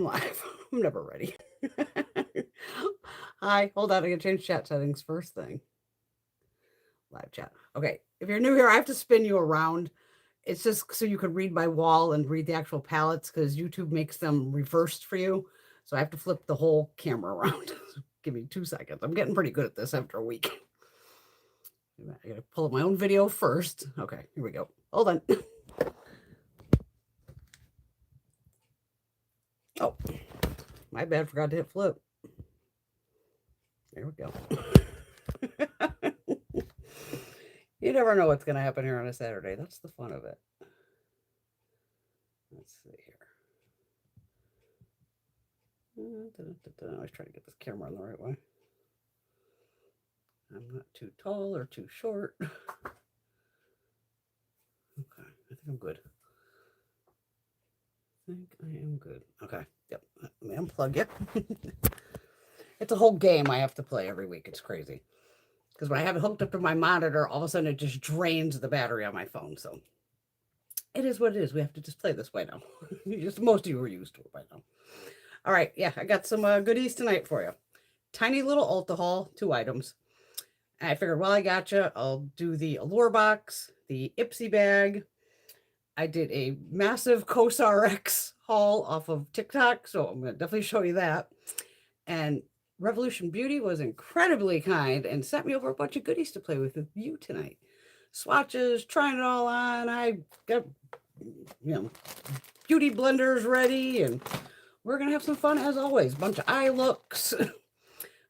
I'm live. I'm never ready. Hi, hold on. I gotta change chat settings first thing. Live chat. Okay. If you're new here, I have to spin you around. It's just so you could read my wall and read the actual palettes because YouTube makes them reversed for you. So I have to flip the whole camera around. Give me 2 seconds. I'm getting pretty good at this after a week. I gotta pull up my own video first. Okay, here we go. Hold on. Oh, my bad. Forgot to hit flip. There we go. You never know what's going to happen here on a Saturday. That's the fun of it. Let's see here. I always try to get this camera on the right way. I'm not too tall or too short. Okay, I think I'm good. Okay, yep. Let me unplug it. It's a whole game I have to play every week. It's crazy. Because when I have it hooked up to my monitor, all of a sudden it just drains the battery on my phone. So it is what it is. We have to just play this way now. Just most of you are used to it by now. All right, yeah, I got some goodies tonight for you. Tiny little Ulta haul, 2 items. And I figured, well, I got you. I'll do the Allure box, the Ipsy bag. I did a massive COSRX haul off of TikTok, so I'm going to definitely show you that. And Revolution Beauty was incredibly kind and sent me over a bunch of goodies to play with you tonight. Swatches, trying it all on. I got, beauty blenders ready, and we're going to have some fun as always. Bunch of eye looks.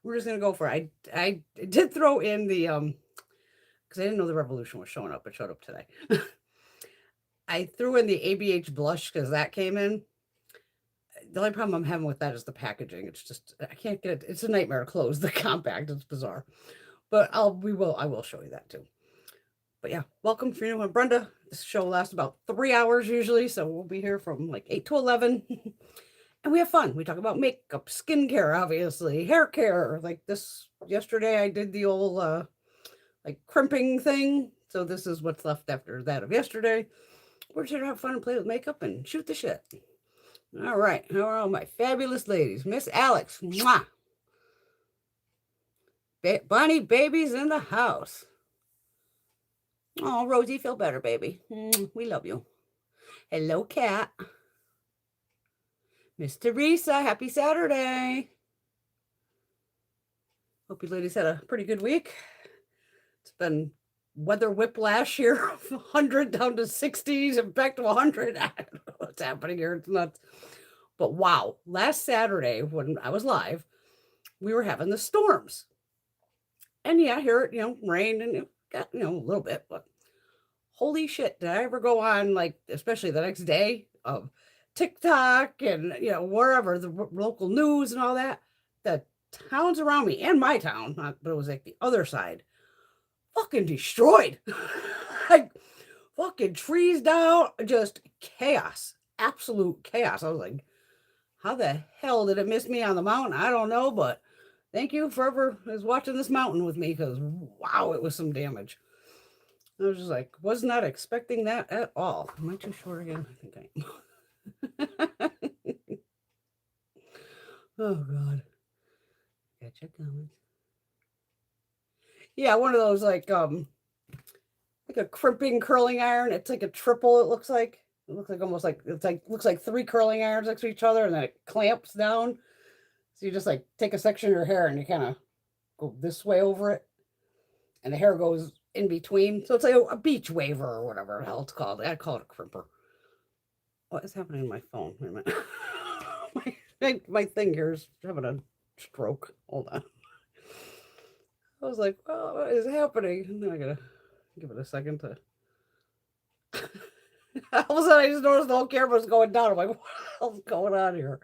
We're just going to go for it. I did throw in the, because I didn't know the Revolution was showing up. It showed up today. I threw in the ABH blush because that came in. The only problem I'm having with that is the packaging. It's just, I can't get it. It's a nightmare to close the compact. It's bizarre. But I will show you that too. But yeah, welcome if you're new. I'm Brenda. This show lasts about 3 hours usually. So we'll be here from like 8 to 11. And we have fun. We talk about makeup, skincare, obviously, hair care. Like this, yesterday I did the old like crimping thing. So this is what's left after that of yesterday. We're just here to have fun and play with makeup and shoot the shit. All right. How are all my fabulous ladies? Miss Alex. Mwah. Bonnie baby's in the house. Oh, Rosie, feel better, baby. We love you. Hello, Cat. Miss Teresa, happy Saturday. Hope you ladies had a pretty good week. It's been weather whiplash here, 100 down to 60s and back to 100. I don't know what's happening here. It's nuts. But wow, last Saturday when I was live, we were having the storms. And yeah, here it, rained and it got, a little bit, but holy shit, did I ever go on, like, especially the next day of TikTok and, wherever, the local news and all that, the towns around me and my town, but it was like the other side, fucking destroyed. Like, fucking trees down, just chaos, absolute chaos. I was like, how the hell did it miss me on the mountain? I don't know, but thank you for whoever is watching this mountain with me, because wow, it was some damage. I was just like, was not expecting that at all. Am I too short again? I think I am. Oh, God. Gotcha comments. Yeah, one of those like a crimping curling iron. It's like a triple, it looks like. It looks like almost like, looks like 3 curling irons next to each other, and then it clamps down. So you just like take a section of your hair and you kind of go this way over it. And the hair goes in between. So it's like a beach waver or whatever the hell it's called. I call it a crimper. What is happening to my phone? Wait a minute. my thing here is having a stroke. Hold on. I was like, oh, what is happening? And then I gotta give it a second to. All of a sudden, I just noticed the whole camera's going down. I'm like, what the hell's going on here?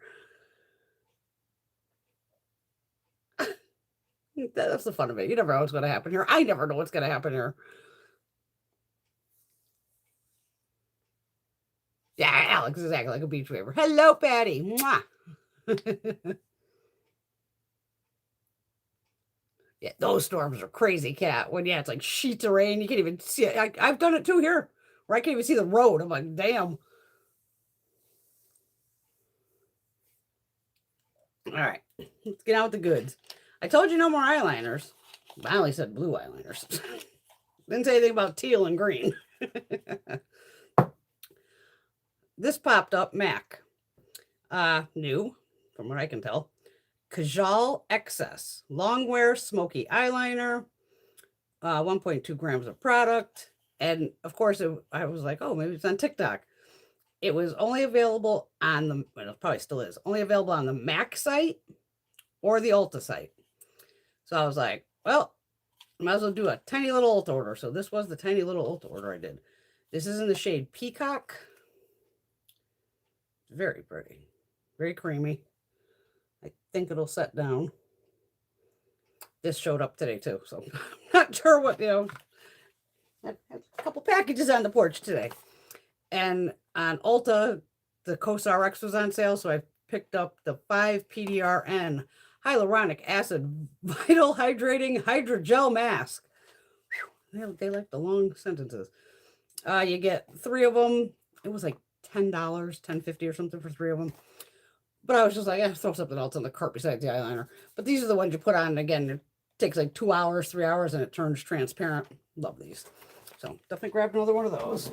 That's the fun of it. You never know what's going to happen here. I never know what's going to happen here. Yeah, Alex is acting like a beach waver. Hello, Patty. Mwah. Yeah, those storms are crazy, Cat. When, it's like sheets of rain. You can't even see it. I've done it too here, where I can't even see the road. I'm like, damn. All right, let's get out with the goods. I told you no more eyeliners. I only said blue eyeliners. Didn't say anything about teal and green. This popped up, MAC. New, from what I can tell. Kajal Excess. Long wear smoky eyeliner. 1.2 grams of product. And of course, I was like, oh, maybe it's on TikTok. It was only available on the, well, it probably still is, only available on the MAC site or the Ulta site. So I was like, well, might as well do a tiny little Ulta order. So this was the tiny little Ulta order I did. This is in the shade Peacock. Very pretty. Very creamy. I think it'll set down. This showed up today too. So I'm not sure what, you know. I had a couple packages on the porch today. And on Ulta, the COSRX was on sale. So I picked up the 5 PDRN hyaluronic acid vital hydrating hydrogel mask. Whew, they like the long sentences. You get 3 of them. It was like $10, $10.50 or something for 3 of them. But I was just like, yeah, throw something else in the cart besides the eyeliner. But these are the ones you put on. And again, it takes like 2 hours, 3 hours, and it turns transparent. Love these. So definitely grabbed another one of those.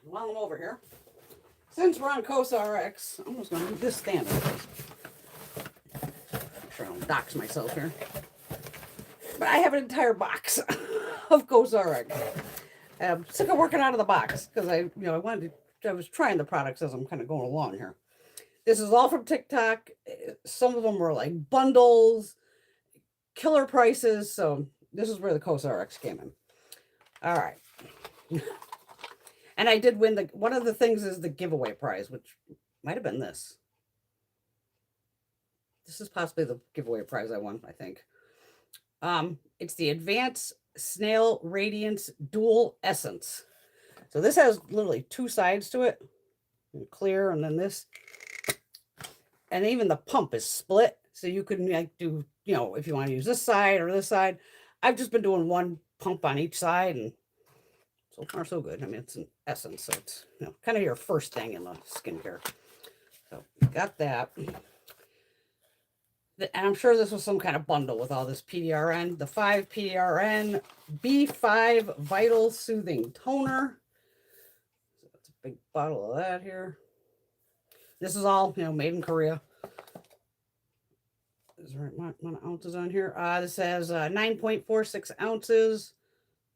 While I'm over here, since we're on COSRX, I'm just going to do this standard. Make sure I don't dox myself here. But I have an entire box of COSRX. I'm sick of working out of the box because I was trying the products as I'm kind of going along here. This is all from TikTok. Some of them were like bundles, killer prices. So this is where the COSRX came in. All right. And I did win one of the things is the giveaway prize, which might have been this. This is possibly the giveaway prize I won, I think. It's the Advanced Snail Radiance Dual Essence. So this has literally 2 sides to it. Clear, and then this. And even the pump is split. So you can like do, if you want to use this side or this side. I've just been doing one pump on each side, and so far so good. I mean, it's an essence, so it's kind of your first thing in the skincare. So got that. And I'm sure this was some kind of bundle with all this PDRN. The 5 PDRN B5 Vital Soothing Toner. So that's a big bottle of that here. This is all, made in Korea. Is there right amount of ounces on here? This has 9.46 ounces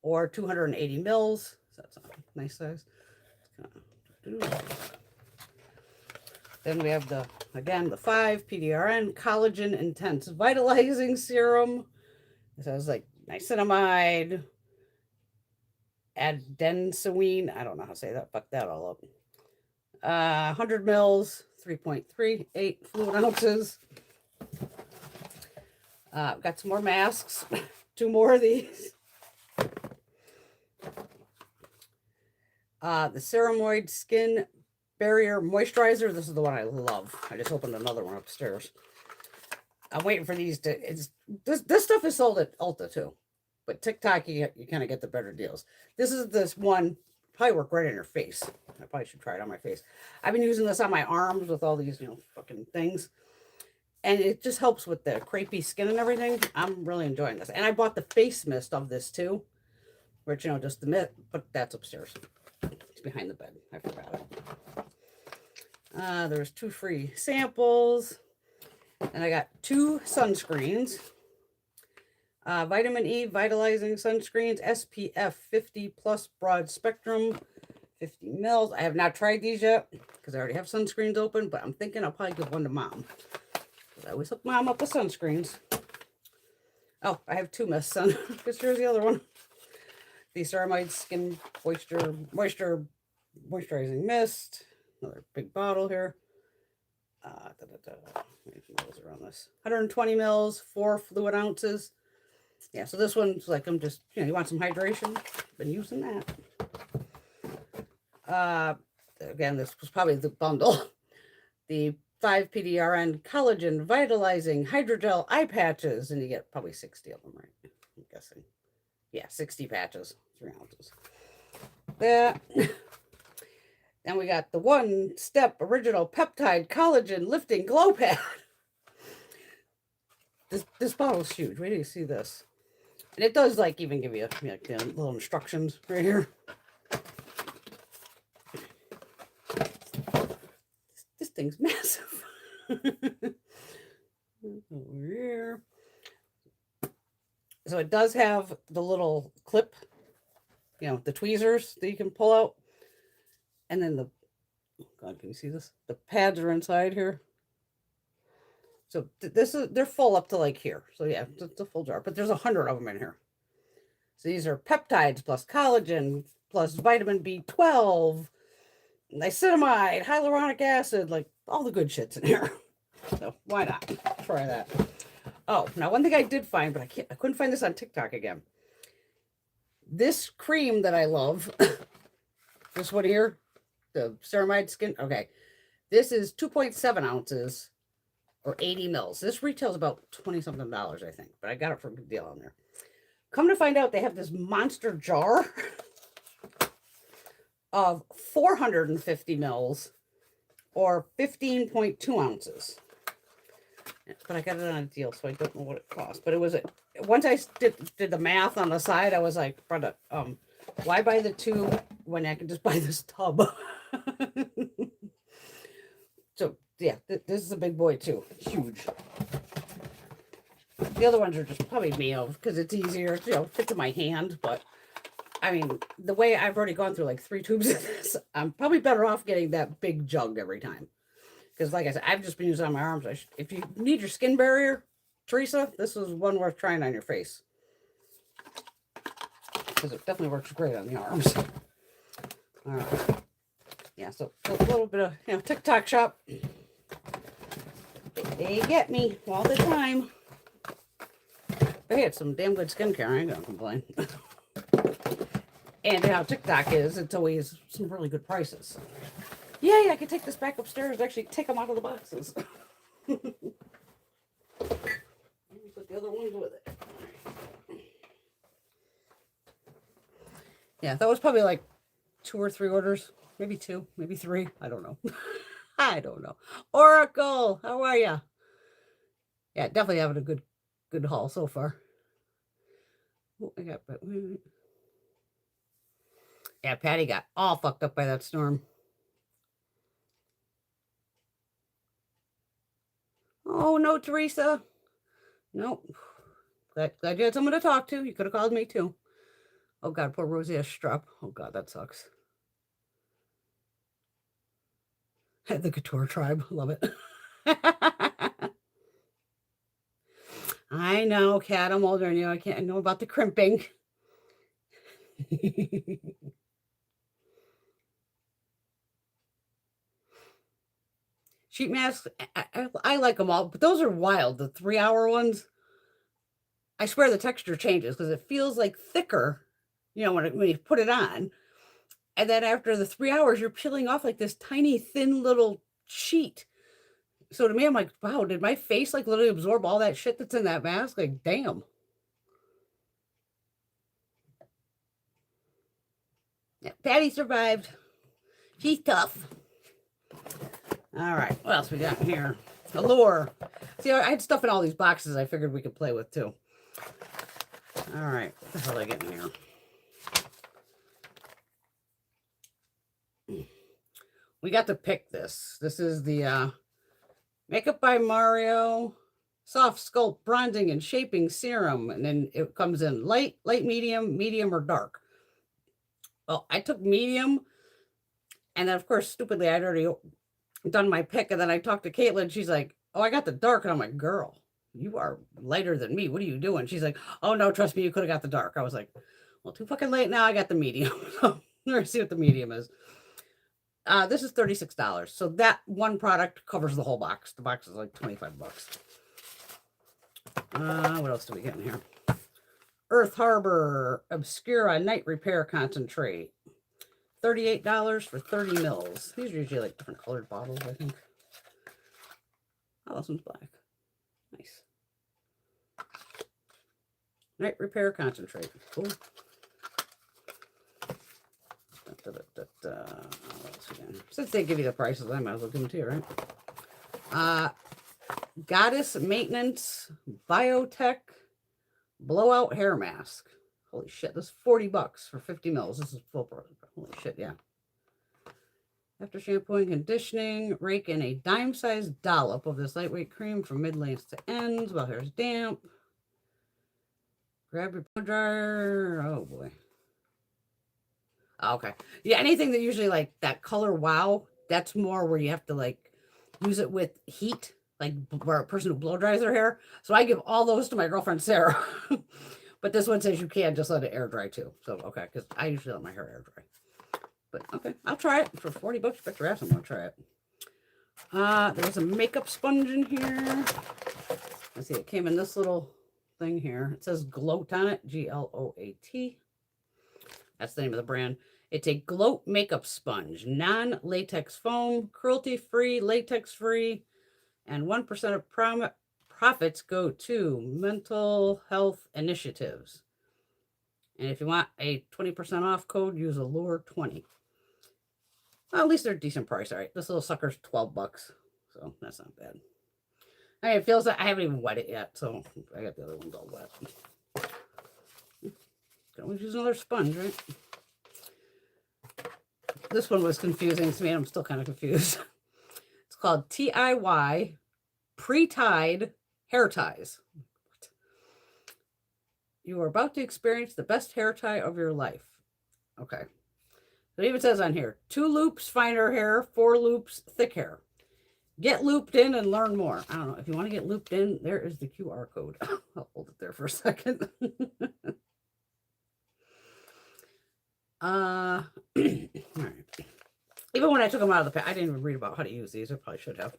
or 280 mils. So that's a nice size. Then we have the 5 PDRN Collagen Intense Vitalizing Serum. This has like niacinamide, adenosine. I don't know how to say that. Fuck that all up. 100 mils, 3.38 fluid ounces. Got some more masks. 2 more of these. The Ceramoid Skin Barrier Moisturizer. This is the one I love. I just opened another one upstairs. I'm waiting for these to. This stuff is sold at Ulta too, but TikTok you kind of get the better deals. This one probably work right on your face. I probably should try it on my face. I've been using this on my arms with all these fucking things, and it just helps with the crepey skin and everything. I'm really enjoying this, and I bought the face mist of this too, which just the mist, but that's upstairs. It's behind the bed. I forgot it. There's 2 free samples. And I got 2 sunscreens. Vitamin E Vitalizing Sunscreens. SPF 50 plus broad spectrum. 50 mils. I have not tried these yet because I already have sunscreens open. But I'm thinking I'll probably give one to Mom. I always hook Mom up with sunscreens. Oh, I have 2 mists on. Because here's the other one. The Ceramide Skin Moisturizing Mist. Another big bottle here. Mils around this. 120 mils, 4 fluid ounces. Yeah, so this one's like, I'm just, you want some hydration? Been using that. Again, this was probably the bundle. The 5 PDRN Collagen Vitalizing Hydrogel Eye Patches. And you get probably 60 of them, right? I'm guessing. Yeah, 60 patches, 3 ounces. That. Then we got the One Step Original Peptide Collagen Lifting Glow Pad. This bottle's huge. Wait till you see this. And it does like even give you like little instructions right here. This thing's massive. Over here. So it does have the little clip, the tweezers that you can pull out. And then oh God, can you see this? The pads are inside here. So they're full up to like here. So yeah, it's a full jar, but there's 100 of them in here. So these are peptides plus collagen plus vitamin B12, niacinamide, hyaluronic acid, like all the good shit's in here. So why not try that? Oh, now one thing I did find, but I couldn't find this on TikTok again. This cream that I love, this one here, the ceramide skin. Okay, this is 2.7 ounces. Or 80 mils. This retails about $20-something, I think. But I got it for a good deal on there. Come to find out, they have this monster jar of 450 mils or 15.2 ounces. But I got it on a deal, so I don't know what it cost. But it was once I did the math on the side, I was like, brother, why buy the two when I can just buy this tub? So yeah, this is a big boy too. Huge. The other ones are just probably meal because it's easier, fits in my hand. But I mean, the way I've already gone through like 3 tubes of this, I'm probably better off getting that big jug every time. Because like I said, I've just been using it on my arms. If you need your skin barrier, Teresa, this is one worth trying on your face. Because it definitely works great on the arms. All right. Yeah, so a little bit of, TikTok shop. They get me all the time. But hey, it's some damn good skincare. I ain't gonna complain. And how TikTok is, it's always some really good prices. Yay, I can take this back upstairs and actually take them out of the boxes. Put the other ones with it. Yeah, that was probably like 2 or 3 orders. Maybe 2, maybe 3. I don't know. I don't know. Oracle, how are ya? Yeah, definitely having a good haul so far. Oh, I got, but wait. Yeah, Patty got all fucked up by that storm. Oh no, Teresa. Nope. Glad you had someone to talk to. You could have called me too. Oh God, poor Rosie has strep. Oh God, that sucks. The Couture tribe, love it. I know, Kat, I'm older than you. I know about the crimping. Sheet masks, I like them all, but those are wild. The 3-hour ones, I swear the texture changes because it feels like thicker, when you put it on. And then after the 3 hours, you're peeling off like this tiny, thin little sheet. So to me, I'm like, wow, did my face like literally absorb all that shit that's in that mask? Like, damn. Yeah, Patty survived. She's tough. All right, what else we got in here? Allure. See, I had stuff in all these boxes I figured we could play with too. All right, what the hell did I get in here? We got to pick this. This is the Makeup by Mario Soft Sculpt Bronzing and Shaping Serum. And then it comes in light, medium, or dark. Well, I took medium. And then, of course, stupidly, I'd already done my pick. And then I talked to Caitlin. She's like, oh, I got the dark. And I'm like, girl, you are lighter than me. What are you doing? She's like, oh, no, trust me, you could have got the dark. I was like, well, too fucking late now. I got the medium. So let's see what the medium is. This is $36. So that one product covers the whole box. The box is like $25. What else do we get in here? Earth Harbor Obscura Night Repair Concentrate. $38 for 30 mils. These are usually like different colored bottles, I think. Oh, this one's black. Nice. Night Repair Concentrate. Cool. What else else again? Since they give you the prices, I might as well give them to you, right? Goddess Maintenance Biotech Blowout Hair Mask. Holy shit, this is $40 for 50 mils. This is full product. Holy shit, yeah. After shampooing, conditioning, rake in a dime-sized dollop of this lightweight cream from mid-lengths to ends while hair is damp. Grab your blow dryer. Oh, boy. Okay. Yeah, anything that usually, like, that color wow, that's more where you have to, like, use it with heat, like where a person who blow dries their hair. So I give all those to my girlfriend, Sarah. But this one says you can just let it air dry, too. So, okay, because I usually let my hair air dry. But, okay, I'll try it. For $40, bet your ass I'm going to try it. There's a makeup sponge in here. Let's see, it came in this little thing here. It says Gloat on it, Gloat. That's the name of the brand. It's a Gloat makeup sponge, non-latex foam, cruelty-free, latex-free, and 1% of profits go to mental health initiatives. And if you want a 20% off code, use Allure 20. Well, at least they're a decent price. All right, this little sucker's $12, so that's not bad. I mean, it feels like I haven't even wet it yet, so I got the other ones all wet. Can always use another sponge, right? This one was confusing to me. I'm still kind of confused. It's called TIY Pre-Tied Hair Ties. What? You are about to experience the best hair tie of your life. Okay. It even says on here, 2 loops, finer hair, 4 loops, thick hair. Get looped in and learn more. I don't know. If you want to get looped in, there is the QR code. I'll hold it there for a second. All right. Even when I took them out of the pack, I didn't even read about how to use these. I probably should have.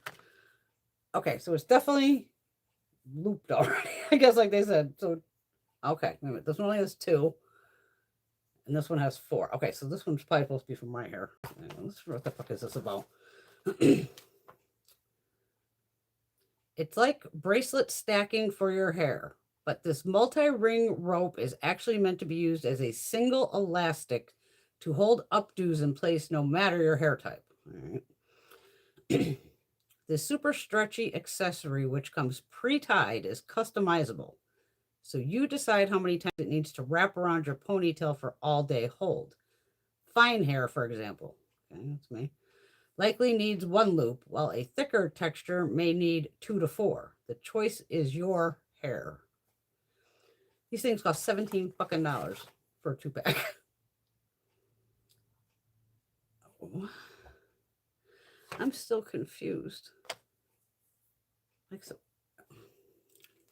Okay, so it's definitely looped already. I guess like they said. So, okay, wait a minute. This one only has 2. And this one has 4. Okay, so this one's probably supposed to be for my hair. What the fuck is this about? It's like bracelet stacking for your hair, but this multi-ring rope is actually meant to be used as a single elastic to hold updos in place no matter your hair type. All right. The super stretchy accessory, which comes pre-tied, is customizable. So you decide how many times it needs to wrap around your ponytail for all-day hold. Fine hair, for example. Okay, that's me. Likely needs 1 loop, while a thicker texture may need 2 to 4. The choice is your hair. These things cost $17 fucking for a 2-pack. Oh. I'm still confused. Like so.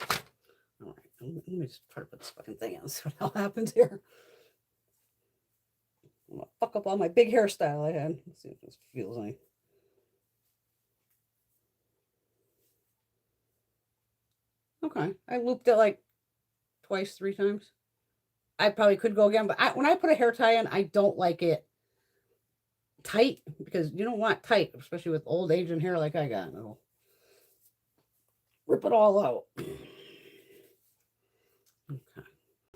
All right, let me just try to put this fucking thing on. See what the hell happens here. I'm gonna fuck up all my big hairstyle I had. Let's see if this feels like. Okay, I looped it like twice, 3 times. I probably could go again, but when I put a hair tie in, I don't like it tight because you don't want tight, especially with old age and hair like I got. It'll rip it all out. Okay.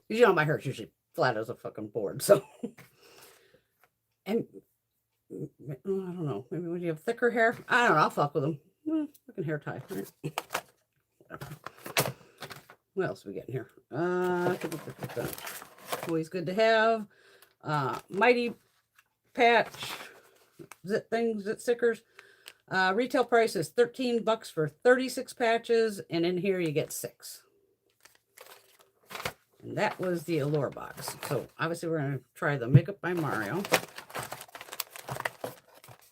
You know, my hair's usually flat as a fucking board, so. And I don't know, maybe when you have thicker hair, I don't know, I'll fuck with them. Fucking hair tie, right? What else are we getting here? Always good to have. Mighty Patch zit stickers. Retail price is $13 for 36 patches, and in here you get 6. And that was the Allure box. So obviously we're gonna try the Makeup by Mario.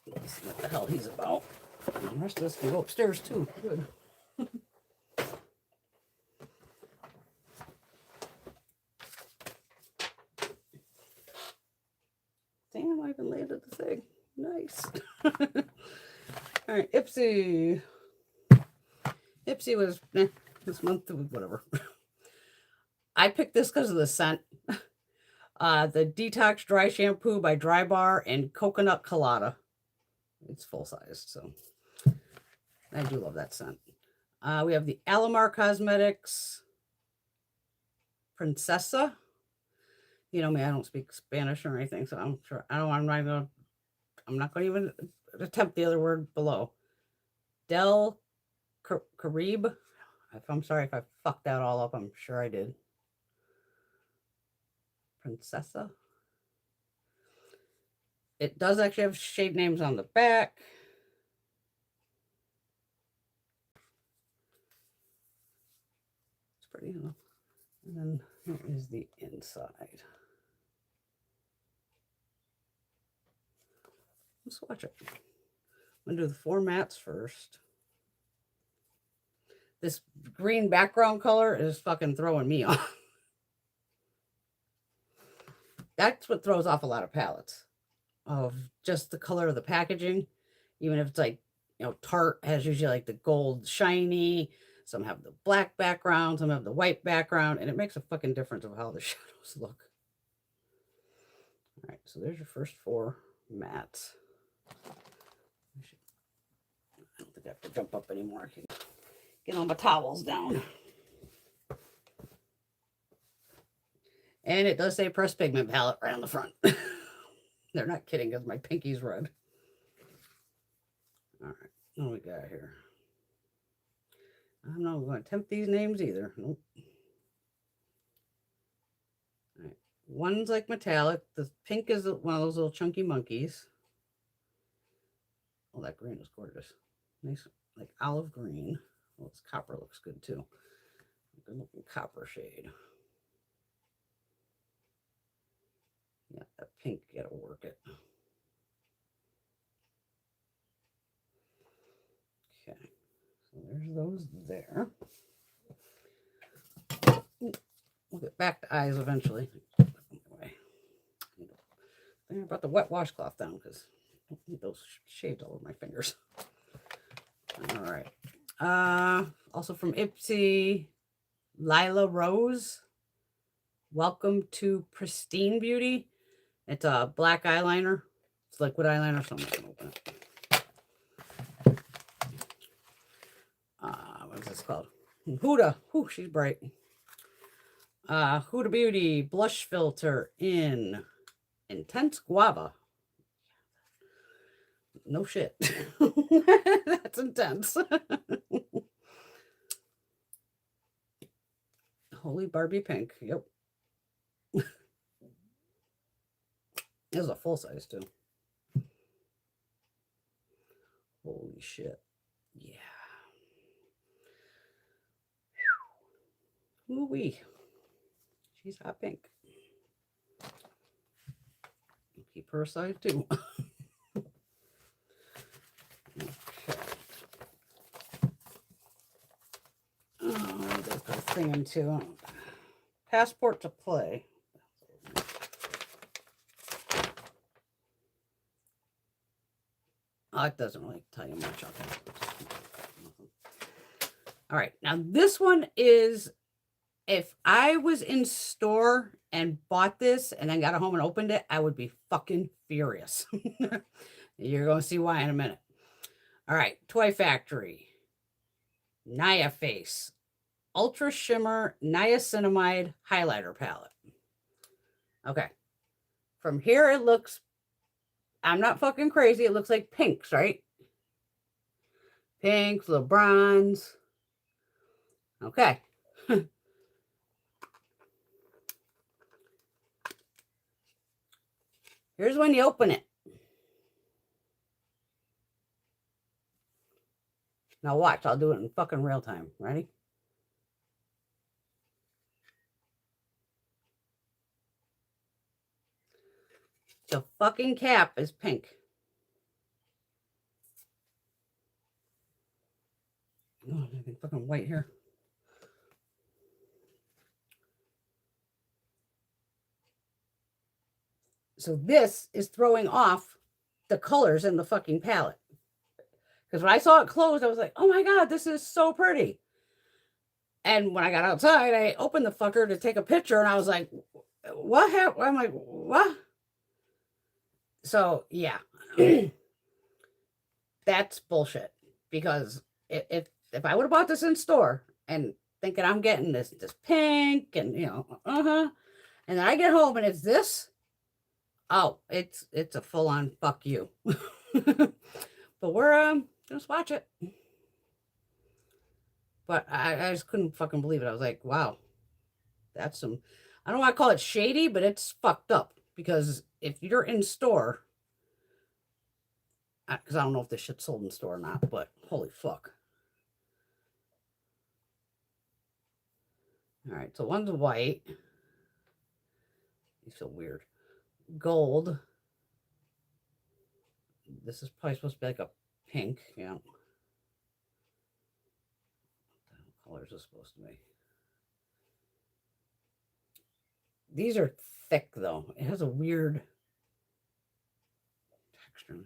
Let's see what the hell he's about. And the rest of this can go upstairs too. Good. Damn, I even landed the thing. Nice. All right, Ipsy. Ipsy was this month, whatever. I picked this because of the scent. The Detox Dry Shampoo by Dry Bar and Coconut Colada. It's full size, so I do love that scent. We have the Allure Cosmetics Princesa. You know me, I don't speak Spanish or anything, so I'm sure I'm not gonna I'm not going to even attempt the other word below. Del Carib. I'm sorry if I fucked that all up. I'm sure I did. Princessa. It does actually have shade names on the back. It's pretty, enough. And then here is the inside. Let's watch it. I'm going to do the 4 mattes first. This green background color is fucking throwing me off. That's what throws off a lot of palettes, of just the color of the packaging. Even if it's like, Tarte has usually like the gold shiny. Some have the black background, some have the white background, and it makes a fucking difference of how the shadows look. All right, so there's your first 4 mattes. I don't think I have to jump up anymore. I can get all my towels down. And it does say pressed pigment palette right on the front. They're not kidding because my pinky's red. All right, what do we got here? I'm not going to attempt these names either. Nope. All right. One's like metallic. The pink is one of those little chunky monkeys. Oh, that green is gorgeous. Nice, like olive green. Well, this copper looks good too. Good looking copper shade. Yeah, that pink, gotta work it. Okay, so there's those there. We'll get back to eyes eventually. I brought the wet washcloth down because I don't need those shades all over my fingers. All right. Also from Ipsy, Lila Rose. Welcome to Pristine Beauty. It's a black eyeliner. It's liquid eyeliner, so I'm not gonna open it. What is this called? Huda. Ooh, she's bright. Huda Beauty blush filter in Intense Guava. No shit. That's intense. Holy Barbie pink. Yep. This is a full size too. Holy shit. Yeah. Ooh-wee. She's hot pink. Keep her aside too. Okay. Oh, there's a thing into Passport to Play. Oh, it doesn't really tell you much. All right, now this one is, if I was in store and bought this and then got it home and opened it, I would be fucking furious. You're going to see why in a minute. All right, Toy Factory, Naya Face, Ultra Shimmer Niacinamide Highlighter Palette. Okay, from here it looks, I'm not fucking crazy, it looks like pinks, right? Pinks, little bronze. Okay. Here's when you open it. Now watch, I'll do it in fucking real time. Ready? The fucking cap is pink. Oh, I'm fucking white here. So this is throwing off the colors in the fucking palette. Because when I saw it closed, I was like, oh my God, this is so pretty. And when I got outside, I opened the fucker to take a picture and I was like, what happened? I'm like, what? So yeah, that's bullshit. Because if I would have bought this in store and thinking I'm getting this pink and, and then I get home and it's this, Oh, it's a full-on fuck you. But we're gonna swatch it. But I just couldn't fucking believe it. I was like, wow, that's some, I don't want to call it shady, but it's fucked up. Because if you're in store, because I don't know if this shit's sold in store or not, but holy fuck. All right, so one's white. You feel weird. Gold. This is probably supposed to be like a pink. Yeah. What color is this supposed to be? These are thick though. It has a weird texture.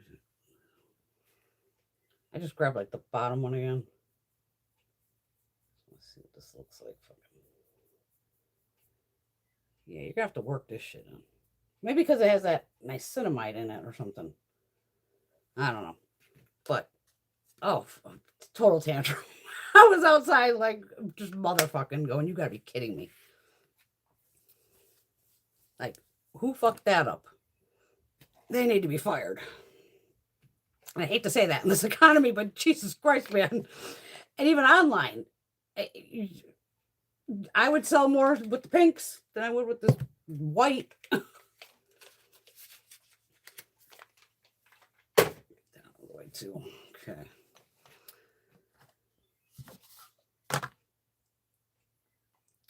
I just grabbed like the bottom one again. Let's see what this looks like. Yeah, you're gonna have to work this shit in. Maybe because it has that niacinamide in it or something. I don't know. But oh, total tantrum. I was outside like just motherfucking going, you gotta be kidding me. Like, who fucked that up? They need to be fired. And I hate to say that in this economy, but Jesus Christ, man. And even online, I would sell more with the pinks than I would with this white. Down the way too. Okay.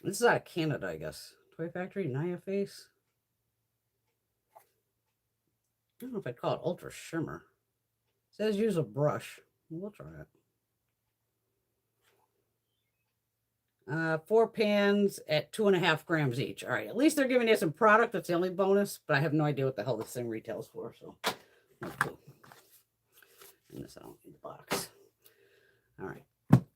This is out of Canada, I guess. Toy Factory, Naya Face. I don't know if I'd call it Ultra Shimmer. It says use a brush. We'll try it. 4 pans at 2.5 grams each. All right, at least they're giving you some product. That's the only bonus, but I have no idea what the hell this thing retails for. So, no clue. And this out in the box. All right,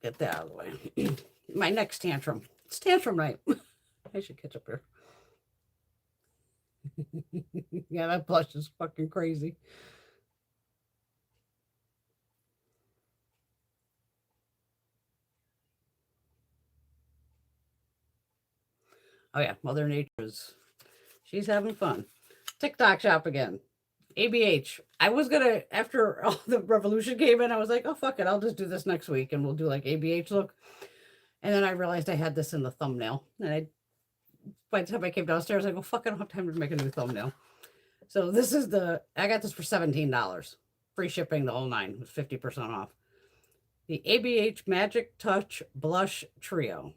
get that out of the way. My next tantrum. It's tantrum night. I should catch up here. Yeah, that blush is fucking crazy. Oh yeah, Mother she's having fun. TikTok shop again. ABH. I was gonna, after all the revolution came in, I was like, oh fuck it, I'll just do this next week and we'll do like ABH look. And then I realized I had this in the thumbnail. And by the time I came downstairs, I go, fuck, I don't have time to make a new thumbnail. So this is I got this for $17. Free shipping, the whole 9 with 50% off. The ABH Magic Touch Blush Trio.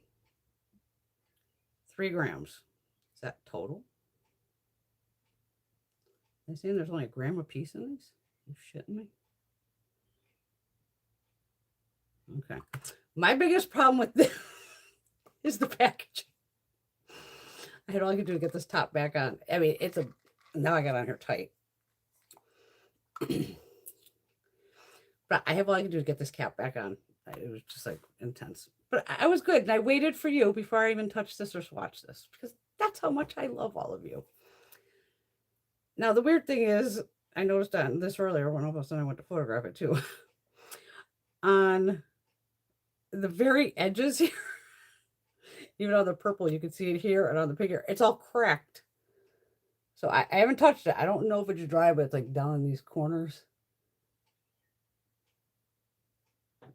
3 grams. Is that total? They're saying there's only a gram a piece in these? You shitting me? Okay. My biggest problem with this is the packaging. I had all I could do to get this top back on. I mean, now I got on here tight. But I have all I could do to get this cap back on. It was just like intense. But I was good. And I waited for you before I even touched this or swatched this. Because that's how much I love all of you. Now, the weird thing is, I noticed on this earlier when all of a sudden I went to photograph it too. On the very edges here, even on the purple, you can see it here, and on the pink here, it's all cracked. So I haven't touched it. I don't know if it's dry, but it's like down in these corners.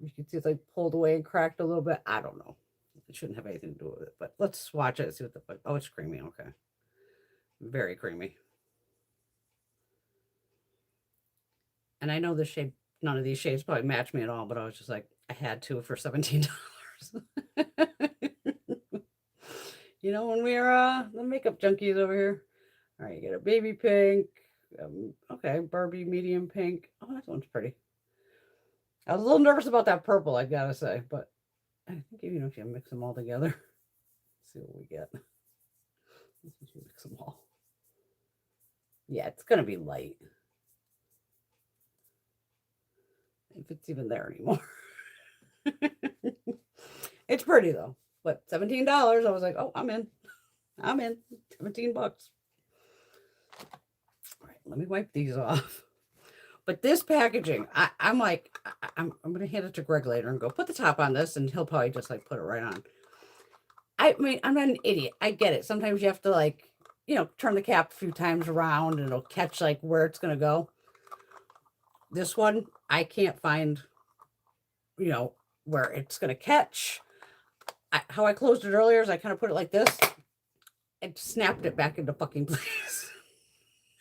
You can see it's like pulled away and cracked a little bit. I don't know. It shouldn't have anything to do with it, but let's swatch it and see what the fuck. Oh, it's creamy. Okay. Very creamy. And I know this shade, none of these shades probably match me at all, but I was just like, I had to for $17. You know, when we're the makeup junkies over here. All right, you get a baby pink. Okay, Barbie medium pink. Oh, that one's pretty. I was a little nervous about that purple, I gotta say, but I think even if you mix them all together, let's see what we get. Let's mix them all. Yeah, it's gonna be light. If it's even there anymore. It's pretty though. But $17, I was like, oh, I'm in. 17 bucks. All right, let me wipe these off. But this packaging, I'm like, I'm going to hand it to Greg later and go, put the top on this, and he'll probably just like put it right on. I mean, I'm not an idiot. I get it. Sometimes you have to like you know, turn the cap a few times around and it'll catch like where it's going to go. This one, I can't find, you know, where it's going to catch. How I closed it earlier is I kind of put it like this and snapped it back into fucking place.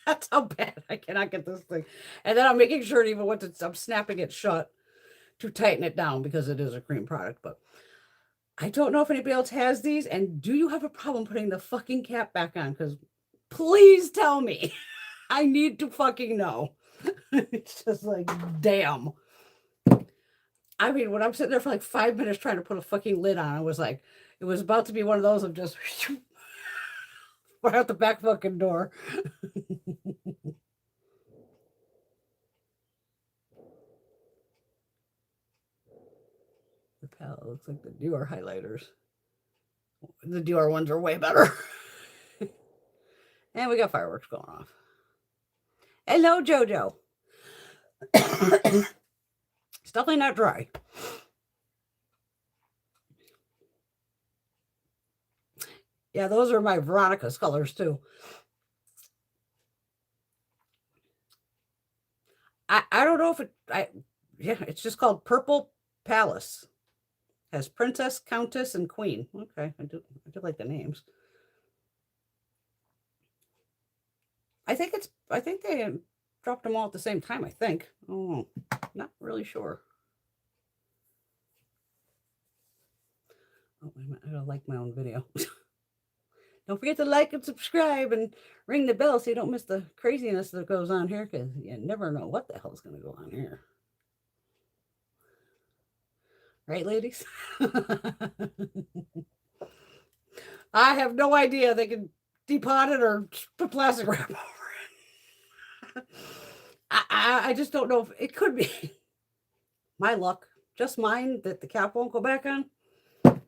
That's how bad I cannot get this thing. And then I'm making sure even once I'm snapping it shut to tighten it down because it is a cream product. But I don't know if anybody else has these. And do you have a problem putting the fucking cap back on? Because please tell me. I need to fucking know. It's just like, damn. I mean, when I'm sitting there for like 5 minutes trying to put a fucking lid on, I was like, it was about to be one of those of just right out the back fucking door. The palette looks like the Dior highlighters. The Dior ones are way better. And we got fireworks going off. Hello, Jojo. It's definitely not dry. Yeah, those are my Veronica's colors too. I don't know if yeah, it's just called Purple Palace. Has Princess, Countess, and Queen. Okay, I do like the names. I think they dropped them all at the same time, I think. Oh, not really sure. Oh, wait a minute. I gotta like my own video. Don't forget to like and subscribe and ring the bell so you don't miss the craziness that goes on here, because you never know what the hell's going to go on here. Right, ladies? I have no idea. They can depot it or put plastic wrap over it. I just don't know if it could be my luck, just mine, that the cap won't go back on. No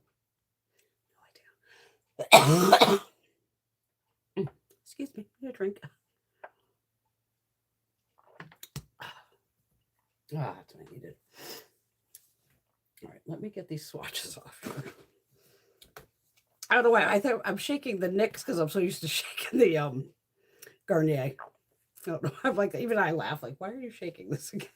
idea. Excuse me, I need a drink. That's what I needed. All right, let me get these swatches off. I don't know why. I thought I'm shaking the NYX because I'm so used to shaking the Garnier. I don't know. I'm like, even I laugh. Like, why are you shaking this again?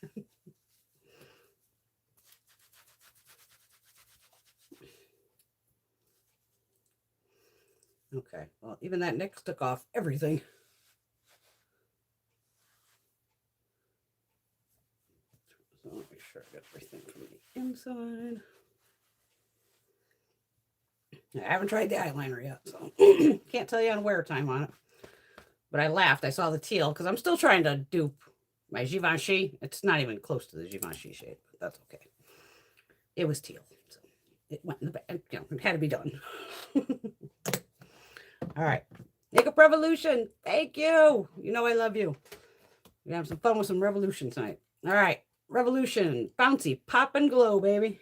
Okay. Well, even that NYX took off everything. So I'll make sure I got everything from the inside. I haven't tried the eyeliner yet, so can't tell you on wear time on it. But I laughed. I saw the teal because I'm still trying to dupe my Givenchy. It's not even close to the Givenchy shade, but that's okay. It was teal, so it went in the bag. You know, it had to be done. All right, Makeup Revolution. Thank you. You know I love you. We have some fun with some Revolution tonight. All right, Revolution, Bouncy, Pop and Glow, baby.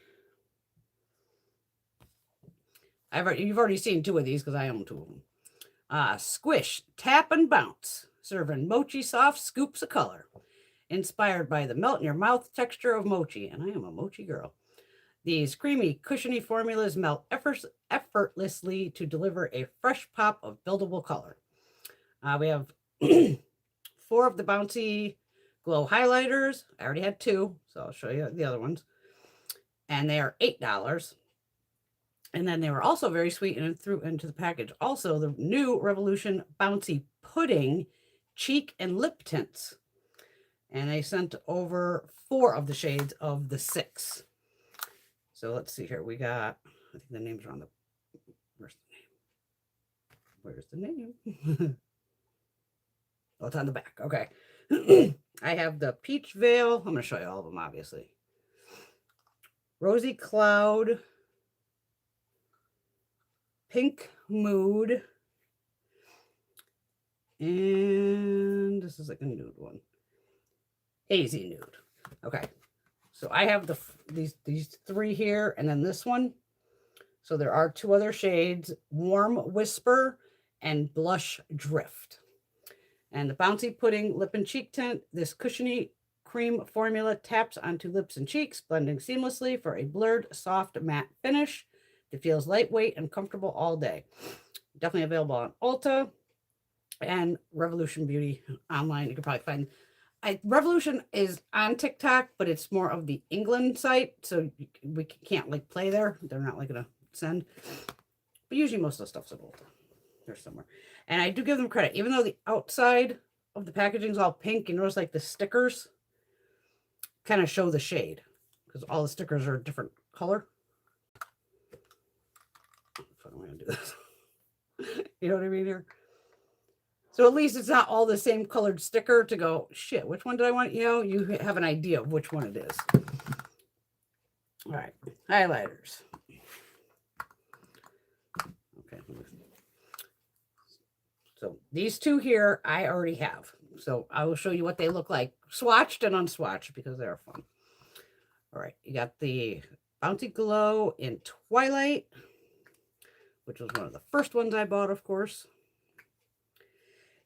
You've already seen two of these because I own two of them. Squish, Tap and Bounce, serving mochi soft scoops of color, inspired by the melt in your mouth texture of mochi, and I am a mochi girl. These creamy, cushiony formulas melt effortlessly to deliver a fresh pop of buildable color. We have 4 of the Bouncy Glow Highlighters. I already had 2, so I'll show you the other ones. And they are $8. And then they were also very sweet and threw into the package. Also, the new Revolution Bouncy Pudding Cheek and Lip Tints. And they sent over 4 of the shades of the 6. So let's see here. We got, I think the names are on the, where's the name? Oh, it's on the back. Okay. I have the Peach Veil. I'm going to show you all of them, obviously. Rosy Cloud. Pink Mood. And this is like a nude one. Hazy Nude. Okay. So I have these 3 here and then this one. So there are 2 other shades, Warm Whisper and Blush Drift. And the Bouncy Pudding Lip and Cheek Tint, this cushiony cream formula taps onto lips and cheeks, blending seamlessly for a blurred, soft, matte finish. It feels lightweight and comfortable all day. Definitely available on Ulta. and Revolution Beauty online. You can probably find. Revolution is on TikTok, but it's more of the England site, so we can't like play there. They're not like gonna send. But usually most of the stuff's at Ulta. They're somewhere, and I do give them credit, even though the outside of the packaging is all pink. You notice like the stickers kind of show the shade because all the stickers are a different color. If I don't want to do this, you know what I mean here. So at least it's not all the same colored sticker to go, shit, which one did I want? You know, you have an idea of which one it is. All right, highlighters. Okay. So these two here, I already have. So I will show you what they look like, swatched and unswatched, because they're fun. All right, you got the Bouncy Glow in Twilight, which was one of the first ones I bought, of course.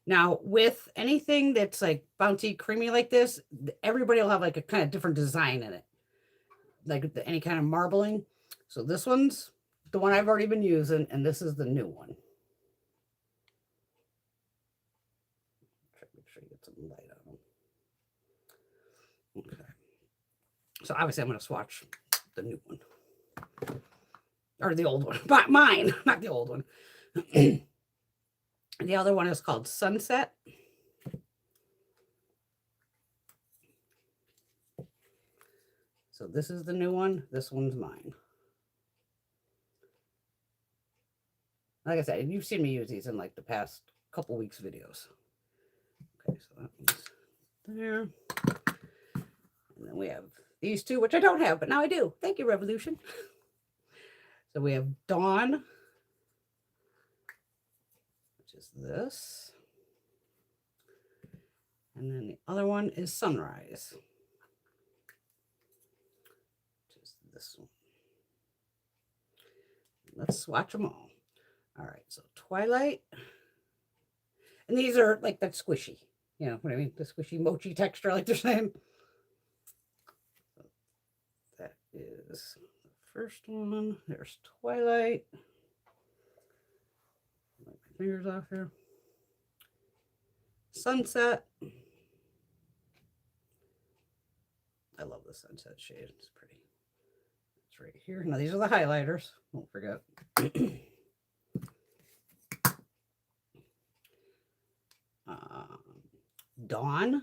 Now, with anything that's like bouncy, creamy like this, everybody will have like a kind of different design in it, like any kind of marbling. So this one's the one I've already been using, and this is the new one. Make sure you get some light on them. Okay. So obviously I'm going to swatch the new one. Or the old one. But mine, not the old one. The other one is called Sunset. So this is the new one. This one's mine. Like I said, you've seen me use these in like the past couple weeks videos. Okay, so that one's there. And then we have these two, which I don't have, but now I do. Thank you, Revolution. So we have Dawn, which is this. And then the other one is Sunrise, which is this one. Let's swatch them all. All right, so Twilight. And these are like that squishy, you know what I mean? The squishy mochi texture, like they're saying. So that is the first one. There's Twilight. Wipe my fingers off here. Sunset. I love the sunset shade. It's pretty. It's right here. Now these are the highlighters. Don't forget. Dawn.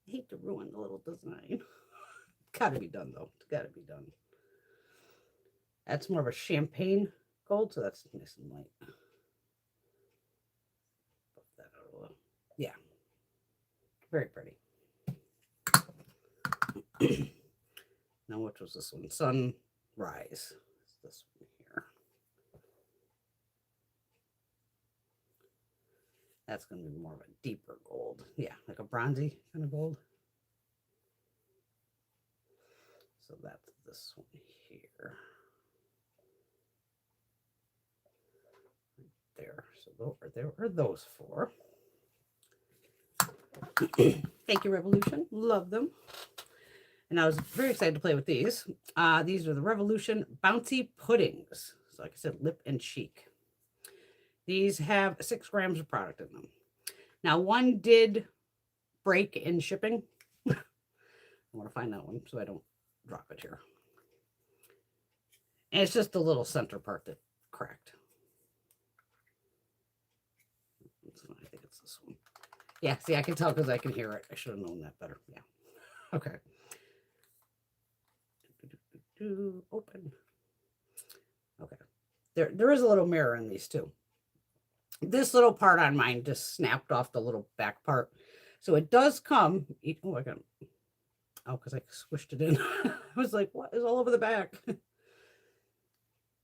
I hate to ruin the little design. Gotta be done though. It's gotta be done. That's more of a champagne gold, so that's nice and light. Yeah. Very pretty. Now, which was this one? Sunrise. It's this one here. That's going to be more of a deeper gold. Yeah, like a bronzy kind of gold. So that's this one here. Right there. So there are those four. Thank you, Revolution. Love them. And I was very excited to play with these. These are the Revolution Bouncy Puddings. So like I said, lip and cheek. These have 6 grams of product in them. Now, one did break in shipping. I want to find that one so I don't drop it here. And it's just the little center part that cracked. I think it's this one. Yeah, see, I can tell because I can hear it. I should have known that better. Yeah. Okay. Open. Okay. There is a little mirror in these too. This little part on mine just snapped off the little back part. So it does come. Oh, I got. Oh, because I squished it in. I was like, what is all over the back?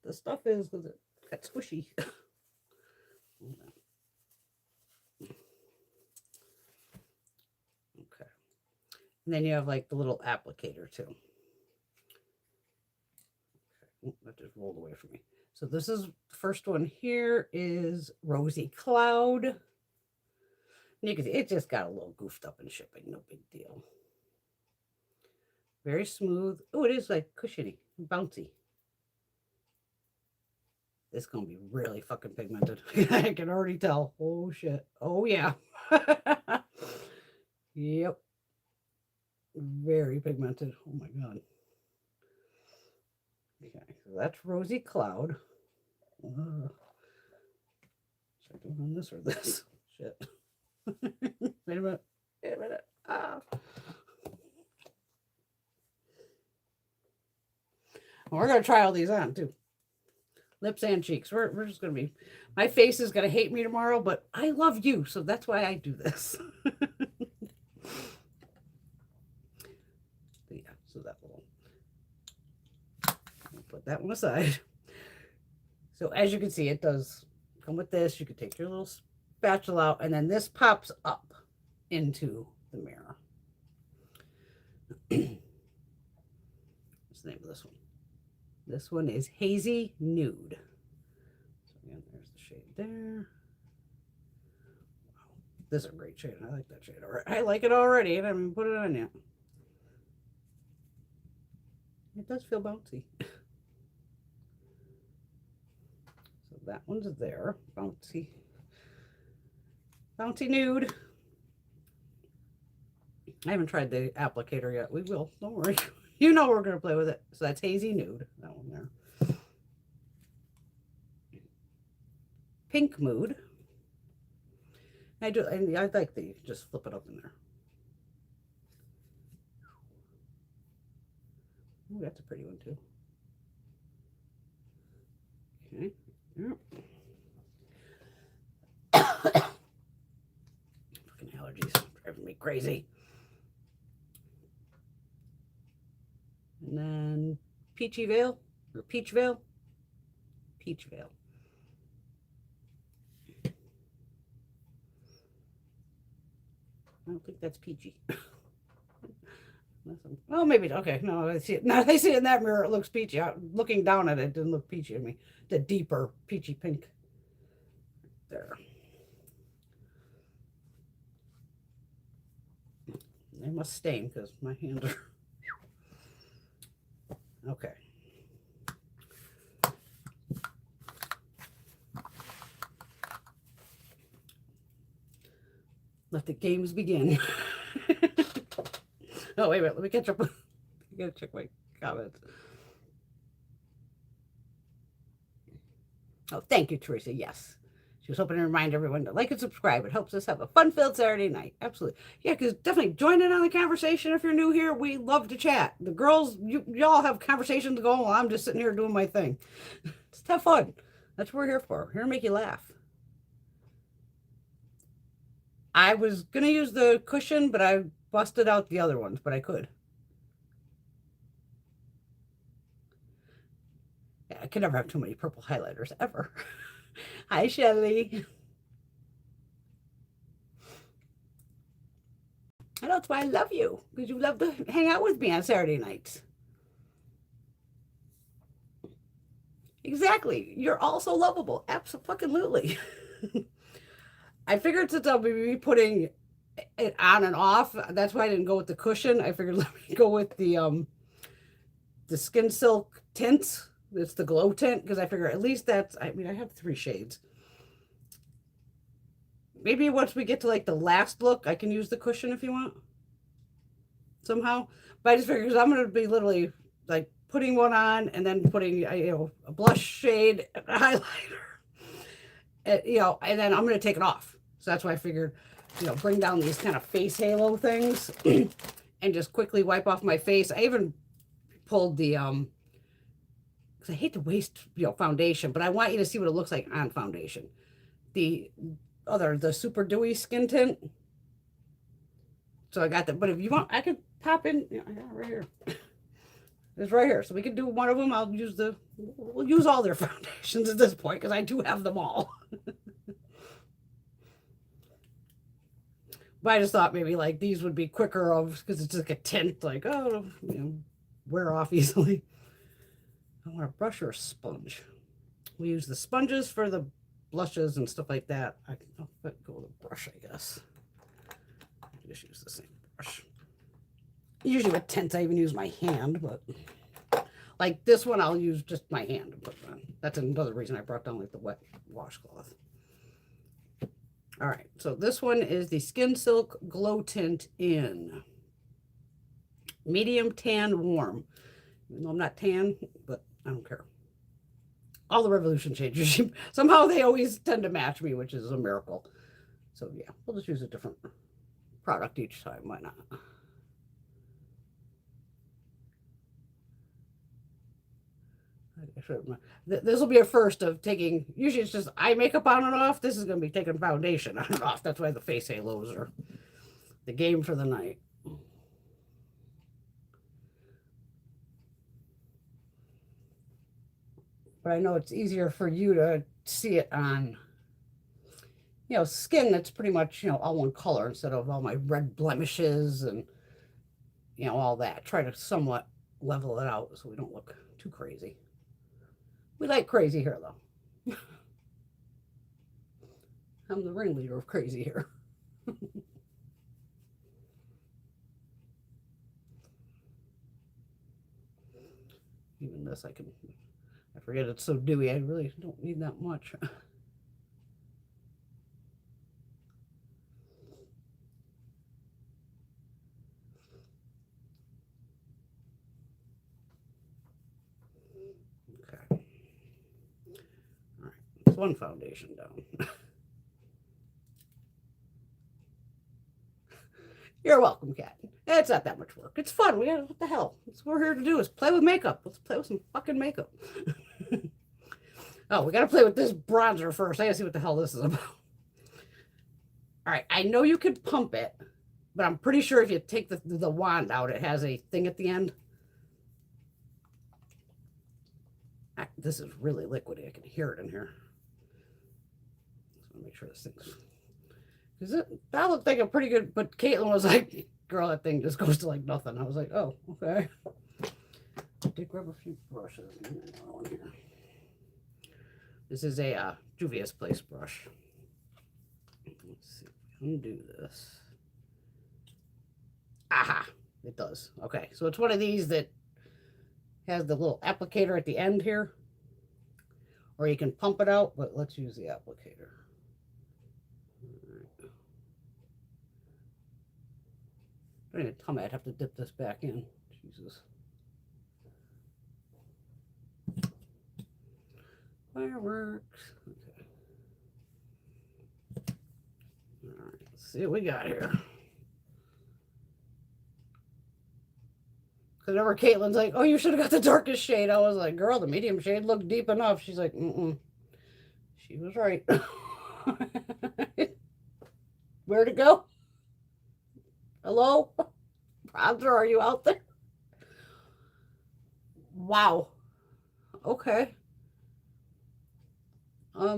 The stuff is because it got squishy. Okay. And then you have like the little applicator too. Okay. That just rolled away from me. So this is the first one here is Rosy Cloud. And you can see it just got a little goofed up in shipping. No big deal. Very smooth. Oh, it is like cushiony, bouncy. This is going to be really fucking pigmented. I can already tell. Oh, shit. Oh, yeah. Yep. Very pigmented. Oh, my God. Okay, so that's Rosy Cloud. Should I do on this or this? Shit. Wait a minute. Wait a minute. Ah. Well, we're going to try all these on, too. Lips and cheeks. We're just going to be... My face is going to hate me tomorrow, but I love you, so that's why I do this. Yeah, so that will... Put that one aside. So as you can see, it does come with this. You can take your little spatula out, and then this pops up into the mirror. What's the name of this one? This one is Hazy Nude. So again, there's the shade there. Wow. This is a great shade. I like that shade. I like it already, and I haven't put it on yet. It does feel bouncy. So that one's there. Bouncy. Bouncy Nude. I haven't tried the applicator yet. We will. Don't worry. You know we're going to play with it. So that's Hazy Nude. That one there. Pink Mood. I like the just flip it up in there. Oh, that's a pretty one too. Okay. Yep. Fucking allergies driving me crazy. And then Peachy Veil, or Peach Veil. Peach Veil. I don't think that's peachy. Oh, maybe. Okay, no, I see it. Now I see it in that mirror. It looks peachy. Looking down at it, it didn't look peachy to me. The deeper peachy pink. There. They must stain because my hands are... Okay. Let the games begin. Oh, wait a minute. Let me catch up. I gotta check my comments. Oh, thank you, Teresa. Yes. She was hoping to remind everyone to like and subscribe. It helps us have a fun-filled Saturday night. Absolutely. Yeah, because definitely join in on the conversation if you're new here. We love to chat. The girls, y'all have conversations going while I'm just sitting here doing my thing. Just have fun. That's what we're here for. We're here to make you laugh. I was going to use the cushion, but I busted out the other ones, but I could. Yeah, I can never have too many purple highlighters, ever. Hi, Shelly. I know, that's why I love you, because you love to hang out with me on Saturday nights. Exactly. You're all so lovable. Absolutely. I figured since I'll be putting it on and off, that's why I didn't go with the cushion. I figured let me go with the Skin Silk Tints. It's the glow tint, because I figure at least that's, I mean, I have 3 shades. Maybe once we get to like the last look, I can use the cushion if you want. Somehow. But I just figured I'm going to be literally like putting one on and then putting, a blush shade, a highlighter. And then I'm going to take it off. So that's why I figured, bring down these kind of face halo things and just quickly wipe off my face. I even pulled the, because I hate to waste, foundation, but I want you to see what it looks like on foundation. The Super Dewy Skin Tint. So I got that. But if you want, I could pop in, I got it right here. It's right here. So we can do one of them. We'll use all their foundations at this point, because I do have them all. But I just thought maybe like these would be quicker because it's like a tint, like, wear off easily. I want a brush or a sponge. We use the sponges for the blushes and stuff like that. I'll go with a brush, I guess. I just use the same brush. Usually with tints, I even use my hand, but Like this one, I'll use just my hand to put it on. That's another reason I brought down like the wet washcloth. All right, so this one is the Skin Silk Glow Tint in medium tan warm. Even though I'm not tan, but I don't care. All the Revolution shades, somehow they always tend to match me, which is a miracle. So yeah, we'll just use a different product each time. Why not? This will be a first of taking, usually it's just eye makeup on and off. This is going to be taking foundation on and off. That's why the face halos are the game for the night. But I know it's easier for you to see it on, you know, skin that's pretty much, you know, all one color instead of all my red blemishes and, you know, all that. Try to somewhat level it out so we don't look too crazy. We like crazy hair, though. I'm the ringleader of crazy hair. Even this, I forget it's so dewy. I really don't need that much. Okay. All right. There's one foundation down. You're welcome, Kat. It's not that much work. It's fun. What the hell? That's what we're here to do is play with makeup. Let's play with some fucking makeup. Oh, we got to play with this bronzer first. I got to see what the hell this is about. All right. I know you could pump it, but I'm pretty sure if you take the wand out, it has a thing at the end. This is really liquidy. I can hear it in here. Just want to make sure this thing's... That looked like a pretty good, but Caitlin was like, girl, that thing just goes to like nothing. I was like, oh, okay. I did grab a few brushes. Here. This is a Juvia's Place brush. Let's see if we can undo this. Aha, it does. Okay, so it's one of these that has the little applicator at the end here. Or you can pump it out, but let's use the applicator. Don't even tell me I'd have to dip this back in. Jesus. Fireworks. Okay. All right, let's see what we got here. Because whenever Caitlin's like, oh, you should have got the darkest shade. I was like, girl, the medium shade looked deep enough. She's like, mm-mm. She was right. Where'd it go? Hello? Bronzer, are you out there? Wow. Okay. I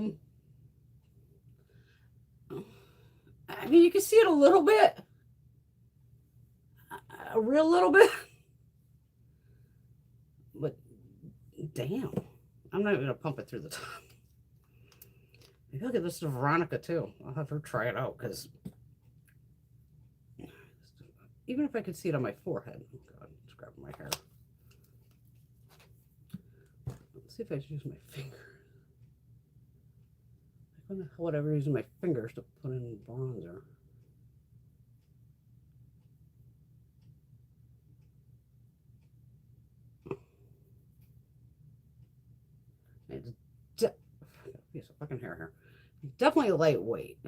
mean, you can see it a little bit. A real little bit. But, damn. I'm not even going to pump it through the top. Maybe I'll give this to Veronica, too. I'll have her try it out, because... even if I could see it on my forehead. Oh God, it's grabbing my hair. Let's see if I just use my finger. What the hell would I ever use my fingers to put in bronzer? It's piece of fucking hair here. Definitely lightweight.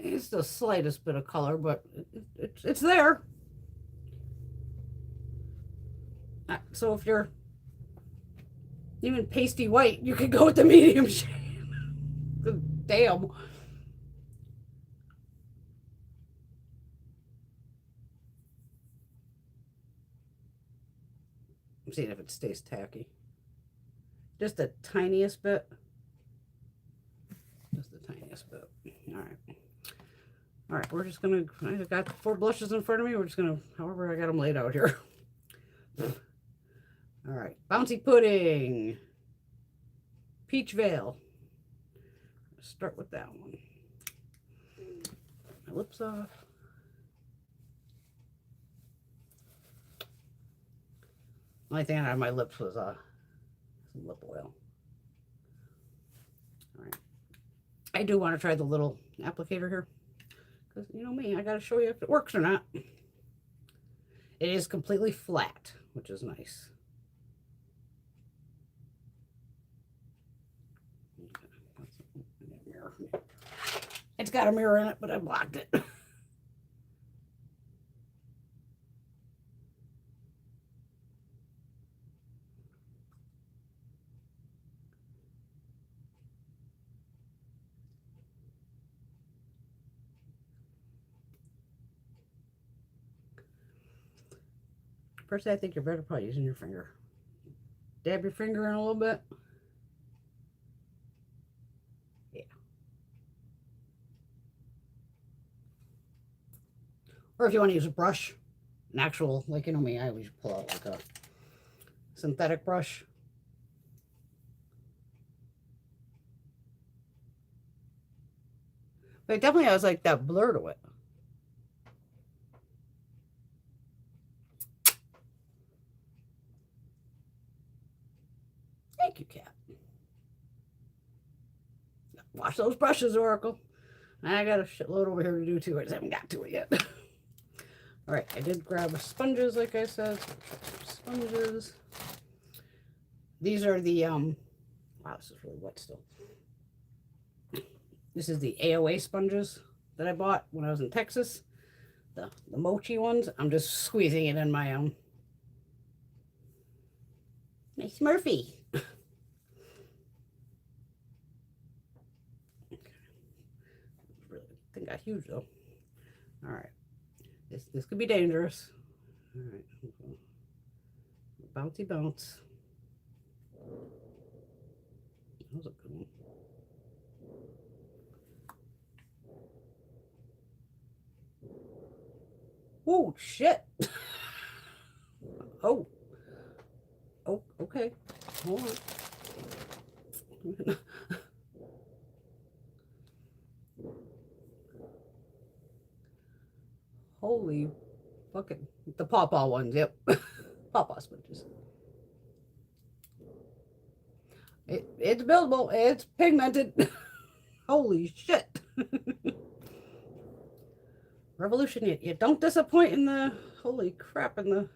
It's the slightest bit of color, but it's there. So if you're even pasty white, you could go with the medium shade. Damn. I'm seeing if it stays tacky. Just the tiniest bit. Just the tiniest bit. All right. All right, we're just gonna, I got 4 blushes in front of me. We're just gonna, however I got them laid out here. All right, Bouncy Pudding. Peach Veil. Let's start with that one. My lips off. Only thing I had on my lips was some lip oil. All right. I do want to try the little applicator here. Because you know me, I got to show you if it works or not. It is completely flat, which is nice. It's got a mirror in it, but I blocked it. Personally, I think you're better probably using your finger. Dab your finger in a little bit. Yeah. Or if you want to use a brush, an actual, like you know me, I always pull out like a synthetic brush. But it definitely has like that blur to it. Thank you, Cat. Wash those brushes, Oracle. I got a shitload over here to do too. I just haven't got to it yet. All right, I did grab sponges, like I said. So sponges. These are the wow, this is really wet still. This is the AOA sponges that I bought when I was in Texas. The mochi ones. I'm just squeezing it in my my Smurfy. Really, thing got huge though. All right, this could be dangerous. All right, bouncy bounce. That was a good one. Oh shit! Oh, okay. Hold on. Holy fucking the pawpaw ones, yep. Pawpaw sponges. It's buildable, it's pigmented. Holy shit. Revolution, you don't disappoint in the holy crap in the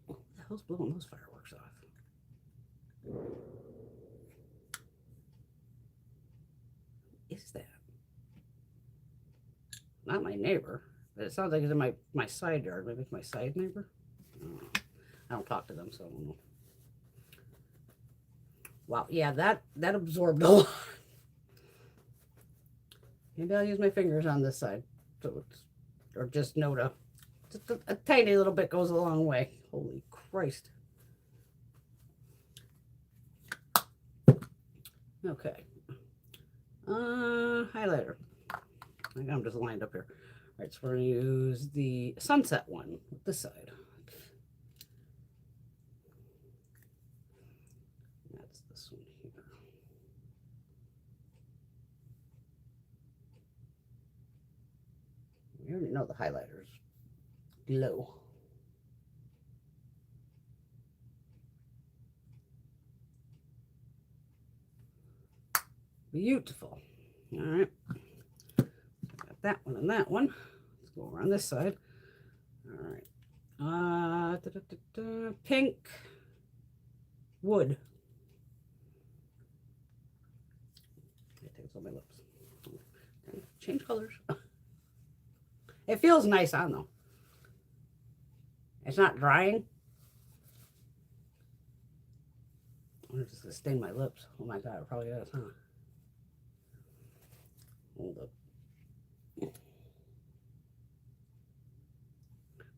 what the hell's blowing those fireworks off? Is that? Not my neighbor, but it sounds like it's in my side yard. Maybe it's my side neighbor. I don't talk to them, so I don't know. Wow, yeah, that absorbed a lot. Maybe I'll use my fingers on this side, so it's, or just MODA. Just a tiny little bit goes a long way. Holy Christ. Okay. Highlighter. I think I'm just lined up here. All right, so we're gonna use the sunset one with this side. That's this one here. We already know the highlighters glow. Beautiful. All right. Got that one and that one. Let's go over on this side. All right. Pink wood. It takes on my lips. Change colors. It feels nice on though. It's not drying. I'm just gonna stain my lips. Oh my god, it probably is, huh? Hold up.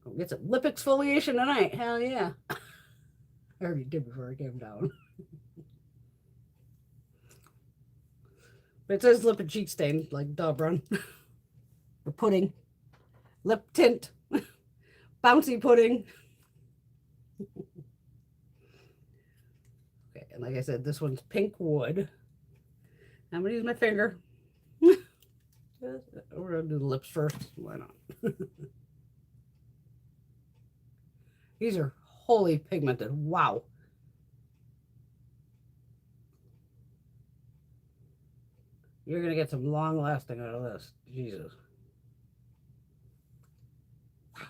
Go get some lip exfoliation tonight. Hell yeah. I already did before I came down. But it says lip and cheek stain, like duh, run. Or pudding. Lip tint. Bouncy pudding. Okay, and like I said, this one's pink wood. I'm gonna use my finger. We're gonna do the lips first. Why not? These are wholly pigmented. Wow. You're going to get some long lasting out of this. Jesus. Wow.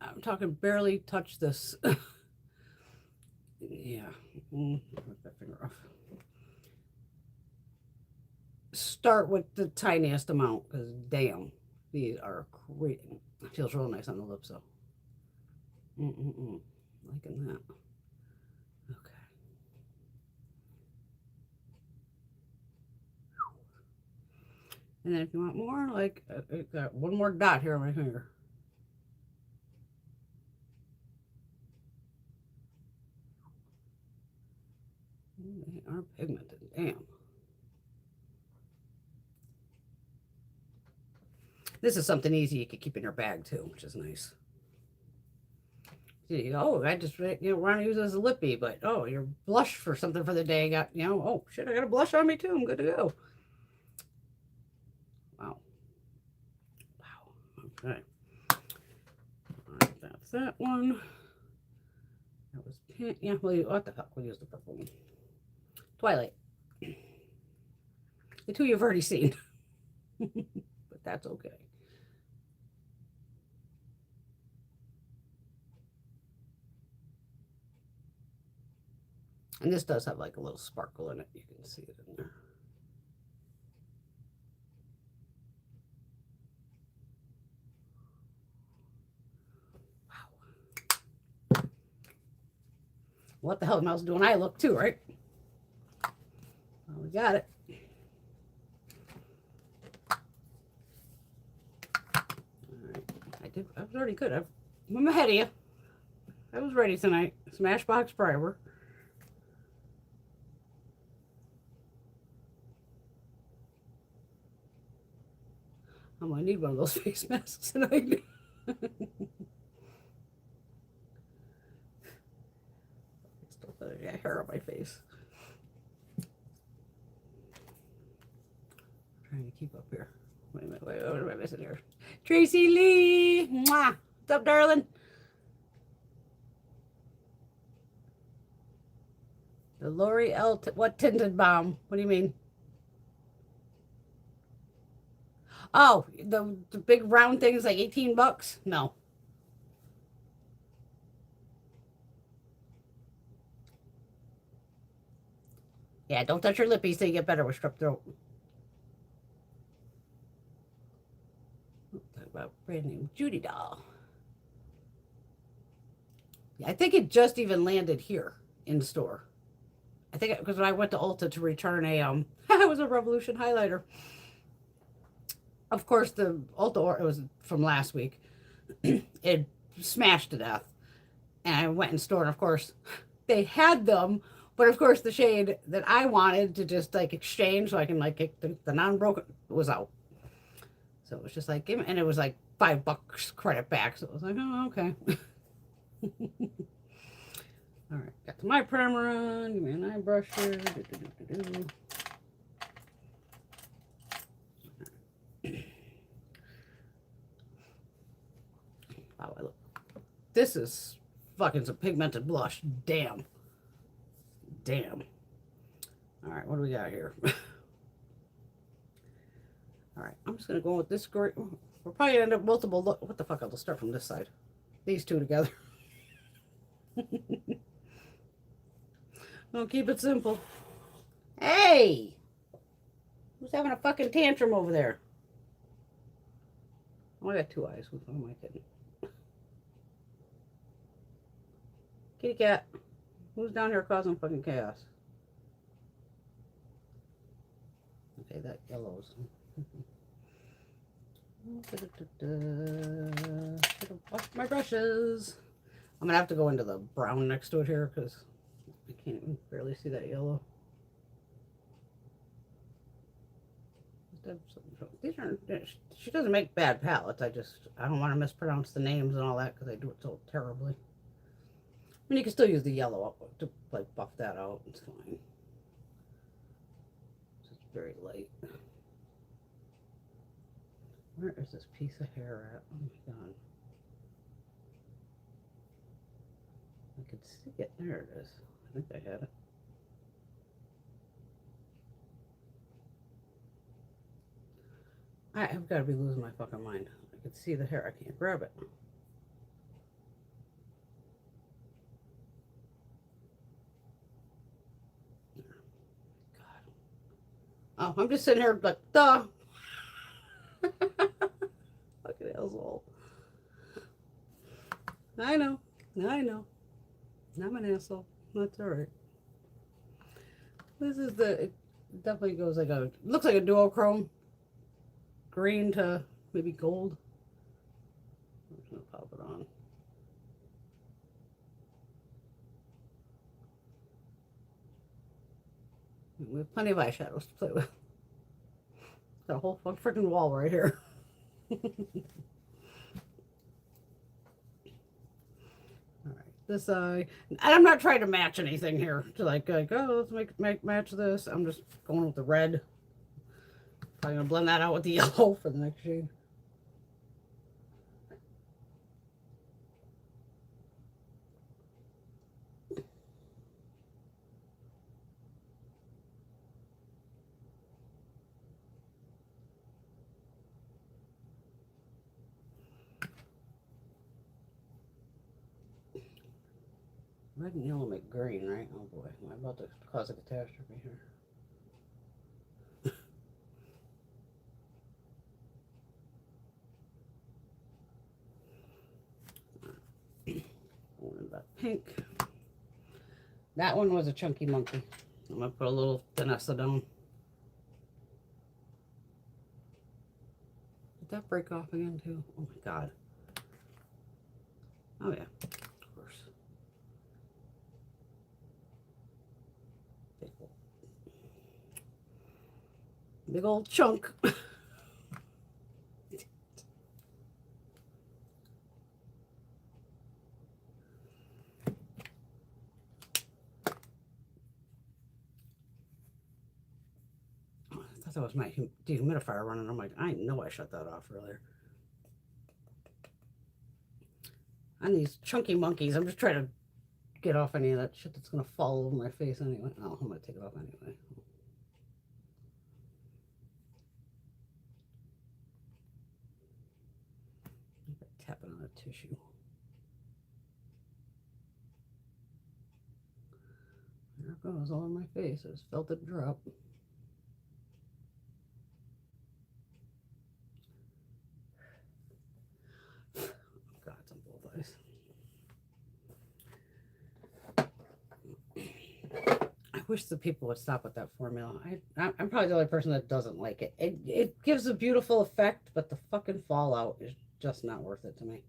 I'm talking barely touch this. Yeah. Put that finger off. Start with the tiniest amount because damn, these are great. It feels real nice on the lips though. Liking that. Okay. And then if you want more, like, I got one more dot here on my finger. They are pigmented. Damn. This is something easy you could keep in your bag too, which is nice. Oh, I just want to use it as a lippy, but oh, you're blush for something for the day. Got oh shit, I got a blush on me too. I'm good to go. Wow. Okay. All right, that's that one. That was pink. Yeah, what the fuck? We'll use the purple one. Twilight. The two you've already seen, but that's okay. And this does have like a little sparkle in it. You can see it in there. Wow. What the hell am I doing? I look too, right? Well, we got it. All right. I was already good. I'm ahead of you. I was ready tonight. Smashbox primer. I'm gonna need one of those face masks tonight. Still got hair on my face. I'm trying to keep up here. Wait a minute. What am I missing here? Tracy Lee. Mwah. What's up, darling? The L'Oreal. What tinted balm? What do you mean? Oh, the big round thing is like 18 bucks? No. Yeah, don't touch your lippies till you get better with strep throat. Talk about brand name Judy doll. Yeah, I think it just even landed here in store. I think because when I went to Ulta to return it was a Revolution highlighter. Of course, the Ulta, it was from last week. It smashed to death. And I went in store, and of course, they had them. But of course, the shade that I wanted to just like exchange so I can like get the non-broken was out. So it was just like, and it was like $5 credit back. So it was like, oh, okay. All right, got my primer on. Give me an eye brusher. Wow, I look. This is fucking some pigmented blush. Damn. Damn. All right, what do we got here? All right, I'm just gonna go with this great. We'll probably end up multiple. What the fuck? I'll start from this side. These two together. I'll keep it simple. Hey, who's having a fucking tantrum over there? Oh, I got two eyes. Who am I kidding? Kitty cat. Who's down here causing fucking chaos? Okay, that yellow's. Wash my brushes. I'm gonna have to go into the brown next to it here because I can't barely see that yellow. These aren't. She doesn't make bad palettes. I don't want to mispronounce the names and all that because I do it so terribly. I mean, you can still use the yellow to like buff that out. It's fine. It's very light. Where is this piece of hair at? Oh my god. I could see it. There it is. I think I had it. I've got to be losing my fucking mind. I could see the hair. I can't grab it. God. Oh, I'm just sitting here like, duh. Fucking asshole. I know. I know. I'm an asshole. That's alright. This is the, it definitely goes like a, looks like a duochrome. Green to maybe gold. I'm just gonna pop it on. We have plenty of eyeshadows to play with. Got a whole freaking wall right here. This eye, and I'm not trying to match anything here. To like oh, let's match this. I'm just going with the red. Probably gonna blend that out with the yellow for the next shade. Red and yellow make green, right? Oh boy, am I about to cause a catastrophe here? Going that pink. That one was a chunky monkey. I'm gonna put a little Vanessa down. Did that break off again too? Oh my god. Oh yeah, of course. Big old chunk. I thought that was my dehumidifier running. I'm like, I know I shut that off earlier. On these chunky monkeys, I'm just trying to get off any of that shit that's gonna fall over my face anyway. Oh, I'm gonna take it off anyway. Tapping on a tissue. There it goes, all on my face. I just felt it drop. God, it's on both eyes. I wish the people would stop with that formula. I'm probably the only person that doesn't like it. It gives a beautiful effect, but the fucking fallout is just not worth it to me.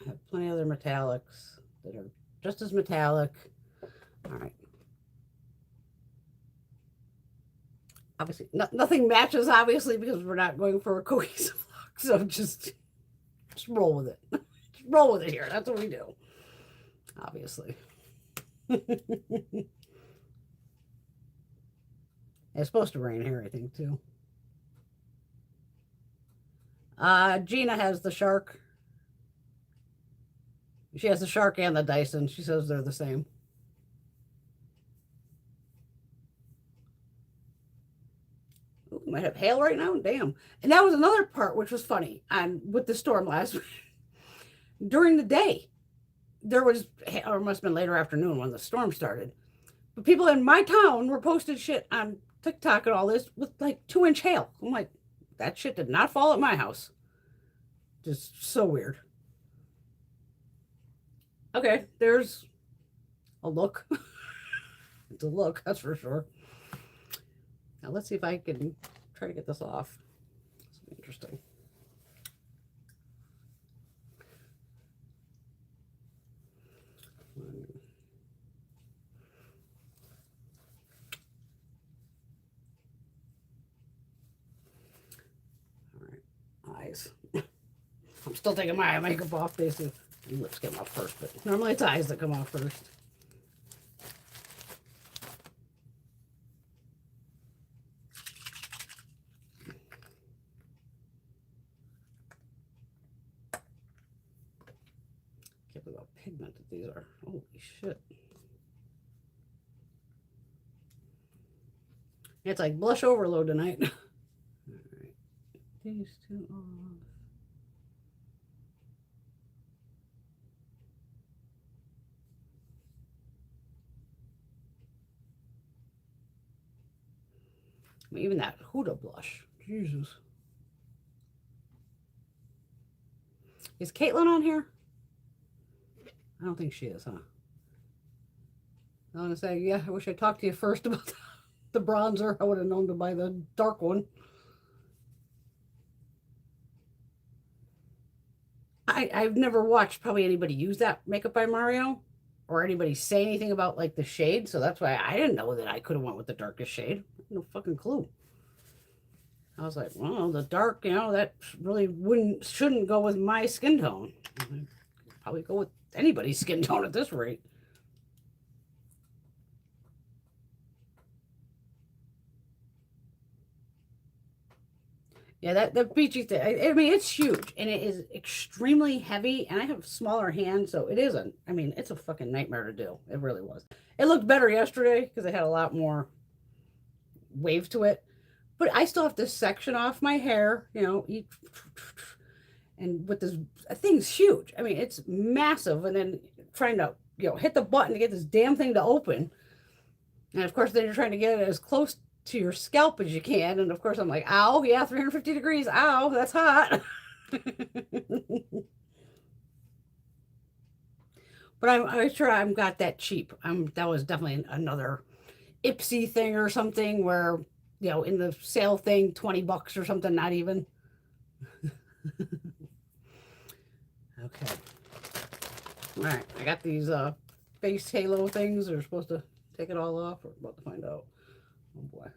I have plenty of other metallics that are just as metallic. All right. Obviously, nothing matches, obviously, because we're not going for a cohesive look. So just roll with it. Just roll with it here. That's what we do. Obviously. It's supposed to rain here, I think, too. Gina has the shark. She has the shark and the Dyson. She says they're the same. Ooh, we might have hail right now. Damn. And that was another part which was funny. And with the storm last week, during the day, there was, or it must have been later afternoon when the storm started. But people in my town were posting shit on TikTok and all this with like 2-inch hail. I'm like, that shit did not fall at my house. Just so weird. Okay, there's a look. It's a look, that's for sure. Now let's see if I can try to get this off. This will be interesting. All right, eyes. I'm still taking my eye makeup off, basically. Lips come off first, but normally it's eyes that come off first. Look how pigmented these are. Holy shit. It's like blush overload tonight. All right. These two off. I mean, even that Huda blush. Jesus. Is Caitlin on here? I don't think she is, huh? I want to say, yeah, I wish I talked to you first about the bronzer. I would have known to buy the dark one. I've never watched probably anybody use that Makeup by Mario or anybody say anything about like the shade. So that's why I didn't know that I could have went with the darkest shade. No fucking clue. I was like, well, the dark, that really shouldn't go with my skin tone. I'd probably go with anybody's skin tone at this rate. Yeah, that beachy thing, I mean, it's huge and it is extremely heavy and I have smaller hands, so it isn't. I mean, it's a fucking nightmare to do. It really was. It looked better yesterday because it had a lot more wave to it. But I still have to section off my hair, and with this thing's huge. I mean, it's massive. And then trying to, hit the button to get this damn thing to open. And of course, then you're trying to get it as close to your scalp as you can. And of course, I'm like, ow, yeah, 350 degrees. Ow, that's hot. But I'm sure I'm got that cheap. That was definitely another Ipsy thing or something where, in the sale thing, $20 or something, not even. Okay. All right. I got these face halo things. They're supposed to take it all off. We're about to find out. Oh boy.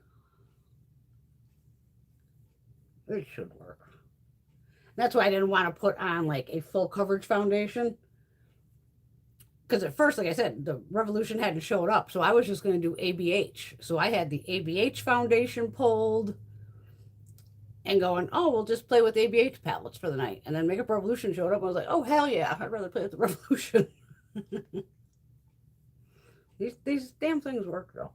It should work. That's why I didn't want to put on like a full coverage foundation. Because at first, like I said, the Revolution hadn't showed up. So I was just going to do ABH. So I had the ABH foundation pulled and going, oh, we'll just play with ABH palettes for the night. And then Makeup Revolution showed up. I was like, oh, hell yeah. I'd rather play with the Revolution. These damn things work, though.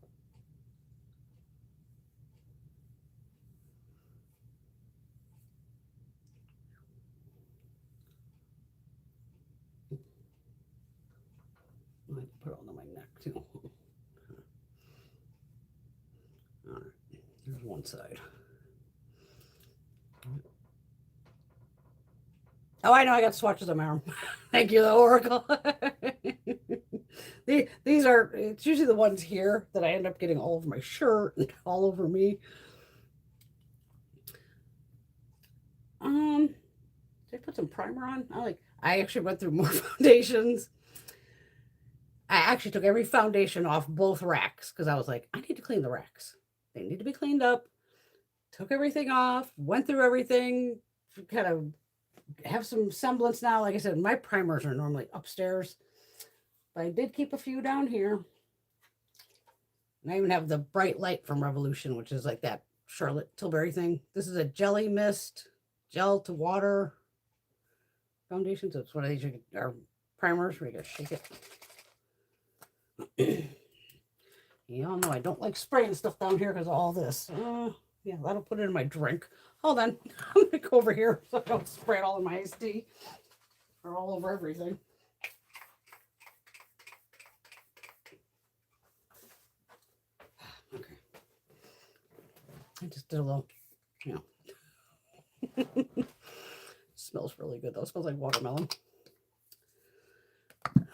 I can put it on my neck, too. All right. Here's one side. Oh, I know. I got swatches on my arm. Thank you, the Oracle. These are, it's usually the ones here that I end up getting all over my shirt and all over me. Did I put some primer on? I actually went through more foundations. I actually took every foundation off both racks because I was like, I need to clean the racks. They need to be cleaned up. Took everything off, went through everything, kind of have some semblance now. Like I said, my primers are normally upstairs, but I did keep a few down here. And I even have the Bright Light from Revolution, which is like that Charlotte Tilbury thing. This is a jelly mist, gel to water foundation. So it's one of these are primers where you gotta shake it. You all know I don't like spraying stuff down here because of all this. Yeah, that'll put it in my drink. Hold on. I'm going to go over here so I don't spray it all in my iced tea or all over everything. Okay. I just did a little, Smells really good though. It smells like watermelon. Okay.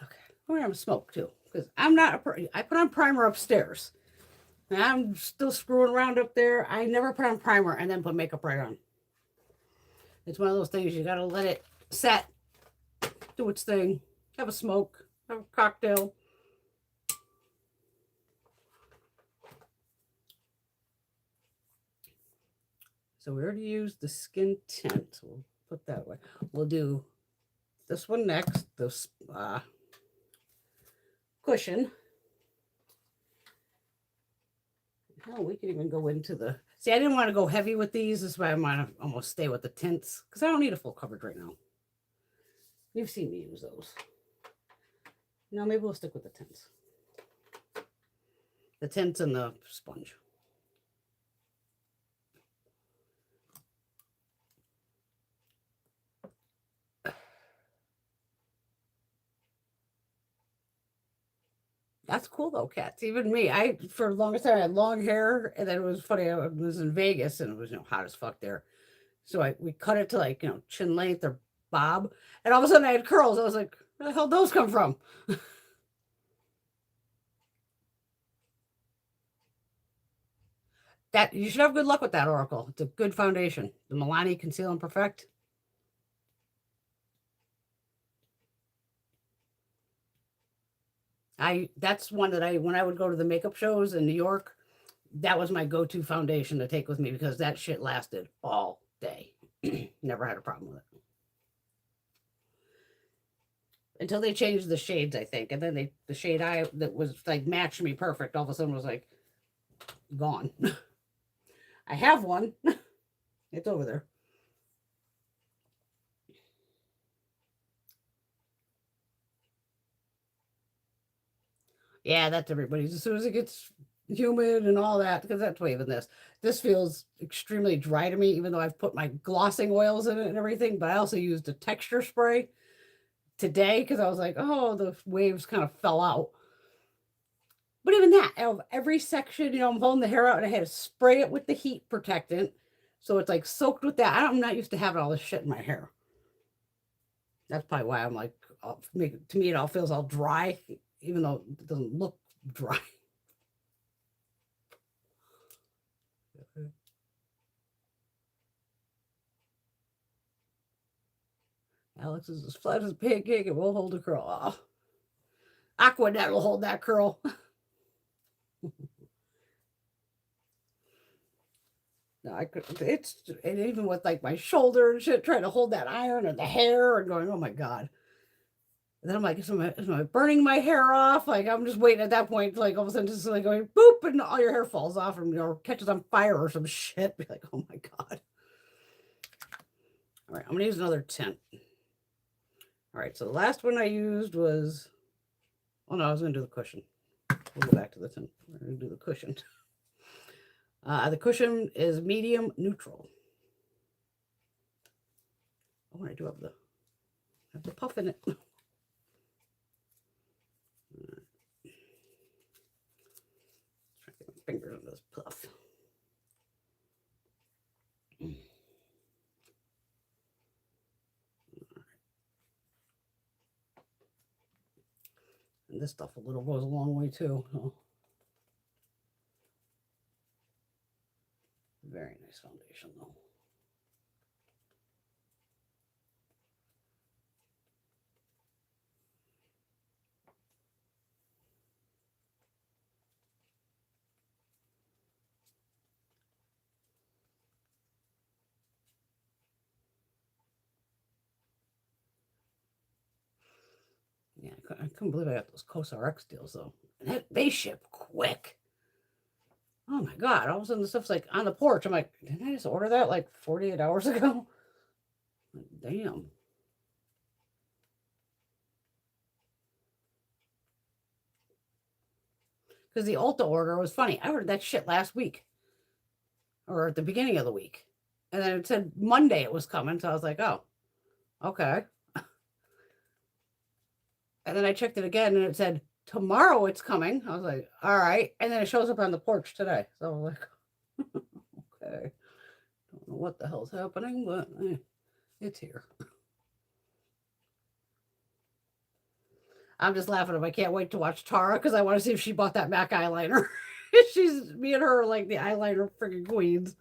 We're going to smoke too because I'm not, I put on primer upstairs. And I'm still screwing around up there. I never put on primer and then put makeup right on. It's one of those things you got to let it set, do its thing, have a smoke, have a cocktail. So we already used the skin tint. We'll put that away. We'll do this one next, this cushion. Hell, we can even go into the... See, I didn't want to go heavy with these. This is why I want to almost stay with the tints. Because I don't need a full coverage right now. You've seen me use those. No, maybe we'll stick with the tints. The tints and the sponge. That's cool though, cats. Even me, for the longest time I had long hair, and then it was funny. I was in Vegas, and it was hot as fuck there. So we cut it to like chin length or bob, and all of a sudden I had curls. I was like, where the hell those come from? That you should have good luck with that Oracle. It's a good foundation. The Milani Conceal and Perfect. That's one that when I would go to the makeup shows in New York, that was my go-to foundation to take with me because that shit lasted all day. Never had a problem with it. Until they changed the shades, I think. And then the shade that was like matched me perfect all of a sudden was like gone. I have one. It's over there. Yeah, that's everybody's. As soon as it gets humid and all that, because that's even this. This feels extremely dry to me, even though I've put my glossing oils in it and everything. But I also used a texture spray today because I was like, oh, the waves kind of fell out. But even that, of every section, I'm holding the hair out and I had to spray it with the heat protectant. So it's like soaked with that. I'm not used to having all this shit in my hair. That's probably why I'm like, to me, it all feels all dry, even though it doesn't look dry. Alex is as flat as a pancake and will hold a curl. Oh. Aquanet will hold that curl. No, I could. And even with like my shoulder and shit, trying to hold that iron and the hair and going, oh my god. And then I'm like, am I burning my hair off? Like I'm just waiting at that point, like all of a sudden just like going boop, and all your hair falls off and catches on fire or some shit. Be like, oh my god. All right, I'm gonna use another tint. All right, so the last one I used was, oh no, I was gonna do the cushion. We'll go back to the tint. We're gonna do the cushion. The cushion is medium neutral. Oh, I do have the puff in it. Try to get my fingers on this puff. And this stuff goes a long way too. Oh. Very nice foundation though. Yeah, I couldn't believe I got those COSRX deals though. And they ship quick. Oh my god! All of a sudden the stuff's like on the porch. I'm like, didn't I just order that like 48 hours ago? Damn. Because the Ulta order was funny. I ordered that shit last week. Or at the beginning of the week. And then it said Monday it was coming. So I was like, oh, okay. And then I checked it again and it said tomorrow it's coming. I was like, all right. And then it shows up on the porch today. So I'm like, okay. Don't know what the hell's happening, but it's here. I'm just laughing. I can't wait to watch Tara because I want to see if she bought that MAC eyeliner. Me and her are like the eyeliner freaking queens.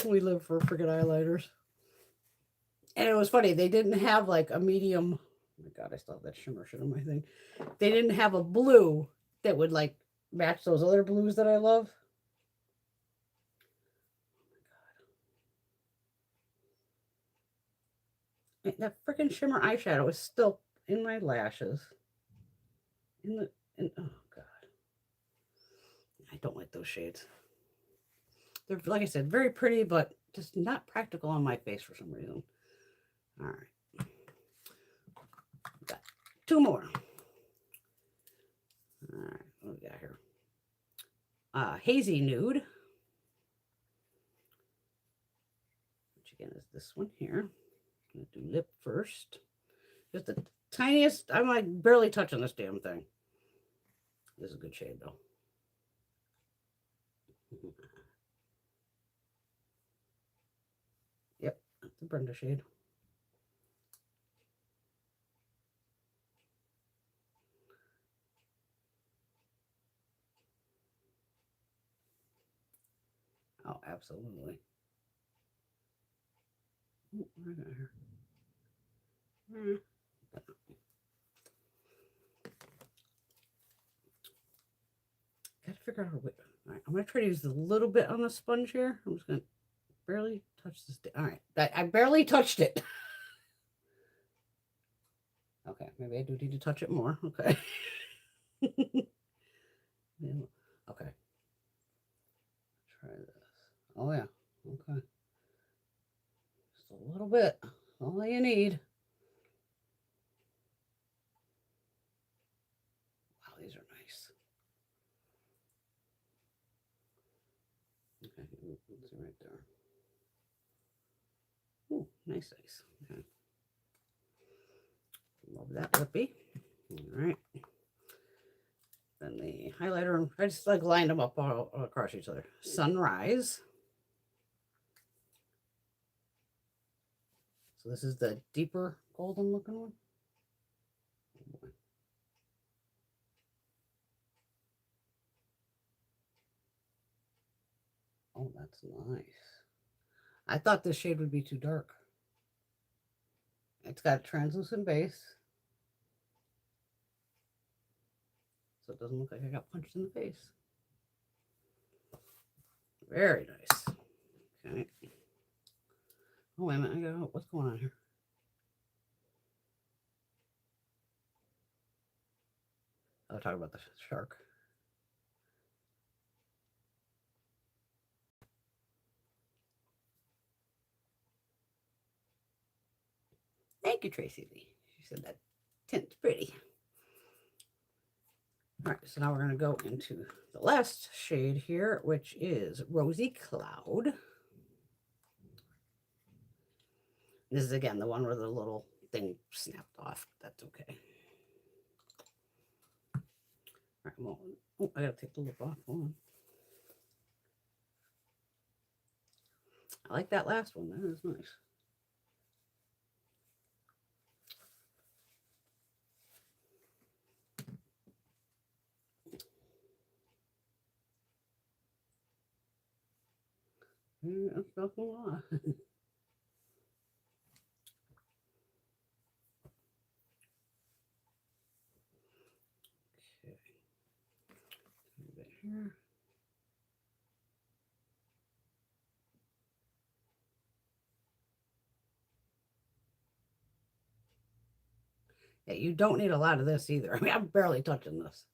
We live for freaking eyeliners. And it was funny. They didn't have like a medium. Oh my god, I still have that shimmer shit on my thing. They didn't have a blue that would like match those other blues that I love. That freaking shimmer eyeshadow is still in my lashes. Oh god. I don't like those shades. They're, like I said, very pretty, but just not practical on my face for some reason. All right. Got 2 more. All right, what do we got here? Hazy Nude, which again is this one here. I'm going to do lip first. Just the tiniest, I'm like barely touching this damn thing. This is a good shade though. Yep, that's the Brenda shade. Oh, absolutely. Ooh, what do I got here? Gotta figure out a way. All right, I'm gonna try to use a little bit on the sponge here. I'm just gonna barely touch this. All right, I barely touched it. Okay, maybe I do need to touch it more. Okay. Okay. Try this. Oh yeah. Okay. Just a little bit. All you need. Wow, these are nice. Okay, let's see right there. Ooh, nice. Okay. Love that lippy. All right. Then the highlighter, I just like lined them up all across each other. Sunrise. So this is the deeper golden looking one. Oh, that's nice. I thought this shade would be too dark. It's got a translucent base. So it doesn't look like I got punched in the face. Very nice. Okay. Oh, wait a minute. What's going on here? I'll talk about the shark. Thank you, Tracy Lee. She said that tint's pretty. All right, so now we're going to go into the last shade here, which is Rosy Cloud. This is, again, the one where the little thing snapped off. That's okay. All right, well, oh, I got to take the lip off. Hold on. I like that last one. That is nice. That's nothing a lot. Okay. A bit here. Yeah, you don't need a lot of this either. I mean, I'm barely touching this.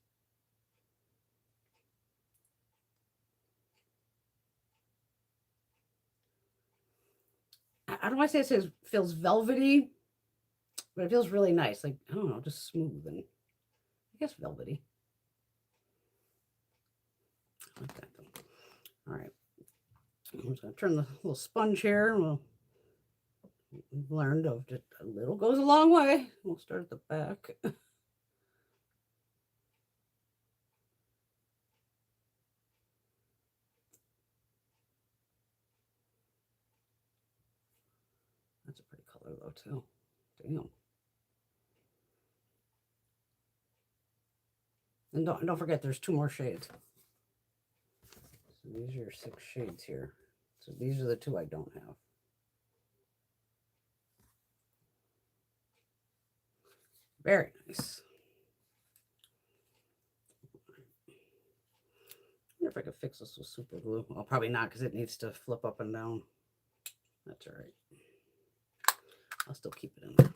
I don't want to say it feels velvety, but it feels really nice. Like, I don't know, just smooth and I guess velvety. I like that though. All right. I'm just going to turn the little sponge here. We've learned of just a little goes a long way. We'll start at the back. That's a pretty color though too. Damn. And don't forget there's 2 more shades. So these are your 6 shades here. So these are the 2 I don't have. Very nice. I wonder if I could fix this with super glue. Well, probably not because it needs to flip up and down. That's all right. I'll still keep it in there.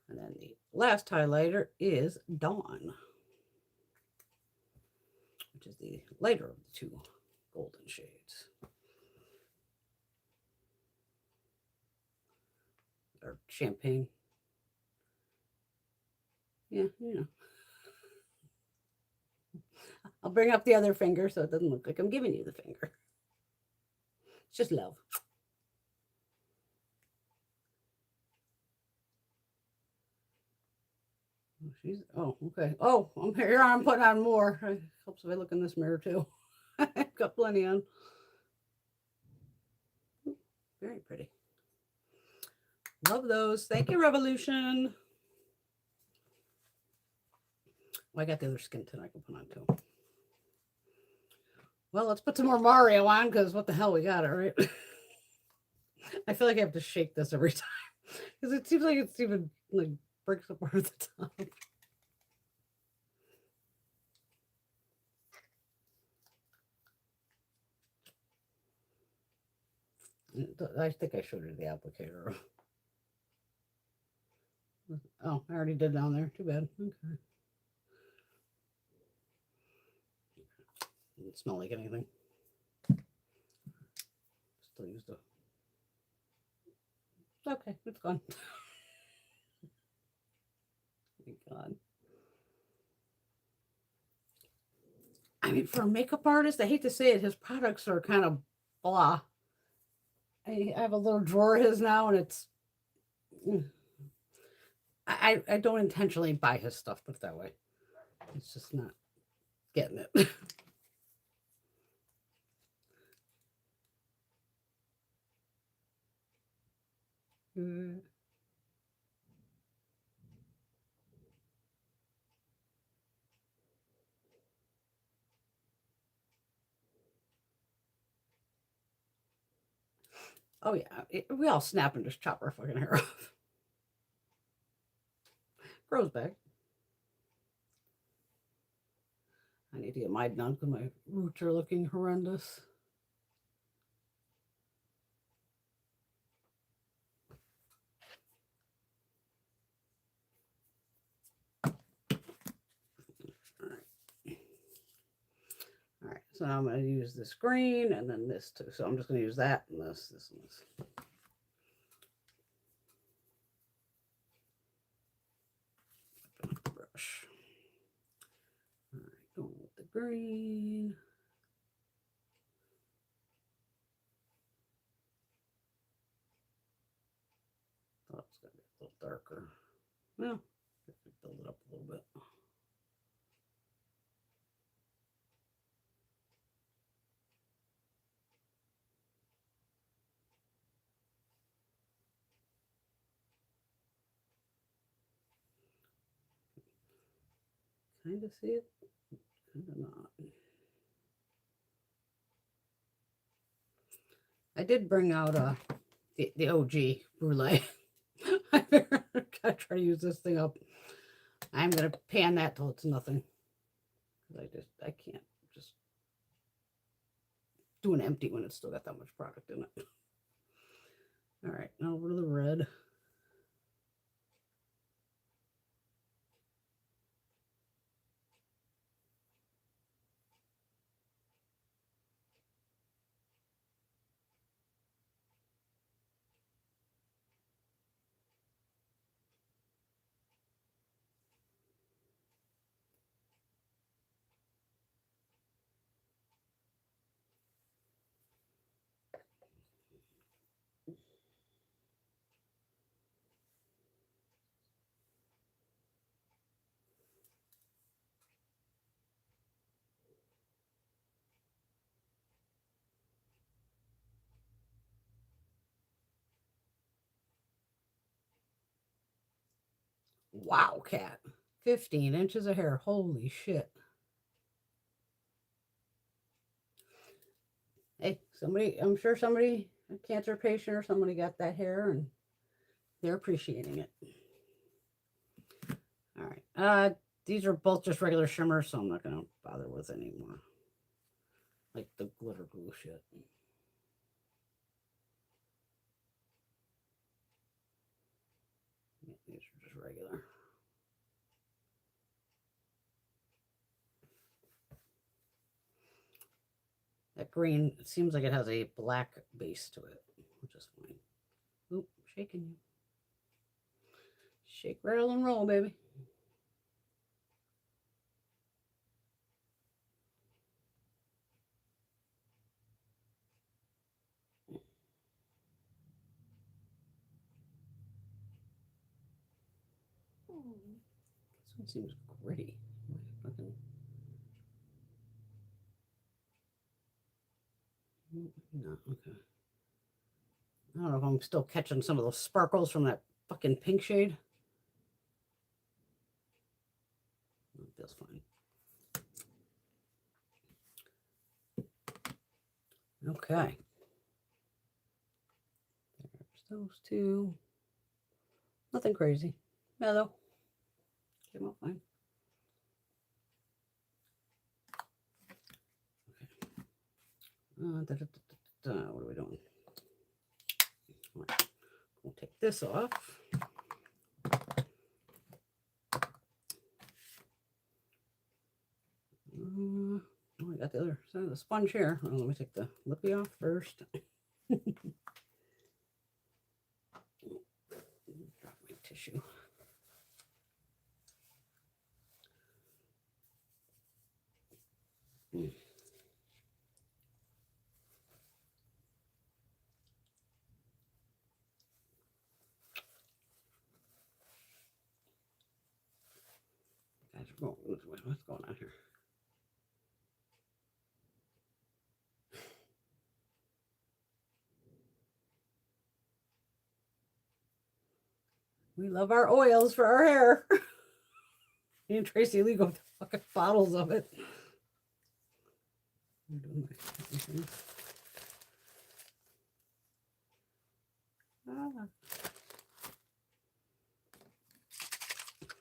And then the last highlighter is Dawn, which is the lighter of the 2 golden shades. Or champagne. Yeah, you know. I'll bring up the other finger so it doesn't look like I'm giving you the finger. It's just love. Oh, okay. Oh, I'm putting on more. It helps if I look in this mirror too. I've got plenty on. Very pretty. Love those. Thank you, Revolution. Well, I got the other skin tint I can put on too. Well, let's put some more Mario on because what the hell, we got it, right? I feel like I have to shake this every time because it seems like it's even like breaks apart at the top. I think I showed her the applicator. Oh, I already did down there. Too bad. Okay. Doesn't smell like anything. Still used to. Okay, it's gone. Thank God. I mean, for a makeup artist, I hate to say it, his products are kind of blah. I have a little drawer of his now, and it's. I don't intentionally buy his stuff, put it that way. It's just not getting it. Oh yeah, we all snap and just chop our fucking hair off. Grows back. I need to get mine done because my roots are looking horrendous. All right, so now I'm going to use this green and then this too. So I'm just going to use that and this, and this. Brush. All right, going with the green. Thought it was going to be a little darker. Well, build it up a little bit. Kind of see it, kind of not. I did bring out the OG brulee. I gotta try to use this thing up. I'm gonna pan that till it's nothing. I can't just do an empty when it's still got that much product in it. All right, now over to the red. Wow, cat. 15 inches of hair. Holy shit. Hey, I'm sure somebody, a cancer patient or somebody got that hair and they're appreciating it. All right. These are both just regular shimmers, so I'm not going to bother with anymore. Like the glitter glue shit. Yeah, these are just regular. That green, it seems like it has a black base to it, which is fine. Oop, shaking you. Shake, rattle, and roll, baby. This one seems gritty. No, okay. I don't know if I'm still catching some of those sparkles from that fucking pink shade. It feels fine. Okay. There's those two. Nothing crazy. Mellow. Came out fine. Okay. What are we doing? Right. We'll take this off. Oh, I got the other side of the sponge here. Oh, let me take the lippy off first. Drop my tissue. Guys, what's going on here? We love our oils for our hair. Me and Tracy Lee go with fucking bottles of it. I'm doing my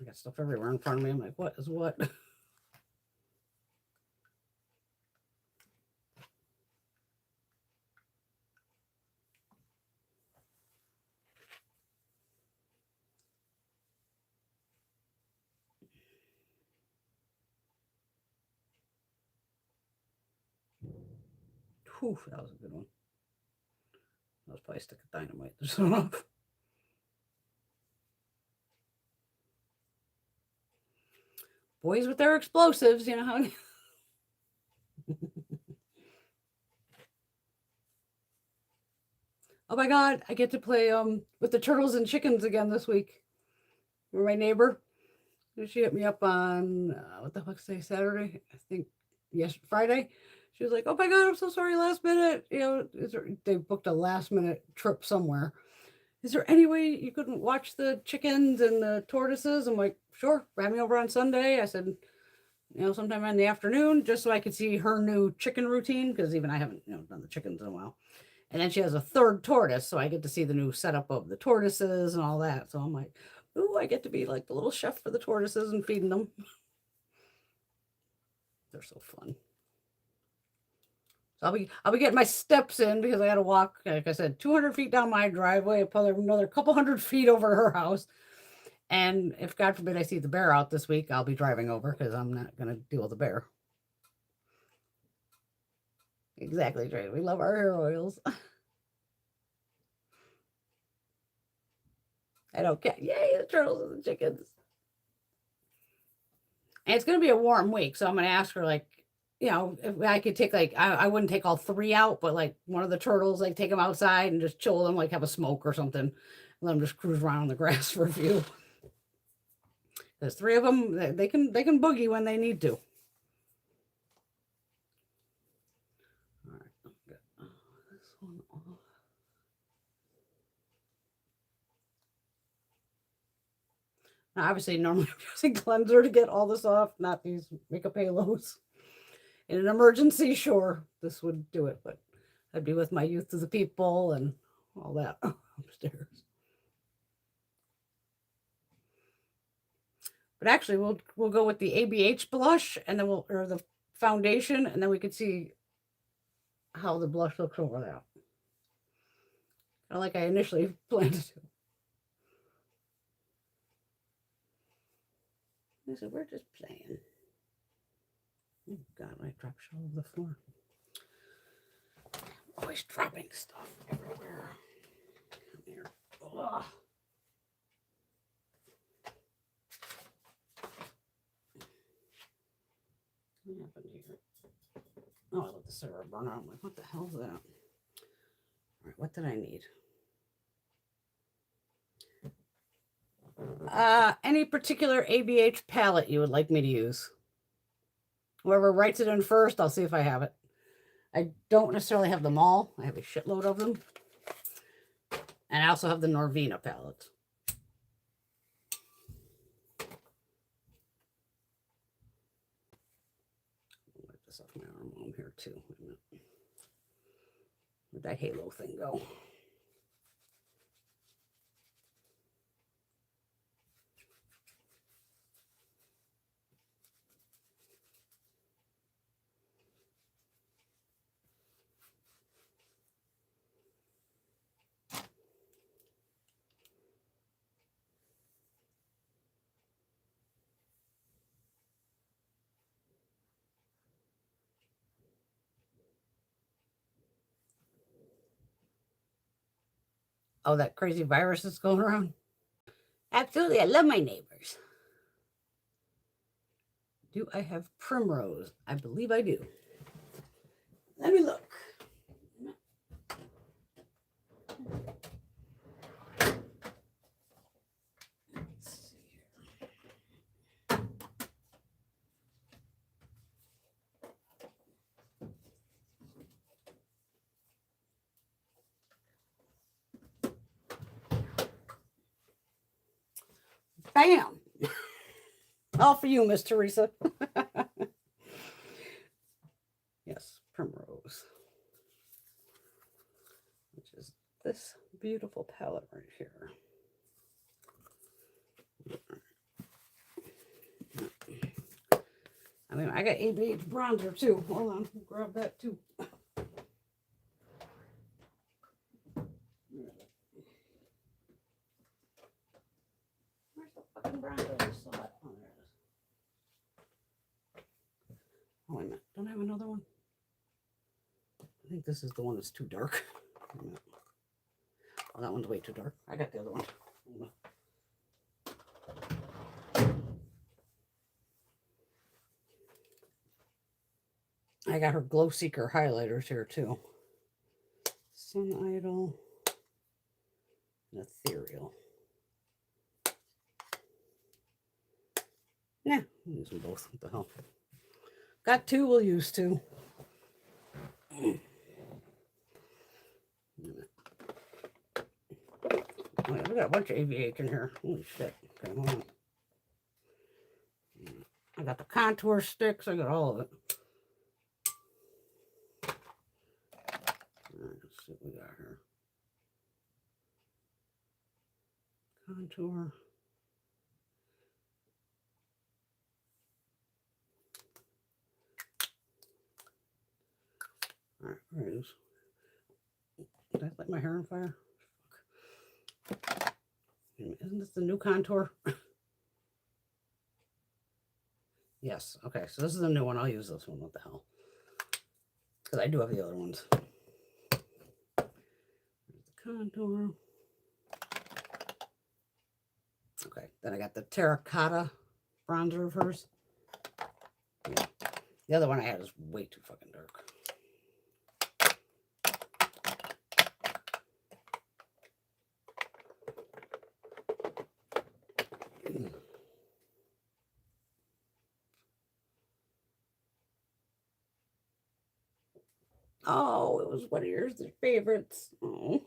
I got stuff everywhere in front of me. I'm like, what is what? Whew, that was a good one. That was probably a stick of dynamite. There's enough. Boys with their explosives, you know how. Oh my God, I get to play with the turtles and chickens again this week. With my neighbor. She hit me up on what the fuck's today? Saturday, I think. Yes, Friday. She was like, "Oh my God, I'm so sorry. Last minute, you know, they booked a last minute trip somewhere. Is there any way you couldn't watch the chickens and the tortoises?" I'm like, "Sure, grab me over on Sunday." I said, you know, sometime in the afternoon, just so I could see her new chicken routine, because even I haven't, you know, done the chickens in a while. And then she has a third tortoise, so I get to see the new setup of the tortoises and all that. So I'm like, ooh, I get to be like the little chef for the tortoises and feeding them. They're so fun. So I'll be getting my steps in because I got to walk, like I said, 200 feet down my driveway, probably another couple hundred feet over her house. And if God forbid I see the bear out this week, I'll be driving over because I'm not going to deal with the bear. Exactly, Trey. We love our hair oils. I don't care. Yay, the turtles and the chickens. And it's going to be a warm week. So I'm going to ask her, like, you know, if I could take, like, I wouldn't take all three out, but like one of the turtles, like take them outside and just chill them, like have a smoke or something. Let them just cruise around on the grass for a few. There's three of them. They can boogie when they need to. All right, get this one off. Now, obviously, normally I'm using cleanser to get all this off, not these makeup halos. In an emergency, sure, this would do it, but I'd be with my youth of the people and all that upstairs. But actually, we'll go with the ABH blush, and then or the foundation, and then we could see how the blush looks over that. Kind of like I initially planned to. So we're just playing. Oh God, I dropped shit all over the floor. I'm always dropping stuff everywhere. Come here. Ugh. What happened here? Oh, I let the syrup burn out. I'm like, what the hell is that? All right, what did I need? Any particular ABH palette you would like me to use? Whoever writes it in first, I'll see if I have it. I don't necessarily have them all. I have a shitload of them. And I also have the Norvina palettes. I'll wipe this off my arm while I'm here too. Where'd that halo thing go? Oh, that crazy virus that's going around? Absolutely, I love my neighbors. Do I have Primrose? I believe I do. Let me look. Bam! All for you, Miss Teresa. Yes, Primrose. Which is this beautiful palette right here. I mean, I got ABH bronzer too. Hold on, grab that too. Where's the fucking bronzer? I saw it. Oh, there it is. Oh, wait a minute. Don't I have another one? I think this is the one that's too dark. Oh, that one's way too dark. I got the other one. I got her Glow Seeker highlighters here too. Sun Idol and Ethereal. Yeah, I'll use them both. What the hell? Got two, we'll use two. Oh, yeah, we got a bunch of ABH in here. Holy shit. Okay, hold on. I got the contour sticks. I got all of it. All right, let's see what we got here. Contour. All right, where it is. Did I light my hair on fire? Fuck. Isn't this the new contour? Yes. Okay, so this is the new one. I'll use this one. What the hell? Because I do have the other ones. There's the contour. Okay, then I got the terracotta bronzer of hers. Yeah. The other one I had is way too fucking dark. Oh, it was one of yours favorites. Oh.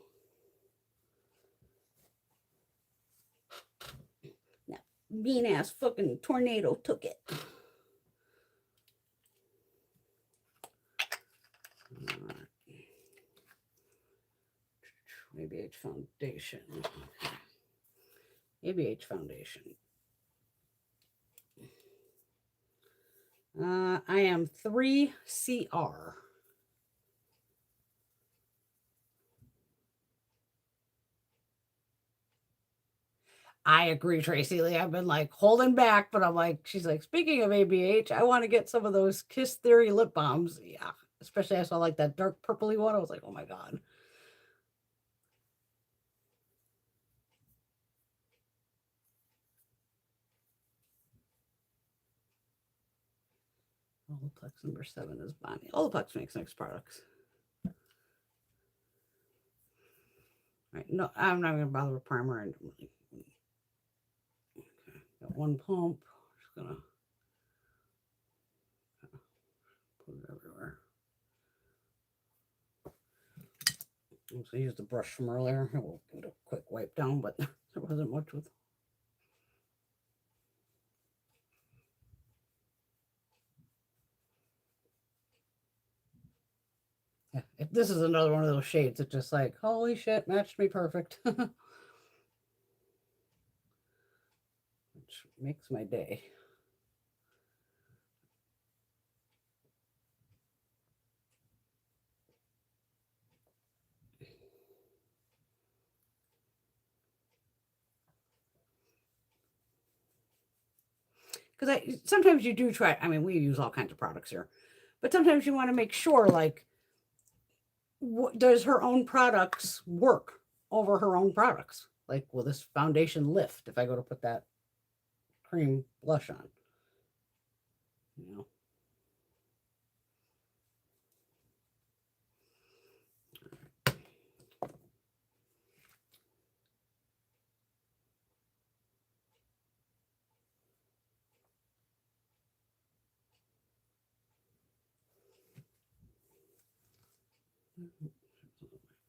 That mean ass fucking tornado took it. ABH foundation. ABH foundation. I am 3CR. I agree, Tracy Lee. I've been like holding back, but I'm like, she's like, speaking of ABH, I want to get some of those Kiss Theory lip balms. Yeah, especially I saw like that dark purpley one. I was like, oh my God. Olaplex number 7 is Bonnie. Olaplex makes nice products. All right, no, I'm not going to bother with primer. Got one pump. Just gonna put it everywhere. So I used the brush from earlier. We'll give it a quick wipe down, but there wasn't much with. Yeah, if this is another one of those shades, it's just like, holy shit, matched me perfect. Which makes my day. Because sometimes you do try, I mean, we use all kinds of products here, but sometimes you want to make sure, like, does her own products work over her own products? Like, will this foundation lift if I go to put that cream blush on? You know?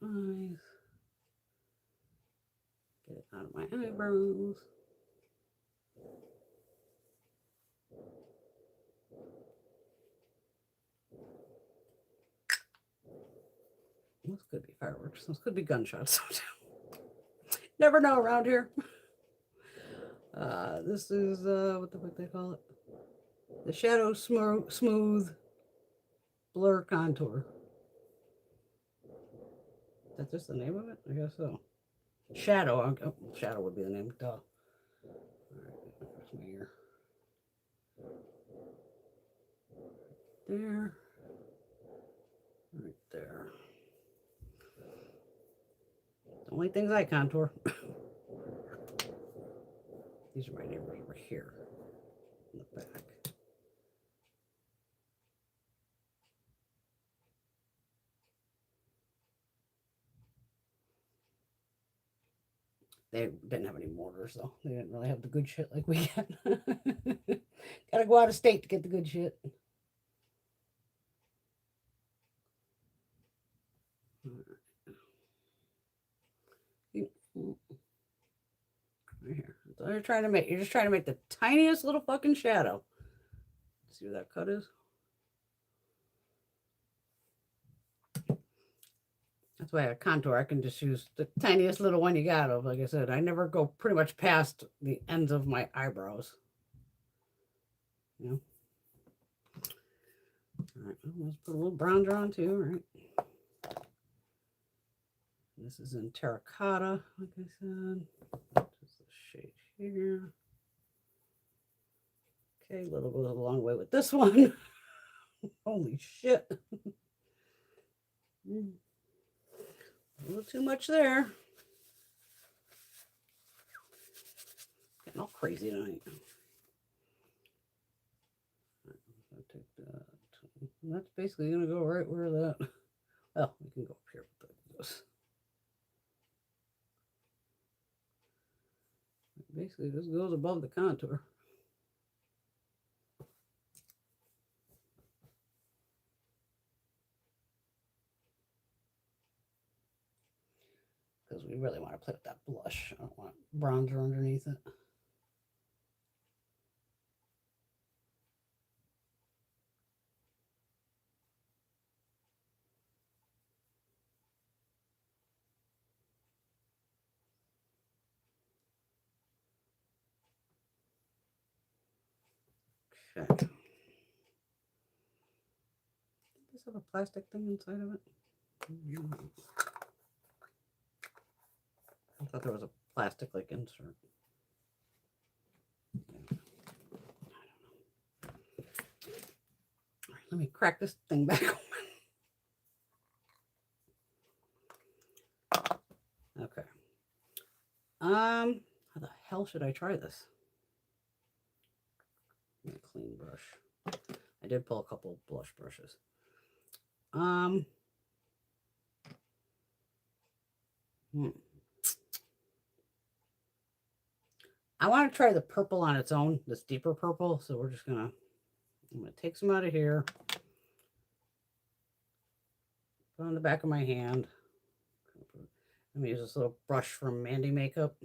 Eyes. Get it out of my eyebrows. This could be fireworks. This could be gunshots. Never know around here. This is what the fuck they call it? The Shadow Smooth Blur Contour. Is that just the name of it? I guess so. Shadow. Oh, Shadow would be the name. Duh. All right, there's my ear. There. Right there. The only things I contour. These are my neighbors over here in the back. They didn't have any mortars, though. They didn't really have the good shit like we get. Gotta go out of state to get the good shit. Right here. That's all you're trying to make. You're just trying to make the tiniest little fucking shadow. See where that cut is? That's why I contour. I can just use the tiniest little one you got of. Like I said, I never go pretty much past the ends of my eyebrows. You know? All right, let's put a little bronzer on too, all right? This is in terracotta, like I said. Just a shade here. Okay, a little goes a long way with this one. Holy shit. A little too much there. Getting all crazy tonight. I'll take that. And that's basically going to go right where that. Well, we can go up here with this. Basically, this goes above the contour. Because we really want to play with that blush. I don't want bronzer underneath it. Okay. Does this have a plastic thing inside of it? I thought there was a plastic like insert. All right, let me crack this thing back open. Okay. How the hell should I try this? A clean brush. I did pull a couple blush brushes. I want to try the purple on its own, this deeper purple. So we're just I'm gonna take some out of here. Put on the back of my hand. Let me use this little brush from Mandy Makeup.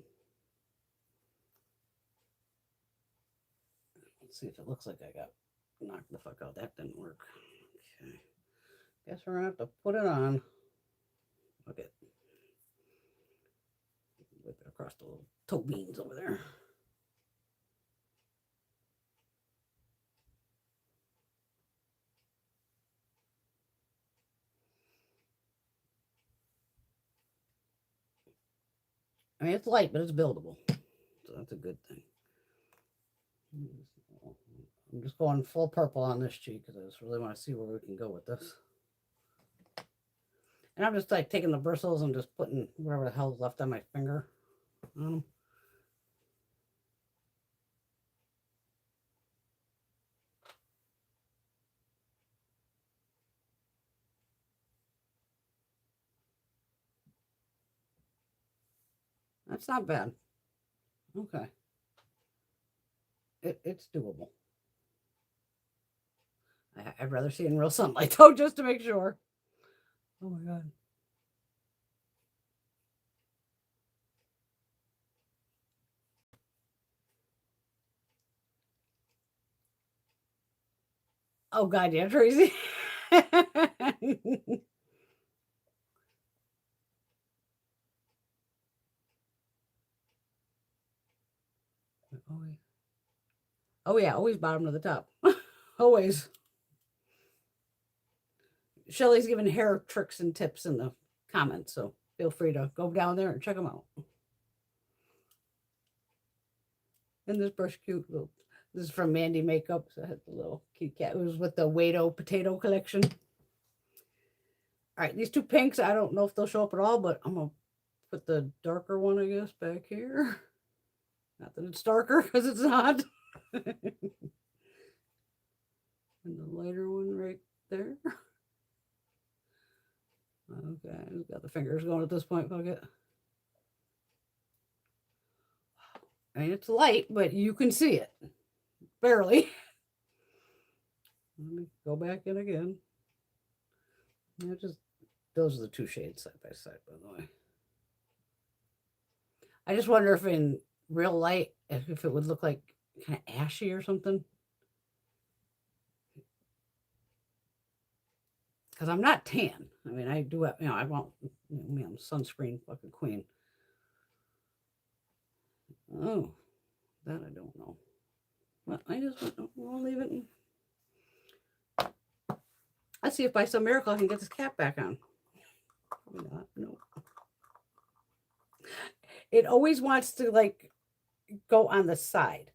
Let's see if it looks like I got knocked the fuck out. That didn't work. Okay. Guess we're gonna have to put it on. Okay. Whip it across the little toe beans over there. I mean, it's light, but it's buildable. So that's a good thing. I'm just going full purple on this cheek because I just really want to see where we can go with this. And I'm just like taking the bristles and just putting whatever the hell's left on my finger. That's not bad. Okay. It's doable. I'd rather see it in real sunlight though, just to make sure. Oh my God. Oh God, yeah, Tracy. Oh yeah, always bottom to the top. Always. Shelly's giving hair tricks and tips in the comments, so feel free to go down there and check them out. And this brush cute little, this is from Mandy Makeup. So I had the little cute cat. It was with the Wado potato collection. All right, these two pinks, I don't know if they'll show up at all, but I'm gonna put the darker one, I guess, back here. Not that it's darker, because it's not. And the lighter one right there. Okay, I've got the fingers going at this point. Fuck it. I mean, it's light, but you can see it. Barely. Let me go back in again. Yeah, just those are the two shades side by side, by the way. I just wonder if in real light, if it would look like kind of ashy or something. Because I'm not tan. I mean, I do have, I want, I'm sunscreen fucking queen. Oh, that I don't know. Well, I just we'll leave it. Let's see if by some miracle I can get this cap back on. Probably not. No. It always wants to like go on the side.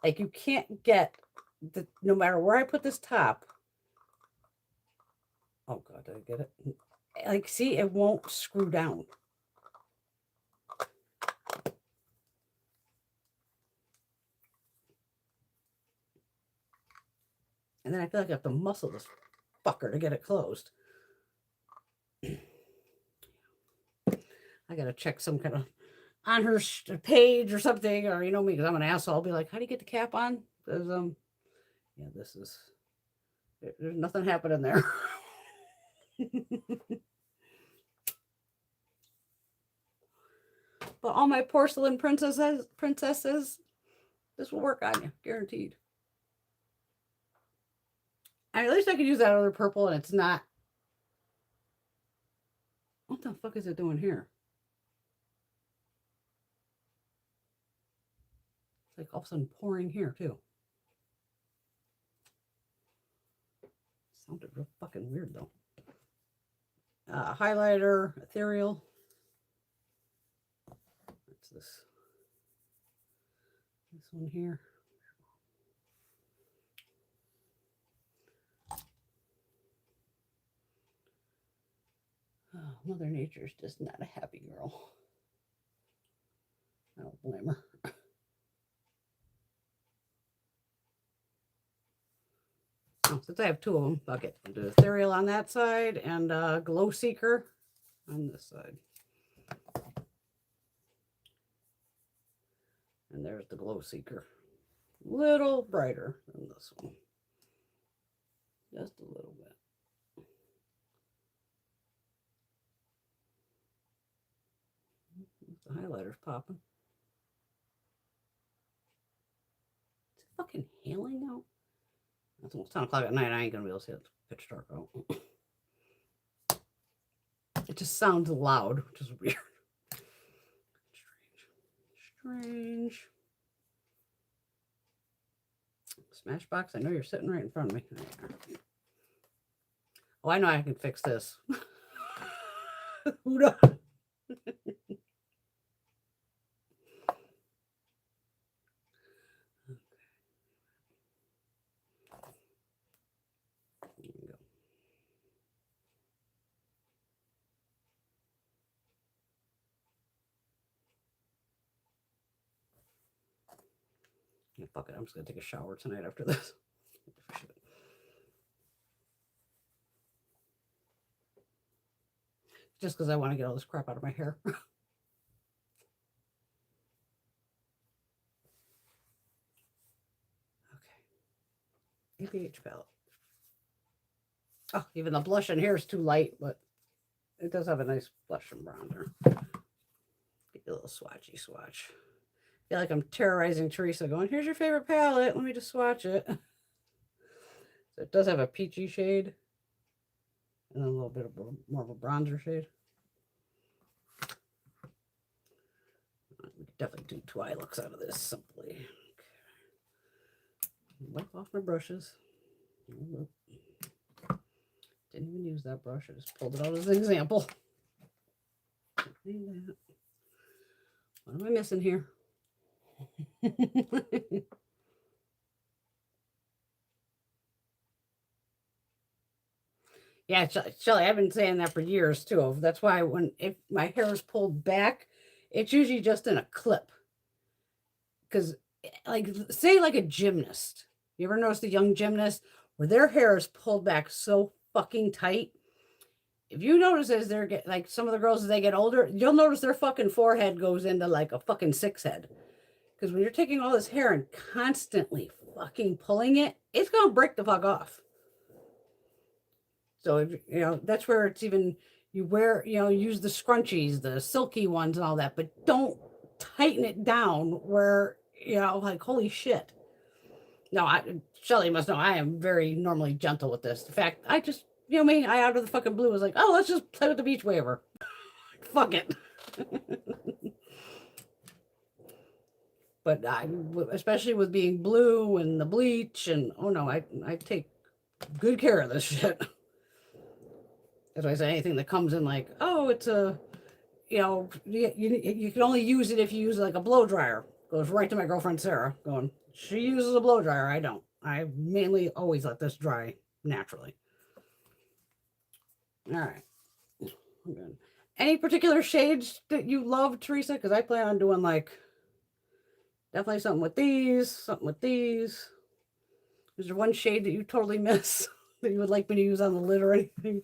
Like you can't get the, no matter where I put this top. Oh God, did I get it? Like, see, it won't screw down. And then I feel like I have to muscle this fucker to get it closed. I gotta check some kind of on her page or something, or you know me, because I'm an asshole. I'll be like, how do you get the cap on? Because yeah, this is there's nothing happening there. But all my porcelain princesses, this will work on you, guaranteed. And at least I could use that other purple, and it's not. What the fuck is it doing here? It's like all of a sudden pouring here too. Sounded real fucking weird though. Highlighter, ethereal. What's this? This one here. Oh, Mother Nature's just not a happy girl. I don't blame her. Oh, since I have two of them, I'll get the ethereal on that side and glow seeker on this side. And there's the Glow Seeker. Little brighter than this one. Just a little bit. The highlighter's popping. Is it fucking hailing out? It's almost 10 o'clock at night. I ain't gonna be able to see it. It's pitch dark out. It just sounds loud, which is weird. Strange. Smashbox, I know you're sitting right in front of me. Oh, I know I can fix this. Who knows? Yeah, fuck it. I'm just going to take a shower tonight after this. Just because I want to get all this crap out of my hair. Okay. ABH palette. Oh, even the blush in here is too light, but it does have a nice blush and bronzer. Get a little swatchy swatch. I feel like I'm terrorizing Teresa going, here's your favorite palette. Let me just swatch it. So it does have a peachy shade. And a little bit of more of a bronzer shade. We could definitely do 2 eye looks out of this simply. Okay. Wipe off my brushes. Didn't even use that brush. I just pulled it out as an example. What am I missing here? Yeah, Shelly, I've been saying that for years too. That's why if my hair is pulled back, it's usually just in a clip. Because, like, say like a gymnast. You ever notice the young gymnast where their hair is pulled back so fucking tight? If you notice as they're like some of the girls as they get older, you'll notice their fucking forehead goes into like a fucking 6 head. Because when you're taking all this hair and constantly fucking pulling it, it's gonna break the fuck off. So if you know, that's where it's even you wear, use the scrunchies, the silky ones and all that, but don't tighten it down where, like, holy shit. No, Shelly must know I am very normally gentle with this. In fact, I just, me, I out of the fucking blue was like, oh, let's just play with the beach waiver. Fuck it. But especially with being blue and the bleach and, oh no, I take good care of this shit. That's why I say anything that comes in like, oh, it's a, you can only use it if you use like a blow dryer. Goes right to my girlfriend Sarah going, she uses a blow dryer. I don't. I mainly always let this dry naturally. All right. Good. Any particular shades that you love, Teresa? Because I plan on doing like definitely something with these, something with these. Is there one shade that you totally miss that you would like me to use on the lid or anything?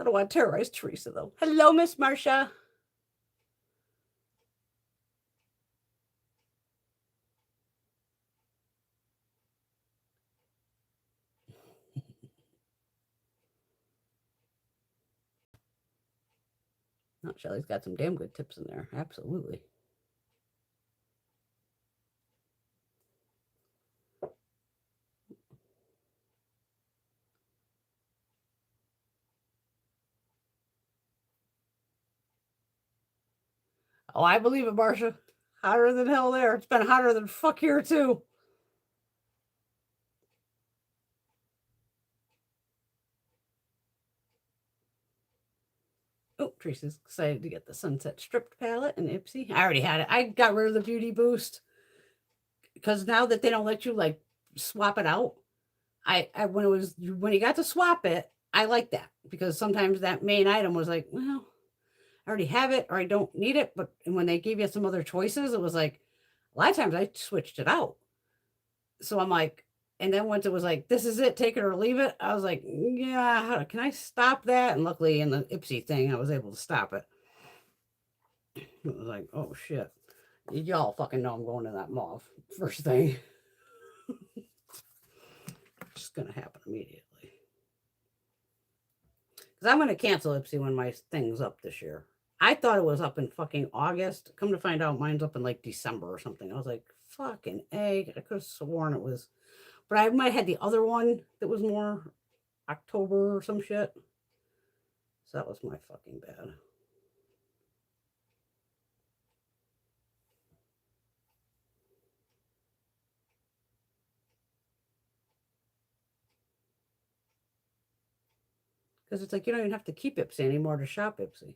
I don't want to terrorize Teresa though. Hello, Miss Marcia. Oh, Shelly's got some damn good tips in there. Absolutely. Oh, I believe it, Marcia. Hotter than hell there. It's been hotter than fuck here, too. Oh, Teresa's excited to get the Sunset Stripped palette and Ipsy. I already had it. I got rid of the Beauty Boost because now that they don't let you like swap it out, when you got to swap it, I like that because sometimes that main item was like, well, I already have it or I don't need it. But when they gave you some other choices, it was like a lot of times I switched it out. So I'm like, and then once it was like, this is it, take it or leave it, I was like, yeah, can I stop that? And luckily in the Ipsy thing, I was able to stop it. It was like, oh shit. Y'all fucking know I'm going to that mauve first thing. It's gonna happen immediately. Because I'm gonna cancel Ipsy when my thing's up this year. I thought it was up in fucking August. Come to find out, mine's up in like December or something. I was like, fucking egg. I could have sworn it was, but I might have had the other one that was more October or some shit. So that was my fucking bad. Because it's like you don't even have to keep Ipsy anymore to shop Ipsy.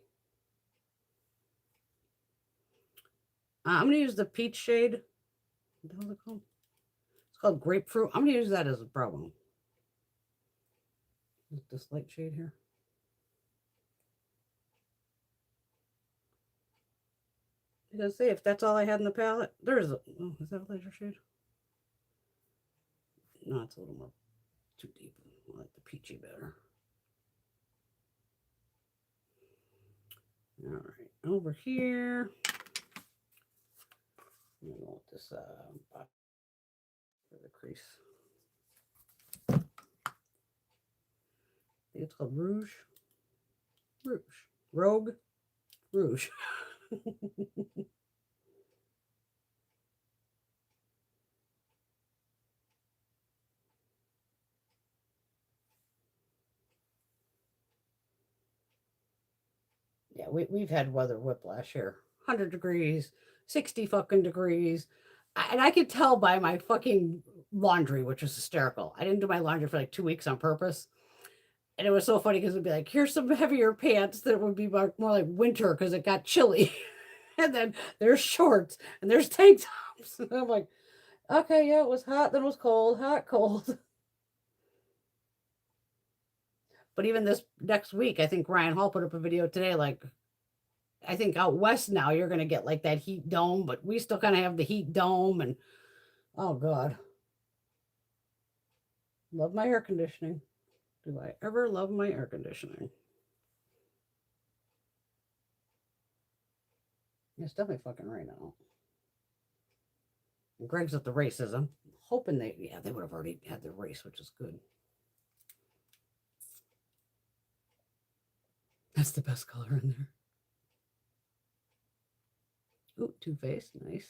I'm gonna use the peach shade. What the hell is it called? It's called grapefruit. I'm gonna use that as a problem. This light shade here. Because see if that's all I had in the palette. There's a is that a lighter shade? No, it's a little more too deep. I like the peachy better. All right, over here. I'm gonna go with this for the crease. I think it's called Rouge. Rouge. Rogue. Rouge. Yeah, we've had weather whiplash here. 100 degrees, 60 fucking degrees. And I could tell by my fucking laundry, which was hysterical. I didn't do my laundry for like 2 weeks on purpose. And it was so funny because it'd be like, here's some heavier pants that would be more like winter because it got chilly. And then there's shorts and there's tank tops. And I'm like, okay, yeah, it was hot, then it was cold, hot, cold. But even this next week, I think Ryan Hall put up a video today, like, I think out west now you're going to get like that heat dome, but we still kind of have the heat dome. And oh, God. Love my air conditioning. Do I ever love my air conditioning? It's definitely fucking right now. And Greg's at the races. I'm hoping they would have already had the race, which is good. That's the best color in there. Ooh, Too Faced, nice.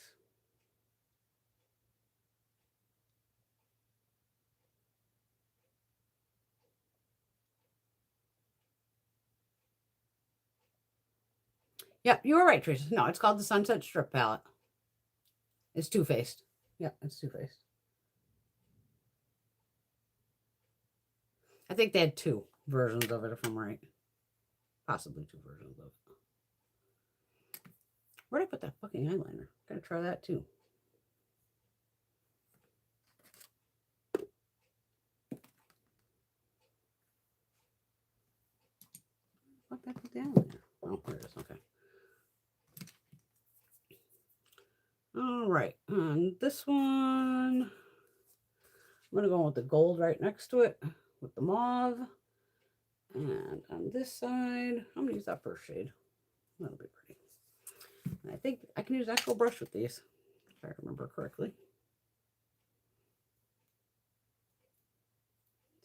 Yeah, you were right, Teresa. No, it's called the Sunset Strip palette. It's Too Faced. Yeah, it's Too Faced. I think they had two versions of it, if I'm right. Possibly two versions of it. Where'd I put that fucking eyeliner? Gotta try that too. What did I put the eyeliner? Oh, there it is. Okay. All right. On this one, I'm gonna go with the gold right next to it with the mauve. And on this side, I'm gonna use that first shade. That'll be pretty. And I think I can use actual brush with these, if I remember correctly.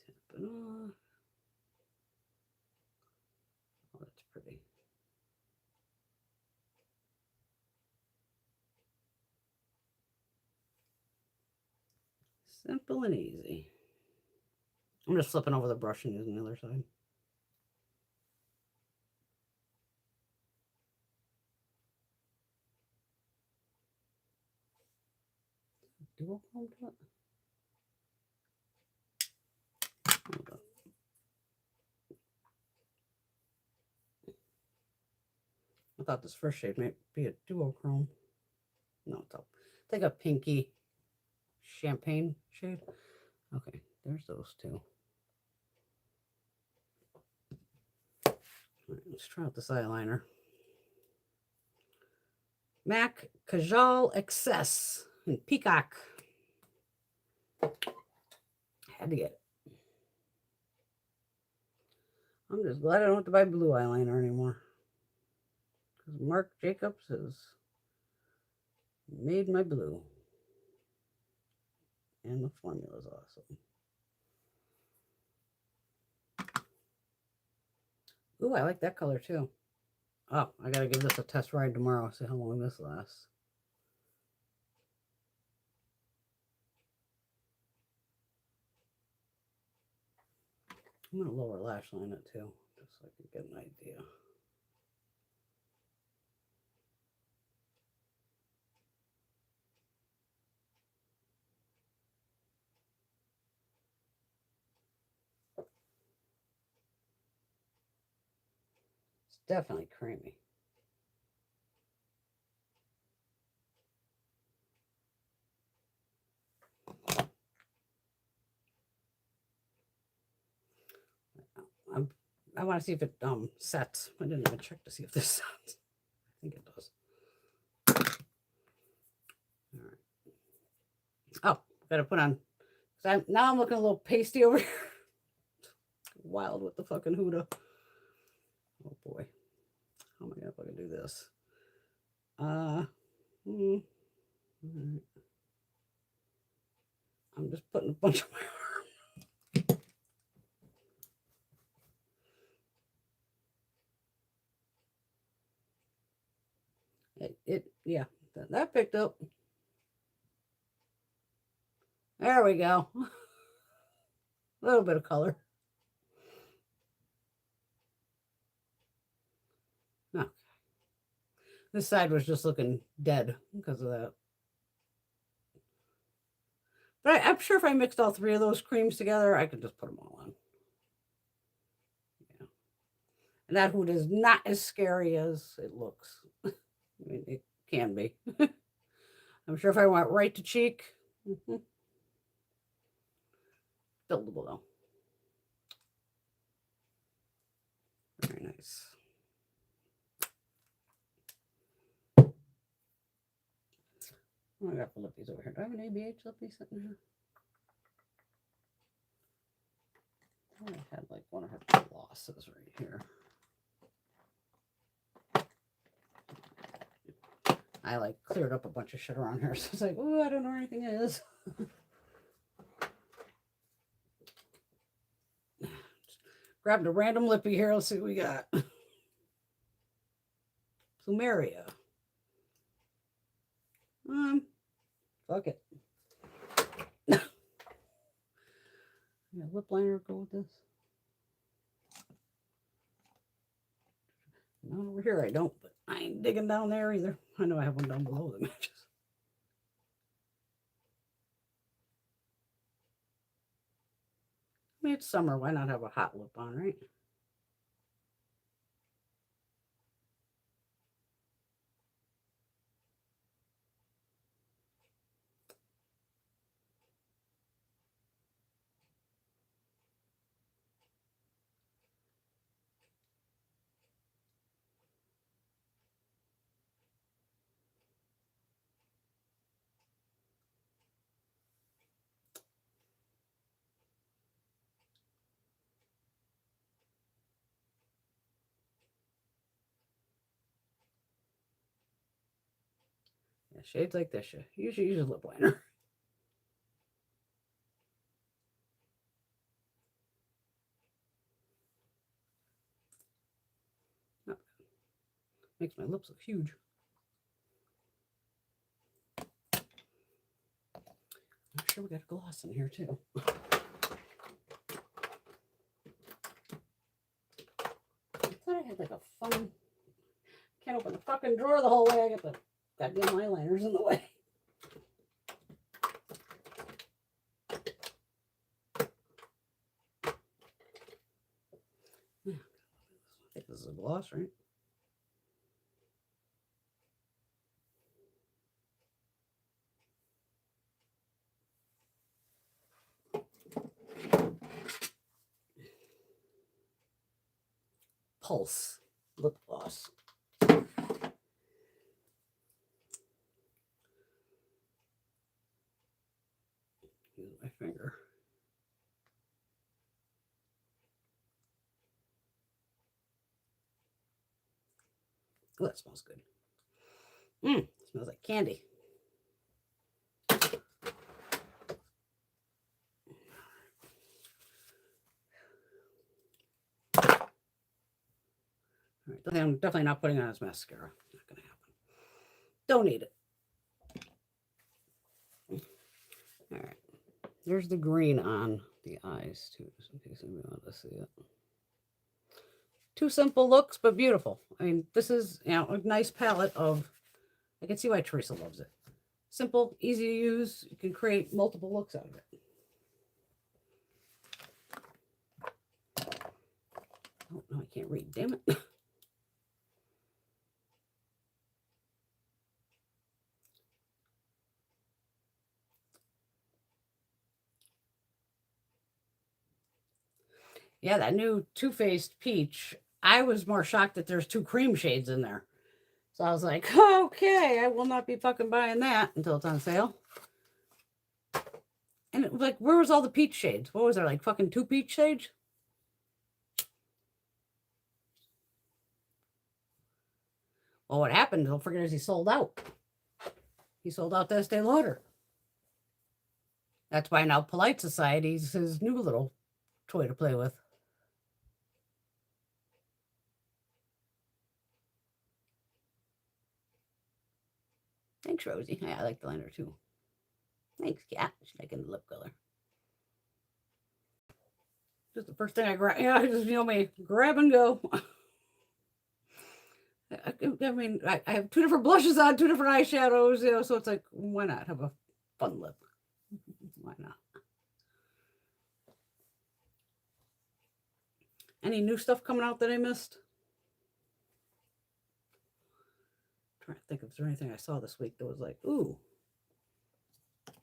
Tap it off. Oh, that's pretty. Simple and easy. I'm just flipping over the brush and using the other side. Dual comb to it? I thought this first shade might be a duochrome. No, it's like a pinky champagne shade. Okay, there's those two. All right, let's try out this eyeliner. MAC Kajal Excess in Peacock. Had to get it. I'm just glad I don't have to buy blue eyeliner anymore. Because Marc Jacobs is Made my blue. And the formula is awesome. Ooh, I like that color too. Oh, I gotta give this a test ride tomorrow. See how long this lasts. I'm gonna lower lash line it too, just so I can get an idea. It's definitely creamy. I want to see if it sets. I didn't even check to see if this sets. I think it does. All right. Oh, gotta put on. Now I'm looking a little pasty over here. Wild with the fucking Huda. Oh boy, how am I gonna fucking do this? Right. I'm just putting a bunch of my arm. Yeah, that picked up. There we go. A little bit of color. Okay. This side was just looking dead because of that. But I'm sure if I mixed all three of those creams together, I could just put them all on. Yeah. And that hood is not as scary as it looks. I mean, it can be. I'm sure if I went right to cheek, buildable though. Very nice. Oh, I got the lippies over here. Do I have an ABH lippy sitting here? I had like one of her glosses right here. I like cleared up a bunch of shit around here. So it's like, oh, I don't know where anything is. Grabbed a random lippy here. Let's see what we got. Plumeria. Fuck it. Yeah, lip liner go with this. Not over here, I don't, but I ain't digging down there either. I know I have one down below the matches. I mean, it's summer. Why not have a hot lip on, right? Yeah, shades like this, you usually use a lip liner. Oh, makes my lips look huge. I'm sure we got a gloss in here too. I thought I had like a fun. Can't open the fucking drawer the whole way. I got the goddamn eyeliners in the way. I think this is a gloss, right? Pulse lip gloss. Use my finger. Oh, that smells good. Smells like candy. I'm definitely not putting on as mascara. Not gonna happen. Don't need it. All right. There's the green on the eyes too, just in case anybody wanted to see it. Two simple looks, but beautiful. I mean, this is, you know, a nice palette of, I can see why Teresa loves it. Simple, easy to use. You can create multiple looks out of it. Oh, no, I can't read. Damn it. Yeah, that new Too Faced Peach. I was more shocked that there's two cream shades in there. So I was like, okay, I will not be fucking buying that until it's on sale. And it was like, where was all the peach shades? What was there, like fucking 2 peach shades? Well, what happened, don't forget, is he sold out. He sold out the Estee Lauder. That's why now Polite Society's his new little toy to play with. Thanks, Rosie. Yeah, I like the liner too. Thanks, Cat. She's liking the lip color. Just the first thing I grab. Yeah, just, you know me, grab and go. I mean, I have 2 different blushes on, 2 different eyeshadows, you know, so it's like, why not have a fun lip? Why not? Any new stuff coming out that I missed? I'm trying to think if there's anything I saw this week that was like, ooh.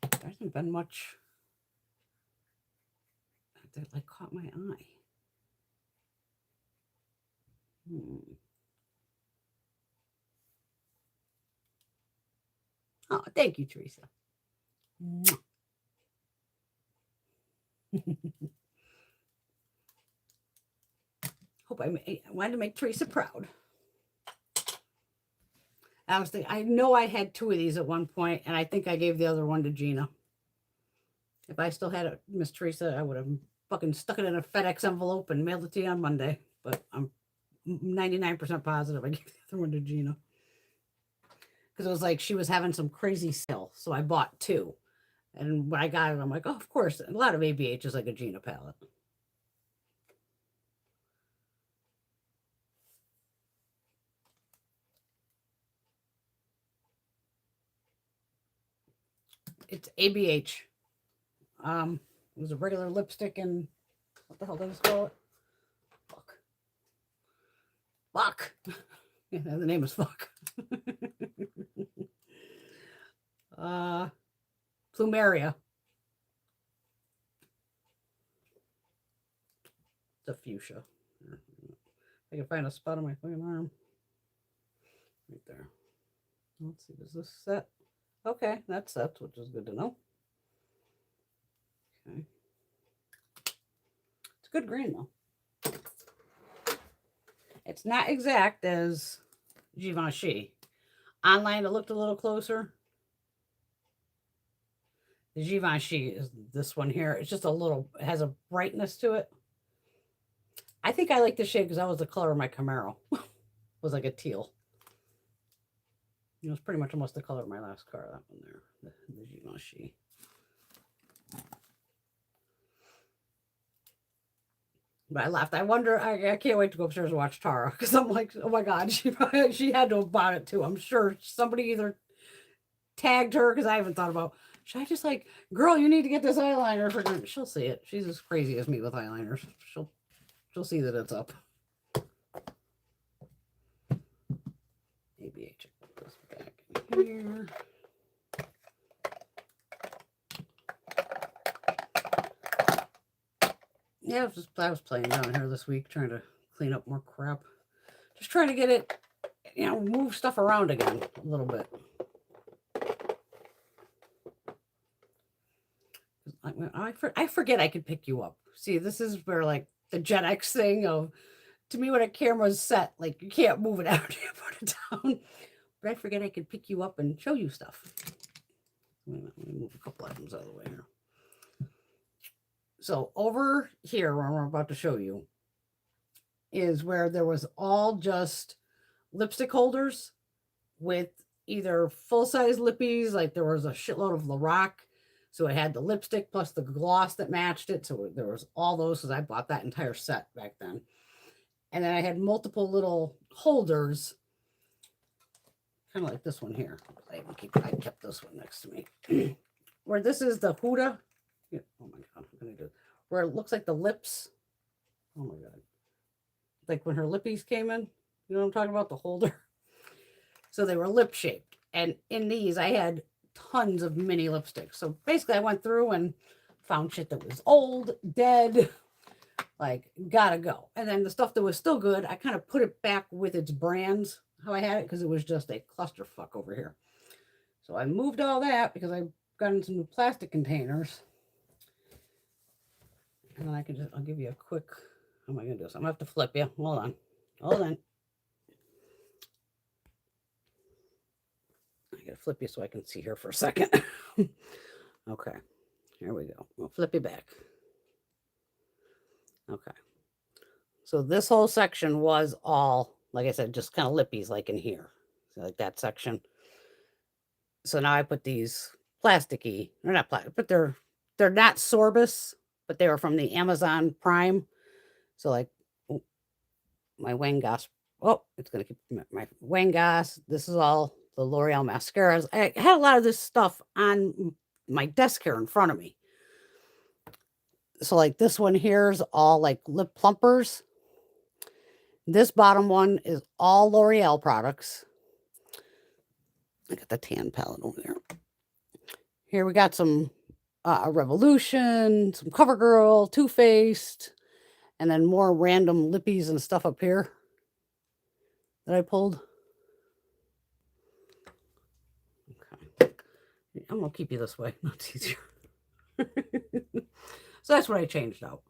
There hasn't been much that like caught my eye. Oh, thank you, Teresa. Hope I wanted to make Teresa proud. I was thinking, I know I had 2 of these at one point, and I think I gave the other one to Gina. If I still had it, Miss Teresa, I would have fucking stuck it in a FedEx envelope and mailed it to you on Monday. But I'm 99% positive I gave the other one to Gina. Because it was like she was having some crazy sale. So I bought 2. And when I got it, I'm like, oh, of course. A lot of ABH is like a Gina palette. It's ABH. It was a regular lipstick and what the hell did I call it? Fuck. Yeah, the name is fuck. Plumeria. The fuchsia. I can find a spot on my fucking arm. Right there. Let's see, does this set? Okay, that sets, which is good to know. Okay. It's good green though. It's not exact as Givenchy. Online, it looked a little closer. The Givenchy is this one here. It's just a little, it has a brightness to it. I think I like this shade because that was the color of my Camaro. It was like a teal. It was pretty much almost the color of my last car, that one there, the Givenchy. But I laughed. I wonder, I can't wait to go upstairs and watch Tara because I'm like, oh my God, she had to have bought it too. I'm sure somebody either tagged her because I haven't thought about, should I just like, girl, you need to get this eyeliner for her. She'll see it. She's as crazy as me with eyeliners. She'll see that it's up. ABH, put this back in here. Yeah, I was playing down here this week, trying to clean up more crap. Just trying to get it, you know, move stuff around again a little bit. I forget I could pick you up. See, this is where like the Gen X thing of, to me, when a camera's set, like you can't move it out, you put it down. But I forget I could pick you up and show you stuff. Let me move a couple items out of the way here. So over here, where I'm about to show you, is where there was all just lipstick holders with either full-size lippies, like there was a shitload of Lorac, so it had the lipstick plus the gloss that matched it. So there was all those, because I bought that entire set back then. And then I had multiple little holders, kind of like this one here. I kept this one next to me. Where this is the Huda. Yeah, oh my God, what can I do? Where it looks like the lips. Oh my God. Like when her lippies came in. You know what I'm talking about? The holder. So they were lip shaped. And in these, I had tons of mini lipsticks. So basically, I went through and found shit that was old, dead, like, gotta go. And then the stuff that was still good, I kind of put it back with its brands, how I had it, because it was just a clusterfuck over here. So I moved all that because I got in some new plastic containers. And then I'll give you a quick, how am I going to do this? I'm going to have to flip you. Hold on. I got to flip you so I can see here for a second. Okay. Here we go. We'll flip you back. Okay. So this whole section was all, like I said, just kind of lippies like in here. So like that section. So now I put these plasticky, they're not plastic, but they're not sorbus, but they were from the Amazon Prime. So like my Wangos, it's going to keep my Wangos. This is all the L'Oreal mascaras. I had a lot of this stuff on my desk here in front of me. So like this one here is all like lip plumpers. This bottom one is all L'Oreal products. I got the tan palette over there. Here we got some Revolution, some CoverGirl, Too Faced, and then more random lippies and stuff up here that I pulled. Okay. I'm going to keep you this way. That's easier. So that's what I changed out.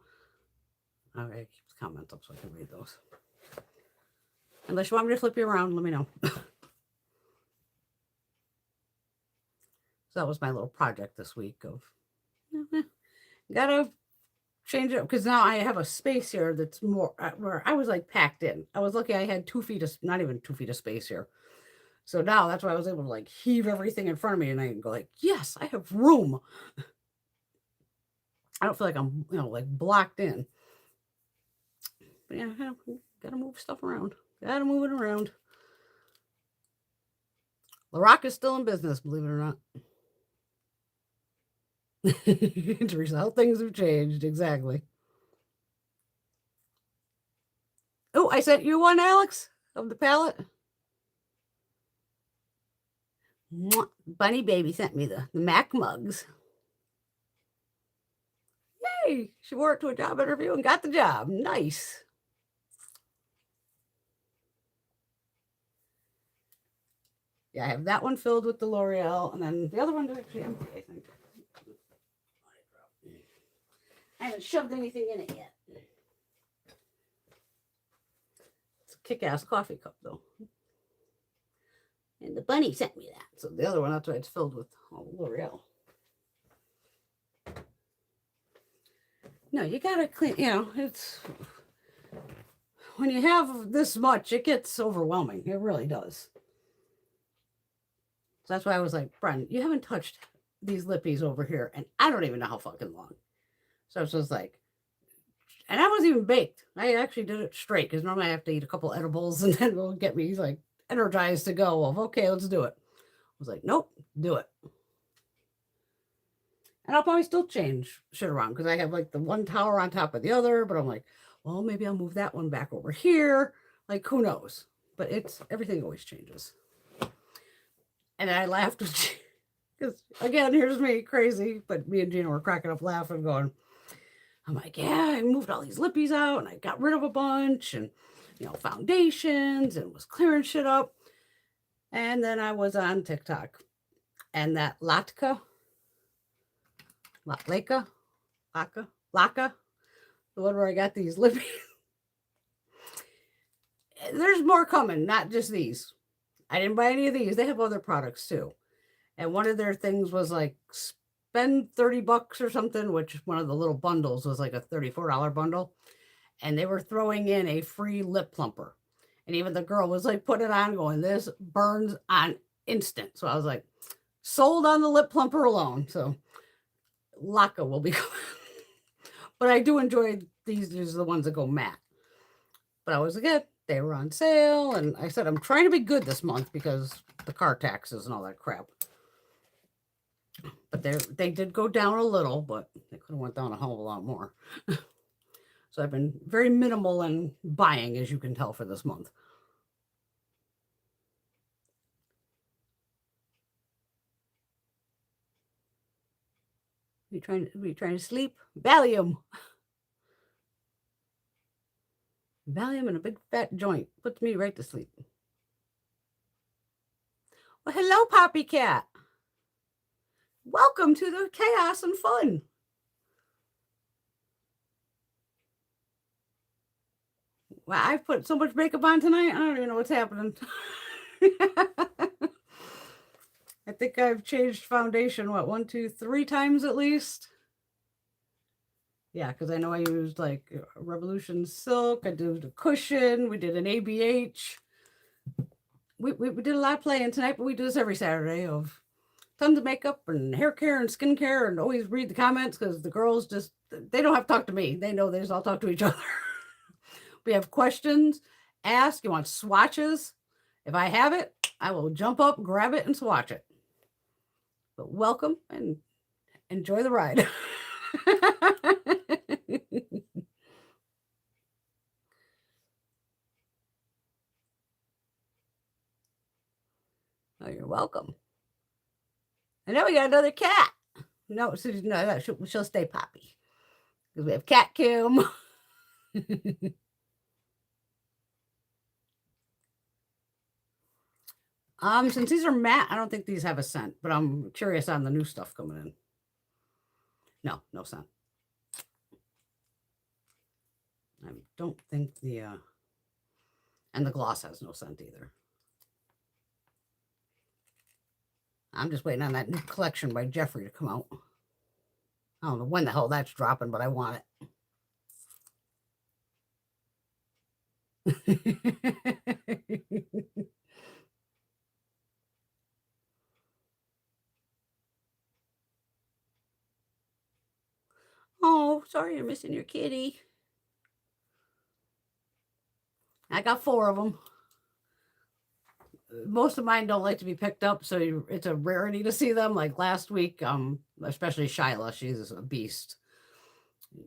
Okay, keep the comments up so I can read those. Unless you want me to flip you around, let me know. So that was my little project this week of gotta change it, because now I have a space here that's more where I was like packed in. I was lucky I had 2 feet of, not even 2 feet of space here. So now that's why I was able to like heave everything in front of me, and I can go like, yes, I have room. I don't feel like I'm, like blocked in. But yeah, gotta move stuff around. Gotta move it around. Lorac is still in business, believe it or not. Teresa, how things have changed, exactly. Oh, I sent you one, Alex, of the palette. Bunny Baby sent me the MAC mugs. Yay! She wore it to a job interview and got the job. Nice. Yeah, I have that one filled with the L'Oreal, and then the other one is actually empty, I think. I haven't shoved anything in it yet. It's a kick-ass coffee cup, though. And the bunny sent me that. So the other one, that's why it's filled with all L'Oreal. No, you gotta clean, it's, when you have this much, it gets overwhelming. It really does. So that's why I was like, Bren, you haven't touched these lippies over here, and I don't even know how fucking long. So it's just like, and I wasn't even baked. I actually did it straight, because normally I have to eat a couple edibles, and then it'll get me like energized to go. Well, okay, let's do it. I was like, nope, do it. And I'll probably still change shit around, because I have like the one tower on top of the other, but I'm like, well, maybe I'll move that one back over here. Like, who knows? But everything always changes. And I laughed because, again, here's me, crazy, but me and Gina were cracking up laughing, going, I'm like, yeah, I moved all these lippies out, and I got rid of a bunch, and, foundations, and was clearing shit up. And then I was on TikTok, and that Laka, the one where I got these lippies. There's more coming, not just these. I didn't buy any of these. They have other products too. And one of their things was like spend $30 or something, which one of the little bundles was like a $34 bundle. and they were throwing in a free lip plumper. And even the girl was like, put it on, going, this burns on instant. So I was like, sold on the lip plumper alone. So Laka will be coming. But I do enjoy these. These are the ones that go matte. But I was again, they were on sale. And I said, I'm trying to be good this month because the car taxes and all that crap. But they did go down a little, but they could have went down a hell of a lot more. So I've been very minimal in buying, as you can tell, for this month. We trying to sleep? Valium. Valium and a big fat joint puts me right to sleep. Well, hello, Poppy Cat. Welcome to the chaos and fun. Wow, I've put so much makeup on tonight. I don't even know what's happening. I think I've changed foundation, what, 1, 2, 3 times at least? Yeah, because I know I used like Revolution Silk. I did a cushion. We did an ABH. We did a lot of playing tonight, but we do this every Saturday of tons of makeup and hair care and skincare, and always read the comments because the girls just, they don't have to talk to me. They know they just all talk to each other. We have questions. Ask. You want swatches? If I have it, I will jump up, grab it, and swatch it. But welcome and enjoy the ride. Oh, you're welcome. And now we got another cat. No, she'll stay Poppy. Because we have Cat Kim. Since these are matte, I don't think these have a scent, but I'm curious on the new stuff coming in. No scent. I don't think and the gloss has no scent either. I'm just waiting on that new collection by Jeffree to come out. I don't know when the hell that's dropping, but I want it. Oh, sorry you're missing your kitty. I got 4 of them. Most of mine don't like to be picked up, so it's a rarity to see them. Like last week, especially Shyla, she's a beast.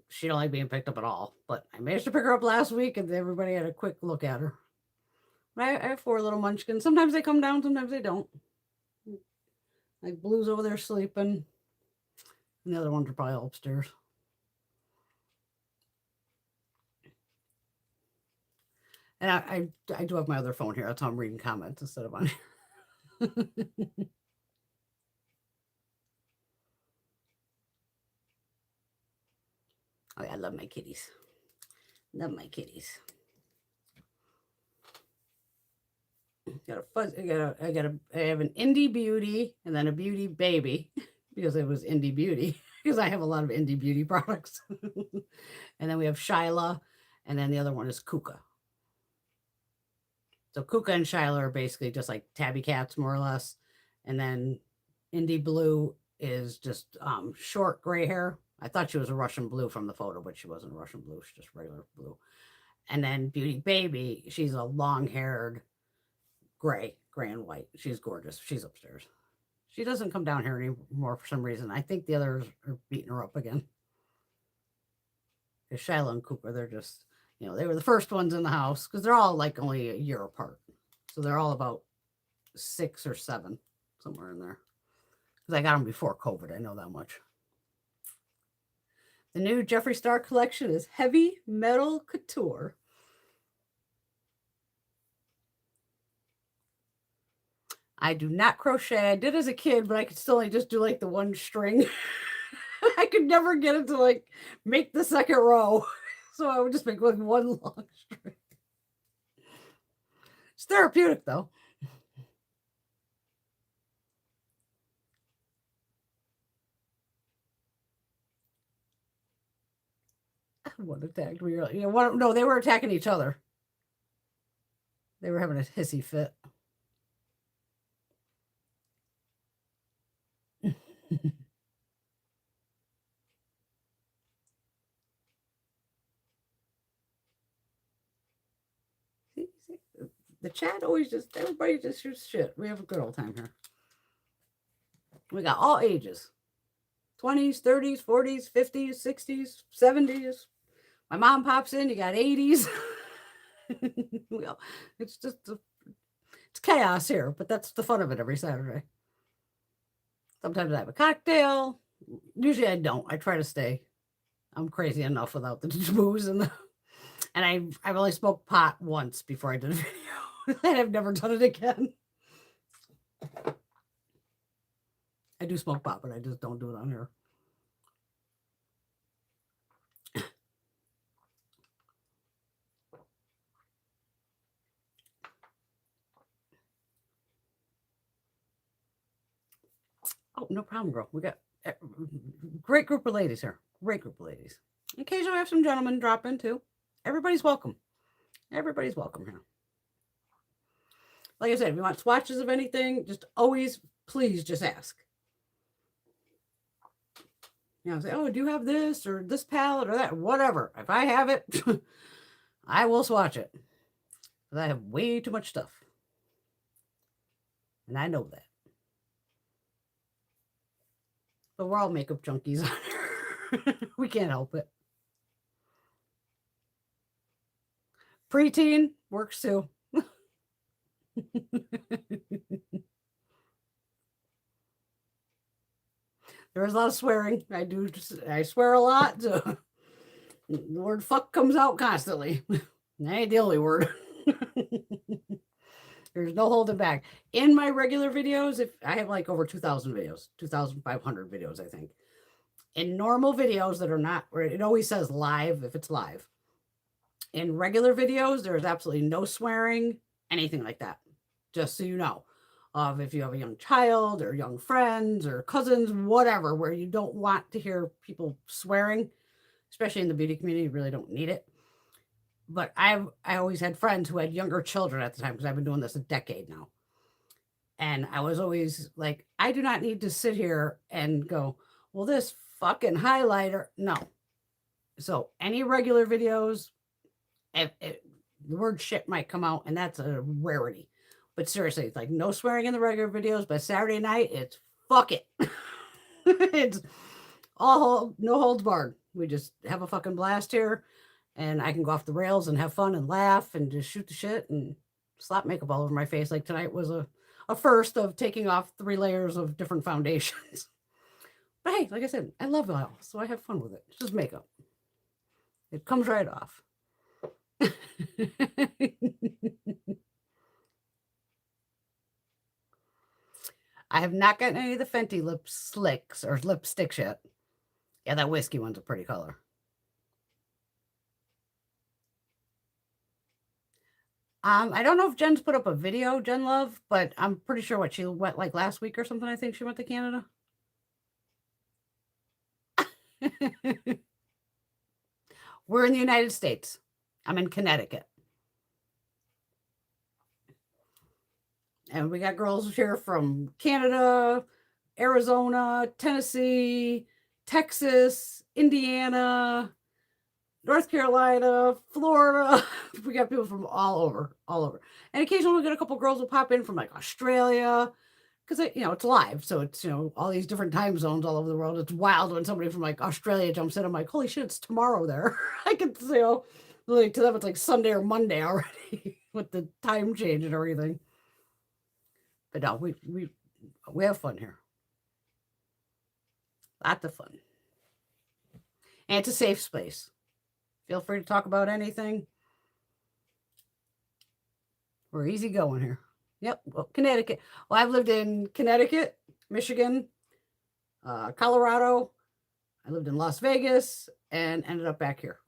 She don't like being picked up at all, but I managed to pick her up last week, and everybody had a quick look at her. But I have 4 little munchkins. Sometimes they come down, sometimes they don't. Like Blue's over there sleeping, and the other ones are probably all upstairs. And I do have my other phone here. That's how I'm reading comments instead of on here. Oh, yeah, I love my kitties. Love my kitties. Got a fuzz. I have an indie beauty and then a beauty baby because it was indie beauty because I have a lot of indie beauty products. And then we have Shyla, and then the other one is Kuka. So Kuka and Shyla are basically just like tabby cats, more or less. And then Indie Blue is just short gray hair. I thought she was a Russian blue from the photo, but she wasn't a Russian blue. She's just regular blue. And then Beauty Baby, she's a long-haired gray and white. She's gorgeous. She's upstairs. She doesn't come down here anymore for some reason. I think the others are beating her up again. Because Shyla and Cooper, they're just, they were the first ones in the house because they're all like only a year apart. So they're all about 6 or 7, somewhere in there. Because I got them before COVID. I know that much. The new Jeffree Star collection is Heavy Metal Couture. I do not crochet. I did as a kid, but I could still only just do like the one string. I could never get it to like make the second row. So I would just make like one long string. It's therapeutic though. One attacked me. You know, no, they were attacking each other. They were having a hissy fit. The chat always just, everybody just shoots shit. We have a good old time here. We got all ages. 20s, 30s, 40s, 50s, 60s, 70s. My mom pops in, you got 80s. Well, it's just, it's chaos here, but that's the fun of it every Saturday. Sometimes I have a cocktail. Usually I don't. I try to stay. I'm crazy enough without the booze and I've only smoked pot once before I did a video. And I've never done it again. I do smoke pot, but I just don't do it on here. Oh, no problem, girl. We got a great group of ladies here. Great group of ladies. Occasionally we have some gentlemen drop in too. Everybody's welcome. Everybody's welcome here. Like I said, if you want swatches of anything, just always, please just ask. You know, say, oh, do you have this or this palette or that? Whatever. If I have it, I will swatch it. Because I have way too much stuff. And I know that. But we're all makeup junkies on here. We can't help it. Preteen works too. There is a lot of swearing. I swear a lot. So the word fuck comes out constantly. That ain't the only word. There's no holding back. In my regular videos, if I have like over 2,000 videos, 2,500 videos, I think. In normal videos that are not, where it always says live if it's live. In regular videos, there's absolutely no swearing, anything like that. Just so you know. If you have a young child or young friends or cousins, whatever, where you don't want to hear people swearing, especially in the beauty community, you really don't need it. But I always had friends who had younger children at the time because I've been doing this a decade now. And I was always like, I do not need to sit here and go, well, this fucking highlighter. No. So any regular videos, the word shit might come out, and that's a rarity. But seriously, it's like no swearing in the regular videos, but Saturday night, it's fuck it. It's all no holds barred. We just have a fucking blast here, and I can go off the rails and have fun and laugh and just shoot the shit and slap makeup all over my face. Like tonight was a first of taking off 3 layers of different foundations. But hey, like I said, I love it all, so I have fun with it. It's just makeup. It comes right off. I have not gotten any of the Fenty lip slicks or lipsticks yet. Yeah, that whiskey one's a pretty color. I don't know if Jen's put up a video, Jen Love, but I'm pretty sure she went like last week or something. I think she went to Canada. We're in the United States. I'm in Connecticut. And we got girls here from Canada, Arizona, Tennessee, Texas, Indiana, North Carolina, Florida. We got people from all over. And occasionally we get a couple girls will pop in from like Australia because, you know, it's live. So it's, you know, all these different time zones all over the world. It's wild when somebody from like Australia jumps in. I'm like, holy shit, it's tomorrow there. I can, you know, like to them it's like Sunday or Monday already with the time change and everything. But no, we have fun here. Lots of fun. And it's a safe space. Feel free to talk about anything. We're easy going here. Yep. Well, Connecticut. Well, I've lived in Connecticut, Michigan, Colorado. I lived in Las Vegas and ended up back here.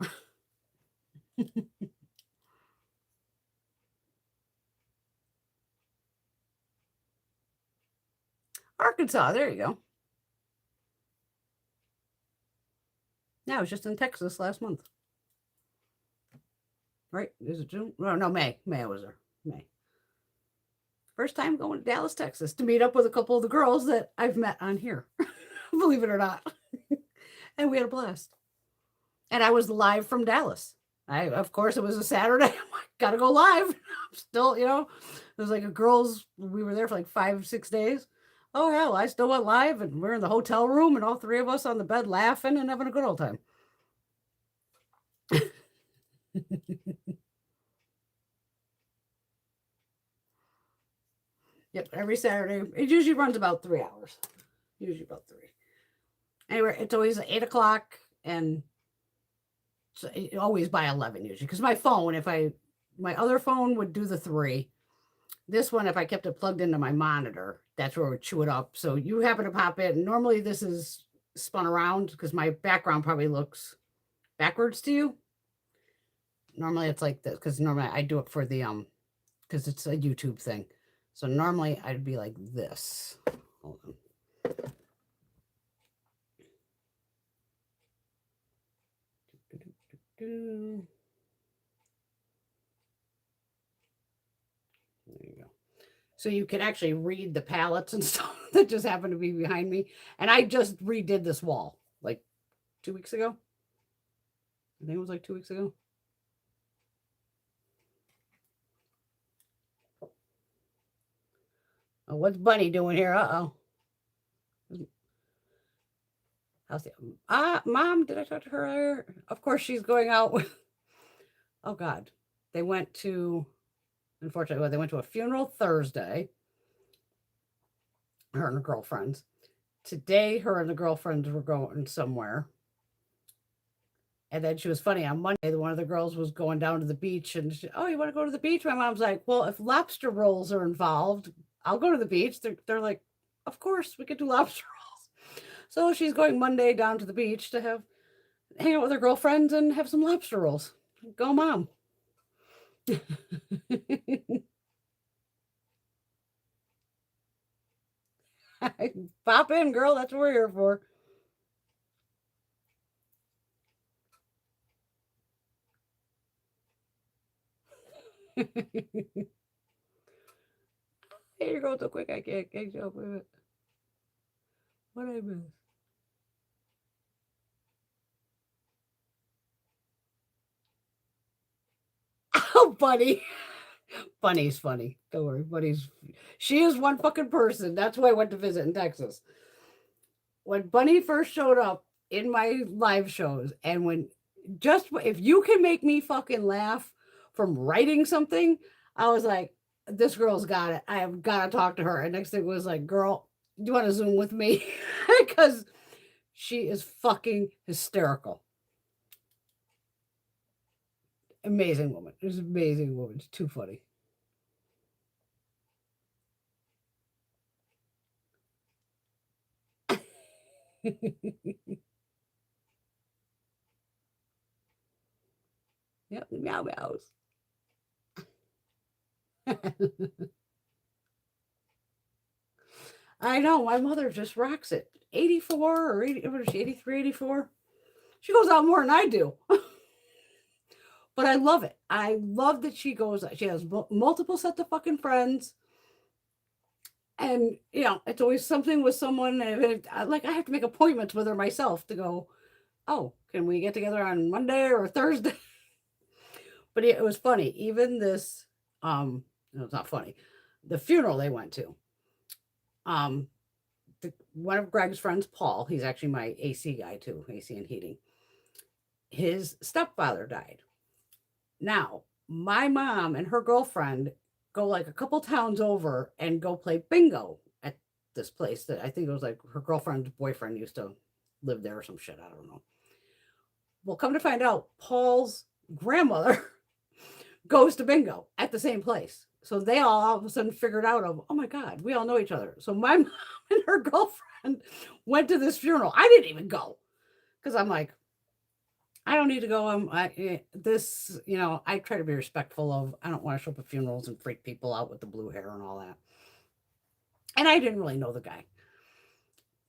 Arkansas. There you go. Yeah, I was just in Texas last month. right? Is it June? No, May. May I was there. May. First time going to Dallas, Texas to meet up with a couple of the girls that I've met on here. Believe it or not. And we had a blast. And I was live from Dallas. Of course, it was a Saturday. I'm like, gotta go live. Still, it was like a girls, we were there for like 5-6 days. Oh, hell, I still went live and we're in the hotel room and all three of us on the bed laughing and having a good old time. Yep, every Saturday. It usually runs about 3 hours. Usually about 3. Anyway, it's always 8 o'clock and so always by 11 usually. Because my phone, my other phone would do the 3. This one, if I kept it plugged into my monitor, that's where it would chew it up. So you happen to pop in. Normally this is spun around because my background probably looks backwards to you. Normally it's like this because normally I do it for the because it's a YouTube thing. So normally I'd be like this. Hold on. There you go. So you can actually read the palettes and stuff that just happen to be behind me. And I just redid this wall like 2 weeks ago. I think it was like 2 weeks ago. Oh, what's Bunny doing here? Uh-oh. How's the Mom, did I talk to her earlier? Of course she's going out with oh God. They went to unfortunately, they went to a funeral Thursday. Her and her girlfriends. Today, her and the girlfriends were going somewhere. And then she was funny on Monday. One of the girls was going down to the beach and oh, you want to go to the beach? My mom's like, well, if lobster rolls are involved, I'll go to the beach. They're like, of course, we could do lobster rolls. So she's going Monday down to the beach to hang out with her girlfriends and have some lobster rolls. Go, Mom. Pop in, girl. That's what we're here for. Here you go so quick. I can't show up with it. What I miss? Oh, Bunny. Bunny's funny. Don't worry. She is one fucking person. That's why I went to visit in Texas. When Bunny first showed up in my live shows, and if you can make me fucking laugh from writing something, I was like, this girl's got it. I have got to talk to her. And next thing was like, girl, do you want to Zoom with me? Because she is fucking hysterical. Amazing woman. She's an amazing woman. She's too funny. Yep, meow meows. I know, my mother just rocks it. 84 or 80, what is she, 83, 84? She goes out more than I do. But I love it. I love that she has multiple sets of fucking friends. And, it's always something with someone. Like, I have to make appointments with her myself to go, oh, can we get together on Monday or Thursday? But it was funny. Even this, no, it's not funny. The funeral they went to, one of Greg's friends, Paul, he's actually my AC guy too, AC and heating. His stepfather died. Now, my mom and her girlfriend go like a couple towns over and go play bingo at this place that I think it was like her girlfriend's boyfriend used to live there or some shit. I don't know. Well, come to find out, Paul's grandmother goes to bingo at the same place. So they all of a sudden figured out oh my God, we all know each other. So my mom and her girlfriend went to this funeral. I didn't even go because I'm like, I don't need to go. I try to be respectful of, I don't want to show up at funerals and freak people out with the blue hair and all that. And I didn't really know the guy.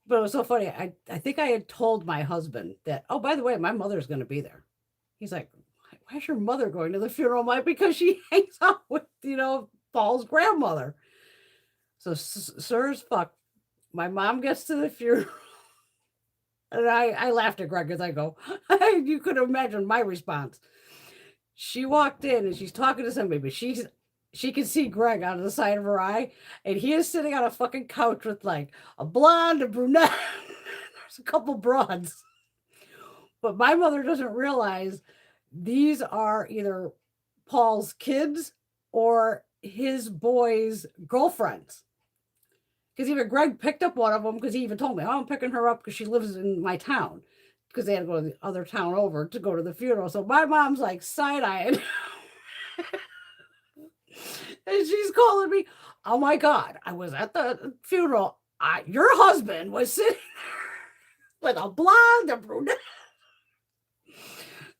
But it was so funny. I think I had told my husband that, oh, by the way, my mother's going to be there. He's like, why is your mother going to the funeral? I'm like, because she hangs out with, Paul's grandmother. So, sir as fuck, my mom gets to the funeral. And I laughed at Greg as I go, you could imagine my response. She walked in and she's talking to somebody, but she can see Greg out of the side of her eye, and he is sitting on a fucking couch with like a blonde, a brunette. There's a couple broads. But my mother doesn't realize these are either Paul's kids or his boys' girlfriends. Because even Greg picked up one of them because he even told me, oh, I'm picking her up because she lives in my town. Because they had to go to the other town over to go to the funeral. So my mom's like side-eyeing. And she's calling me, oh my God, I was at the funeral. Your husband was sitting there with a blonde, a brunette.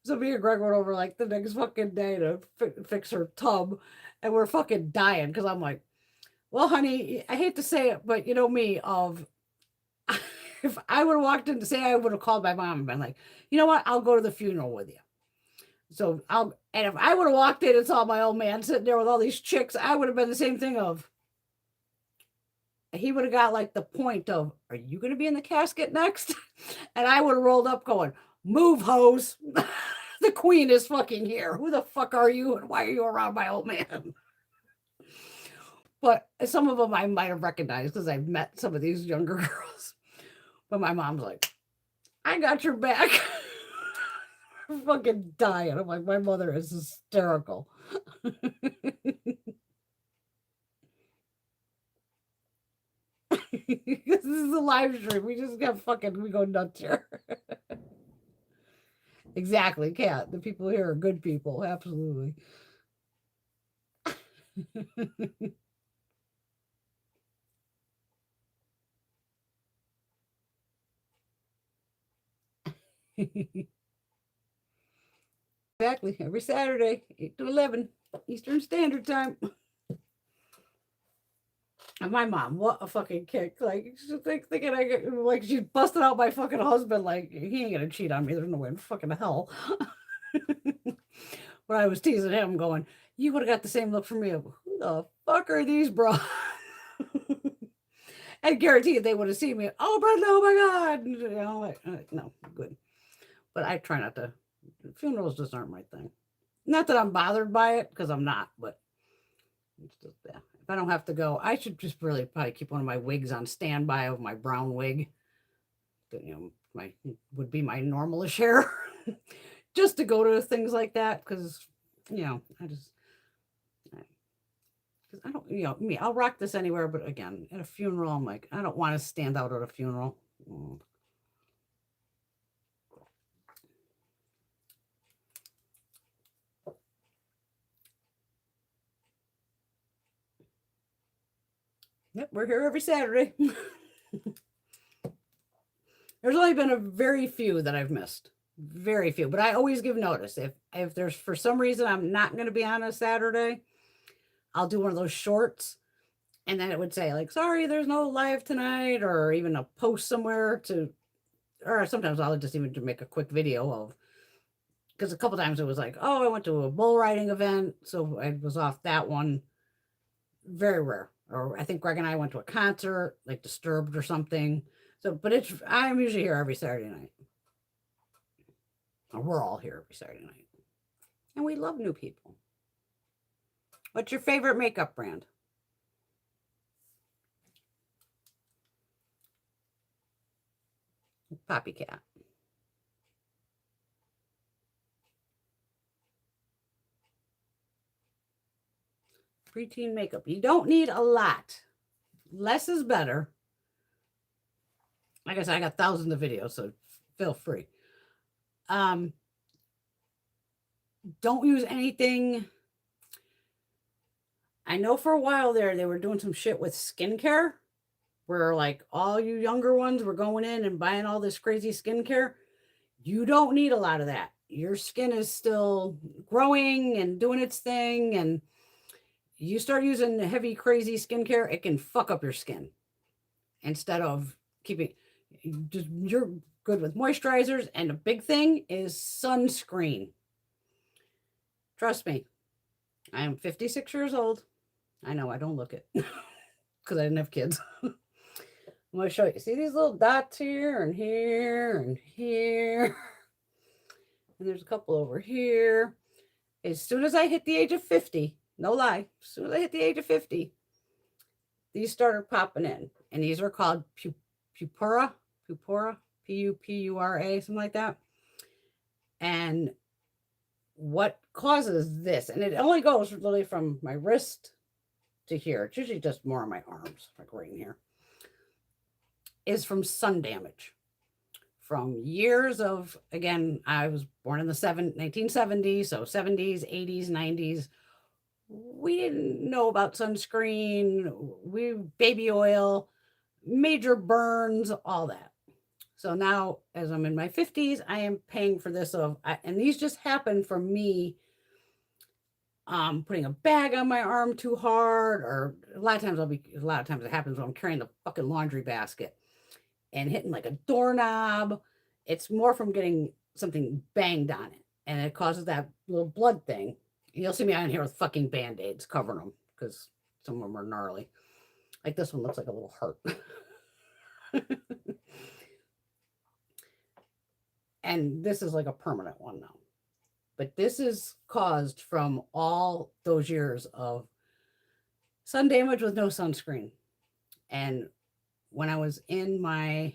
So me and Greg went over like the next fucking day to fix her tub. And we're fucking dying because I'm like, well, honey, I hate to say it, but you know me, if I would have walked in to say, I would have called my mom and been like, you know what, I'll go to the funeral with you. So and if I would have walked in and saw my old man sitting there with all these chicks, I would have been the same thing of, he would have got like the point of, are you going to be in the casket next? And I would have rolled up going, move, hoes. The queen is fucking here. Who the fuck are you? And why are you around my old man? But some of them I might have recognized because I've met some of these younger girls. But my mom's like, I got your back. I'm fucking dying. I'm like, my mother is hysterical. This is a live stream. We just got we go nuts here. Exactly, Kat. The people here are good people. Absolutely. Exactly. Every Saturday, 8 to 11, Eastern Standard Time. And my mom, what a fucking kick. Like, she's thinking like she's busting out my fucking husband. Like, he ain't gonna cheat on me. There's no way in fucking hell. But I was teasing him, going, you would have got the same look from me. Who the fuck are these bros? I guarantee they would have seen me. Oh, Brenda, oh my God. Like, no, good. But I try not to. Funerals just aren't my thing. Not that I'm bothered by it, because I'm not, but it's just, yeah. If I don't have to go, I should just really probably keep one of my wigs on standby of my brown wig. That, would be my normalish hair. Just to go to things like that, because, I don't, me, I'll rock this anywhere, but again, at a funeral, I'm like, I don't want to stand out at a funeral. Yep, we're here every Saturday. There's only been a very few that I've missed. Very few, but I always give notice. If there's, for some reason, I'm not going to be on a Saturday, I'll do one of those shorts. And then it would say like, sorry, there's no live tonight, or even a post somewhere or sometimes I'll just even make a quick video of, because a couple times it was like, oh, I went to a bull riding event, so I was off that one. Very rare. Or I think Greg and I went to a concert, like Disturbed or something. So, but I'm usually here every Saturday night. Or we're all here every Saturday night. And we love new people. What's your favorite makeup brand? Poppycat. Preteen makeup. You don't need a lot. Less is better. Like I said, I got thousands of videos, so feel free. Don't use anything. I know for a while there, they were doing some shit with skincare, where like all you younger ones were going in and buying all this crazy skincare. You don't need a lot of that. Your skin is still growing and doing its thing, and you start using heavy, crazy skincare, it can fuck up your skin. Instead of you're good with moisturizers, and a big thing is sunscreen. Trust me, I am 56 years old. I know I don't look it because I didn't have kids. I'm going to show you. See these little dots here and here and here? And there's a couple over here. As soon as I hit the age of 50, no lie, as soon as I hit the age of 50, these started popping in. And these are called pupura, P-U-P-U-R-A, something like that. And what causes this, and it only goes literally from my wrist to here, it's usually just more on my arms, like right in here, is from sun damage. From years of, again, I was born in the 1970s, so 70s, 80s, 90s. We didn't know about sunscreen, baby oil, major burns, all that. So now, as I'm in my 50s, I am paying for this and these just happen from me putting a bag on my arm too hard, or a lot of times it happens when I'm carrying the fucking laundry basket and hitting like a doorknob. It's more from getting something banged on it, and it causes that little blood thing. You'll see me on here with fucking Band-Aids covering them because some of them are gnarly. Like this one looks like a little hurt. And this is like a permanent one now. But this is caused from all those years of sun damage with no sunscreen. And when I was in my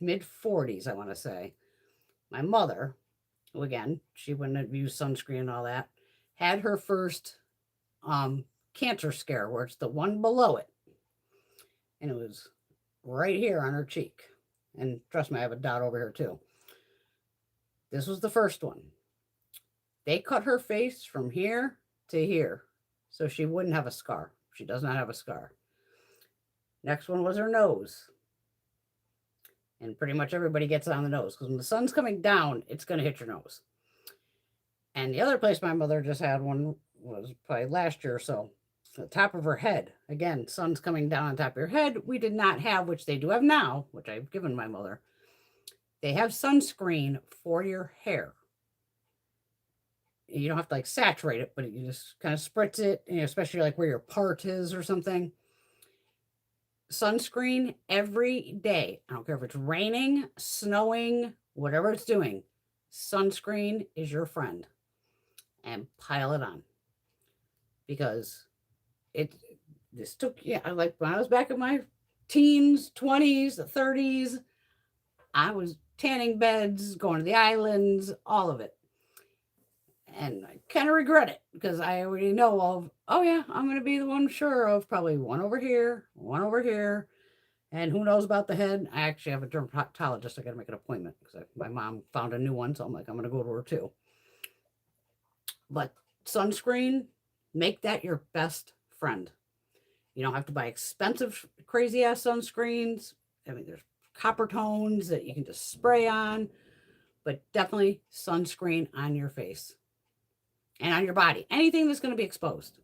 mid 40s, I want to say, my mother, who again, she wouldn't have used sunscreen and all that, had her first cancer scare, where it's the one below it. And it was right here on her cheek. And trust me, I have a dot over here too. This was the first one. They cut her face from here to here so she wouldn't have a scar. She does not have a scar. Next one was her nose. And pretty much everybody gets it on the nose because when the sun's coming down, it's going to hit your nose. And the other place my mother just had one was probably last year or so. The top of her head. Again, sun's coming down on top of your head. We did not have, which they do have now, which I've given my mother. They have sunscreen for your hair. You don't have to like saturate it, but you just kind of spritz it, especially like where your part is or something. Sunscreen every day. I don't care if it's raining, snowing, whatever it's doing. Sunscreen is your friend. And pile it on. Because this took, like when I was back in my teens, 20s, 30s, I was tanning beds, going to the islands, all of it. And I kind of regret it because I already know of, oh yeah, I'm going to be the one sure of probably one over here, and who knows about the head. I actually have a dermatologist. I got to make an appointment because my mom found a new one, so I'm like, I'm going to go to her too. But sunscreen, make that your best friend. You don't have to buy expensive, crazy ass sunscreens. I mean, there's copper tones that you can just spray on, but definitely sunscreen on your face and on your body. Anything that's going to be exposed.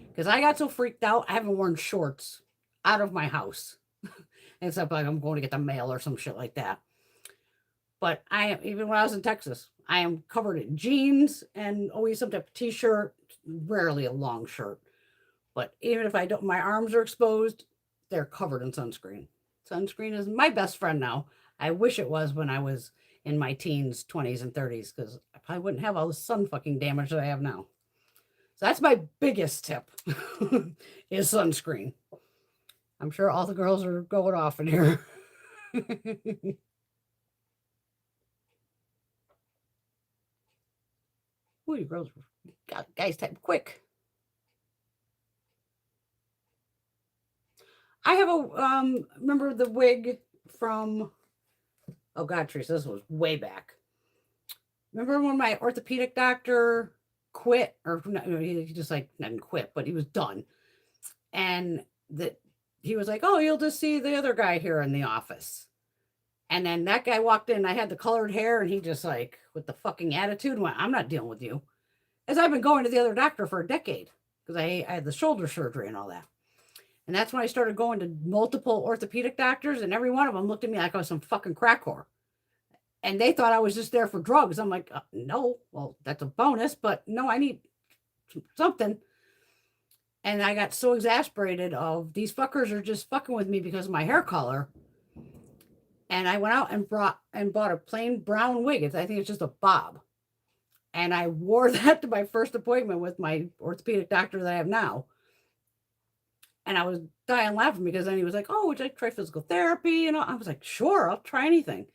Because I got so freaked out, I haven't worn shorts out of my house. Except like I'm going to get the mail or some shit like that. But even when I was in Texas, I am covered in jeans and always some type of t-shirt, rarely a long shirt. But even if I don't, my arms are exposed, they're covered in sunscreen. Sunscreen is my best friend now. I wish it was when I was in my teens, 20s, and 30s, because I probably wouldn't have all the sun fucking damage that I have now. So that's my biggest tip, is sunscreen. I'm sure all the girls are going off in here. Ooh, you girls, guys, type quick. I have a, remember the wig from, oh God, Teresa, this was way back. Remember when my orthopedic doctor quit, or he just like didn't quit, but he was done. And that he was like, oh, you'll just see the other guy here in the office. And then that guy walked in, I had the colored hair, and he just like, with the fucking attitude, went, I'm not dealing with you. As I've been going to the other doctor for a decade, because I had the shoulder surgery and all that. And that's when I started going to multiple orthopedic doctors, and every one of them looked at me like I was some fucking crack whore. And they thought I was just there for drugs. I'm like, no, well, that's a bonus, but no, I need something. And I got so exasperated of these fuckers are just fucking with me because of my hair color. And I went out and bought a plain brown wig. I think it's just a bob. And I wore that to my first appointment with my orthopedic doctor that I have now. And I was dying laughing because then he was like, oh, would you like to try physical therapy? And I was like, sure, I'll try anything.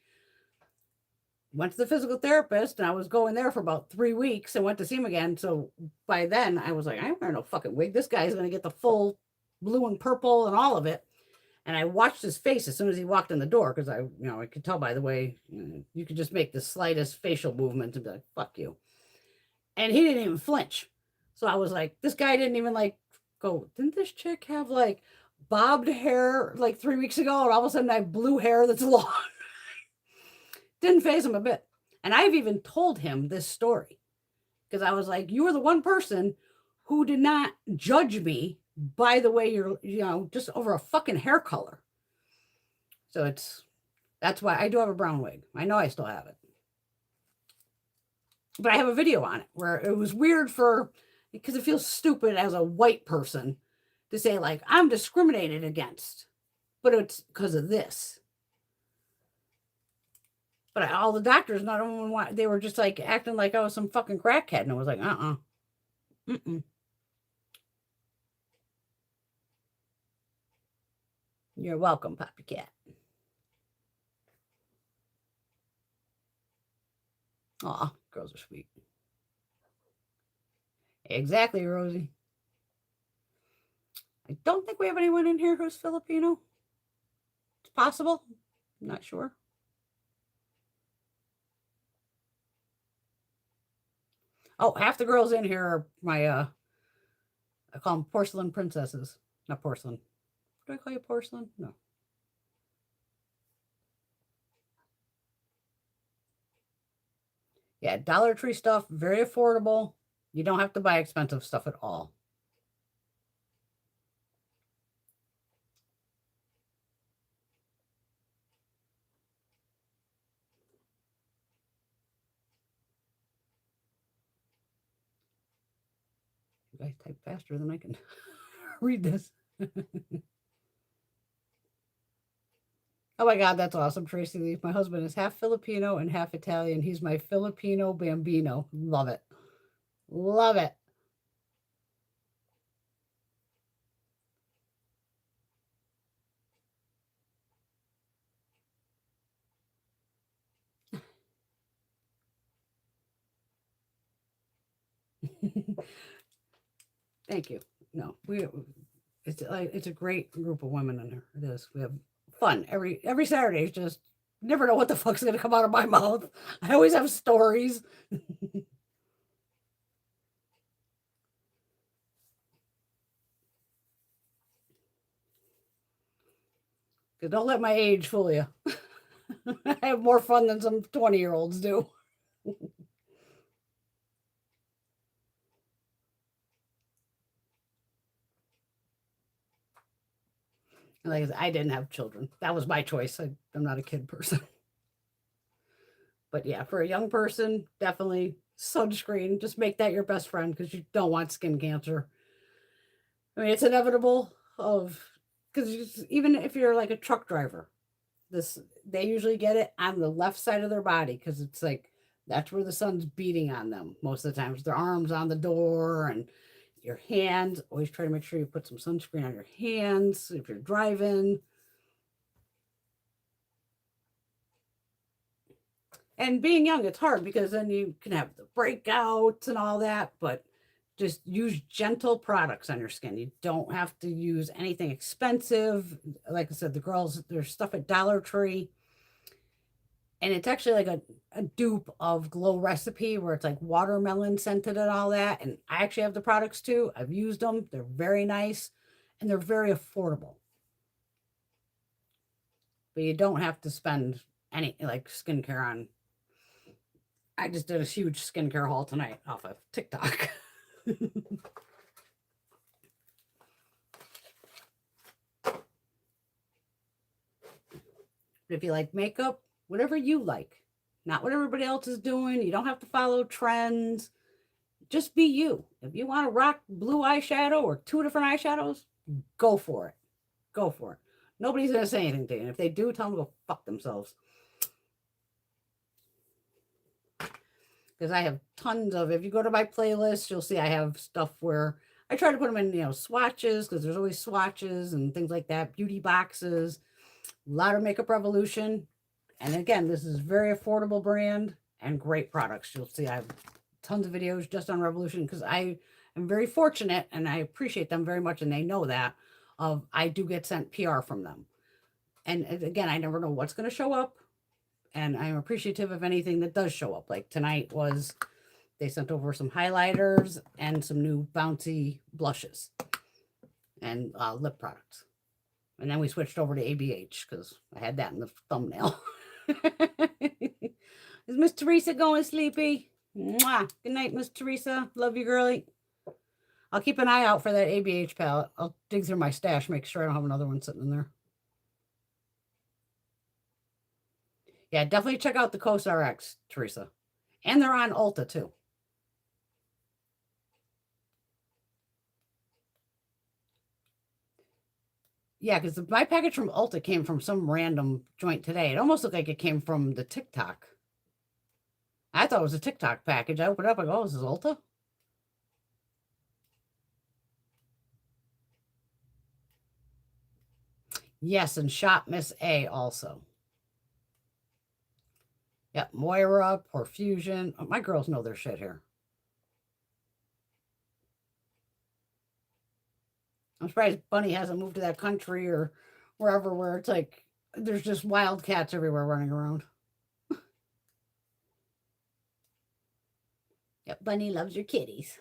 Went to the physical therapist and I was going there for about 3 weeks and went to see him again. So by then I was like, I don't wear no fucking wig. This guy's going to get the full blue and purple and all of it. And I watched his face as soon as he walked in the door because I could tell by the way, you could just make the slightest facial movement and be like, fuck you. And he didn't even flinch. So I was like, this guy didn't even like go, didn't this chick have like bobbed hair like 3 weeks ago? And all of a sudden I have blue hair that's long. Didn't faze him a bit. And I've even told him this story because I was like, you were the one person who did not judge me by the way you're, just over a fucking hair color. So that's why I do have a brown wig. I know I still have it. But I have a video on it where it was weird because it feels stupid as a white person to say like, I'm discriminated against, but it's because of this. But all the doctors, not even they were just like acting like I was some fucking crackhead. And I was like, Mm-mm. You're welcome, Poppy Cat. Aw, girls are sweet. Exactly, Rosie. I don't think we have anyone in here who's Filipino. It's possible. I'm not sure. Oh, half the girls in here are my, I call them porcelain princesses. Not porcelain. Do I call you porcelain? No. Yeah, Dollar Tree stuff, very affordable. You don't have to buy expensive stuff at all. You guys type faster than I can read this. Oh my God, that's awesome, Tracy Leaf. My husband is half Filipino and half Italian. He's my Filipino bambino. Love it. Love it. Thank you. No, it's a great group of women in there. It is. We have fun every Saturday. It's just never know what the fuck's gonna come out of my mouth. I always have stories. Don't let my age fool you. I have more fun than some 20-year-olds do. Like I said, I didn't have children. That was my choice. I'm not a kid person. But yeah, for a young person, definitely sunscreen. Just make that your best friend because you don't want skin cancer. I mean, it's inevitable because even if you're like a truck driver, they usually get it on the left side of their body because it's like that's where the sun's beating on them most of the times. Their arms on the door and your hands. Always try to make sure you put some sunscreen on your hands if you're driving. And being young, it's hard because then you can have the breakouts and all that, but just use gentle products on your skin. You don't have to use anything expensive. Like I said, there's stuff at Dollar Tree. And it's actually like a dupe of Glow Recipe where it's like watermelon scented and all that. And I actually have the products too. I've used them. They're very nice and they're very affordable. But you don't have to spend any like skincare on. I just did a huge skincare haul tonight off of TikTok. If you like makeup, whatever you like, not what everybody else is doing. You don't have to follow trends. Just be you. If you want to rock blue eyeshadow or 2 different eyeshadows, go for it. Go for it. Nobody's going to say anything to you. And if they do, tell them to go fuck themselves. Because I have tons of, if you go to my playlist, you'll see I have stuff where I try to put them in, swatches, because there's always swatches and things like that, beauty boxes, a lot of Makeup Revolution. And again, this is a very affordable brand and great products. You'll see I have tons of videos just on Revolution because I am very fortunate and I appreciate them very much. And they know that I do get sent PR from them. And again, I never know what's going to show up. And I'm appreciative of anything that does show up. Like tonight they sent over some highlighters and some new Bouncy blushes and lip products. And then we switched over to ABH because I had that in the thumbnail. Is Miss Teresa going sleepy? Mwah. Good night, Miss Teresa. Love you, girly. I'll keep an eye out for that ABH palette. I'll dig through my stash, make sure I don't have another one sitting in there. Yeah, definitely check out the COSRX, Teresa. And they're on Ulta, too. Yeah, because my package from Ulta came from some random joint today. It almost looked like it came from the TikTok. I thought it was a TikTok package. I opened it up. I go, oh, this is Ulta? Yes, and Shop Miss A also. Yep, Moira, Porfusion. Oh, my girls know their shit here. I'm surprised Bunny hasn't moved to that country or wherever where it's like there's just wild cats everywhere running around. Yep, Bunny loves your kitties.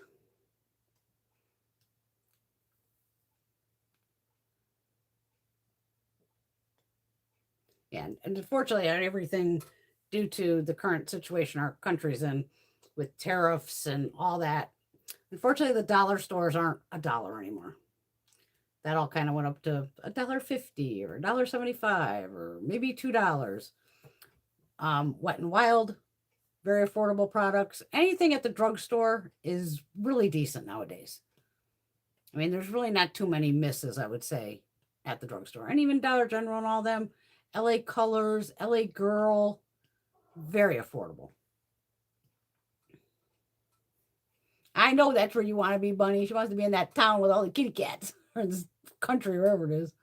Yeah, and unfortunately, everything due to the current situation our country's in with tariffs and all that, unfortunately, the dollar stores aren't $1 anymore. That all kind of went up to $1.50 or $1.75 or maybe $2. Wet and Wild, very affordable products. Anything at the drugstore is really decent nowadays. I mean, there's really not too many misses, I would say, at the drugstore. And even Dollar General and all them. LA Colors, LA Girl, very affordable. I know that's where you want to be, Bunny. She wants to be in that town with all the kitty cats, or this country, wherever it is.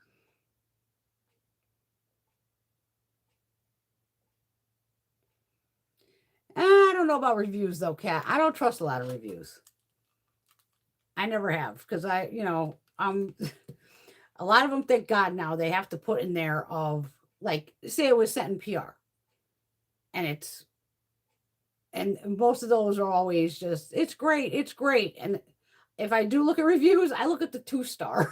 I don't know about reviews, though, Kat. I don't trust a lot of reviews. I never have, because a lot of them, thank God, now they have to put in there of, like, say it was sent in PR. And most of those are always just, it's great, it's great. And if I do look at reviews, I look at the 2-star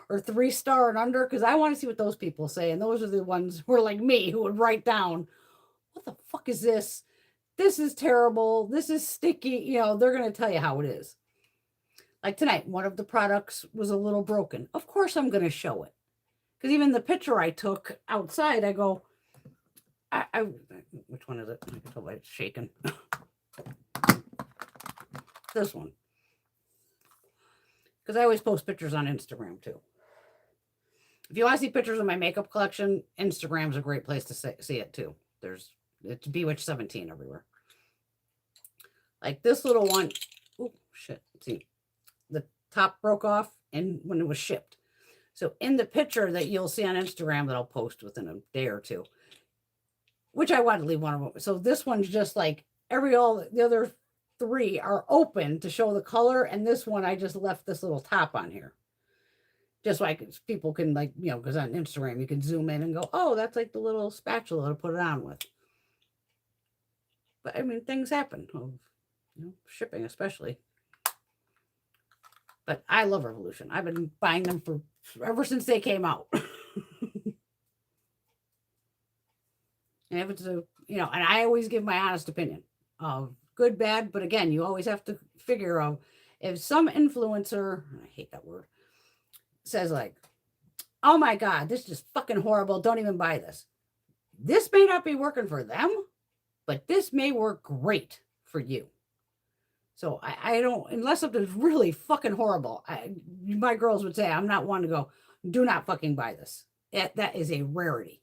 or 3-star and under, because I want to see what those people say. And those are the ones who are like me, who would write down, what the fuck is this? This is terrible. This is sticky. They're going to tell you how it is. Like tonight, one of the products was a little broken. Of course, I'm going to show it. Because even the picture I took outside, I go, which one is it? I can tell by it's shaking. This one. Because I always post pictures on Instagram too. If you want to see pictures of my makeup collection, Instagram's a great place to see it too. It's Bewitch17 everywhere. Like this little one. Oh, shit. Let's see. The top broke off and when it was shipped. So in the picture that you'll see on Instagram that I'll post within a day or two, which I want to leave one of them. So this one's just like all the other 3 are open to show the color. And this one, I just left this little top on here. Just so people can because on Instagram, you can zoom in and go, oh, that's like the little spatula to put it on with. But I mean, things happen, shipping especially. But I love Revolution. I've been buying them ever since they came out. And if it's and I always give my honest opinion of good, bad. But again, you always have to figure out if some influencer, I hate that word, says like, oh my God, this is just fucking horrible. Don't even buy this. This may not be working for them, but this may work great for you. So I don't, unless something's really fucking horrible, my girls would say, I'm not one to go, do not fucking buy this. That is a rarity.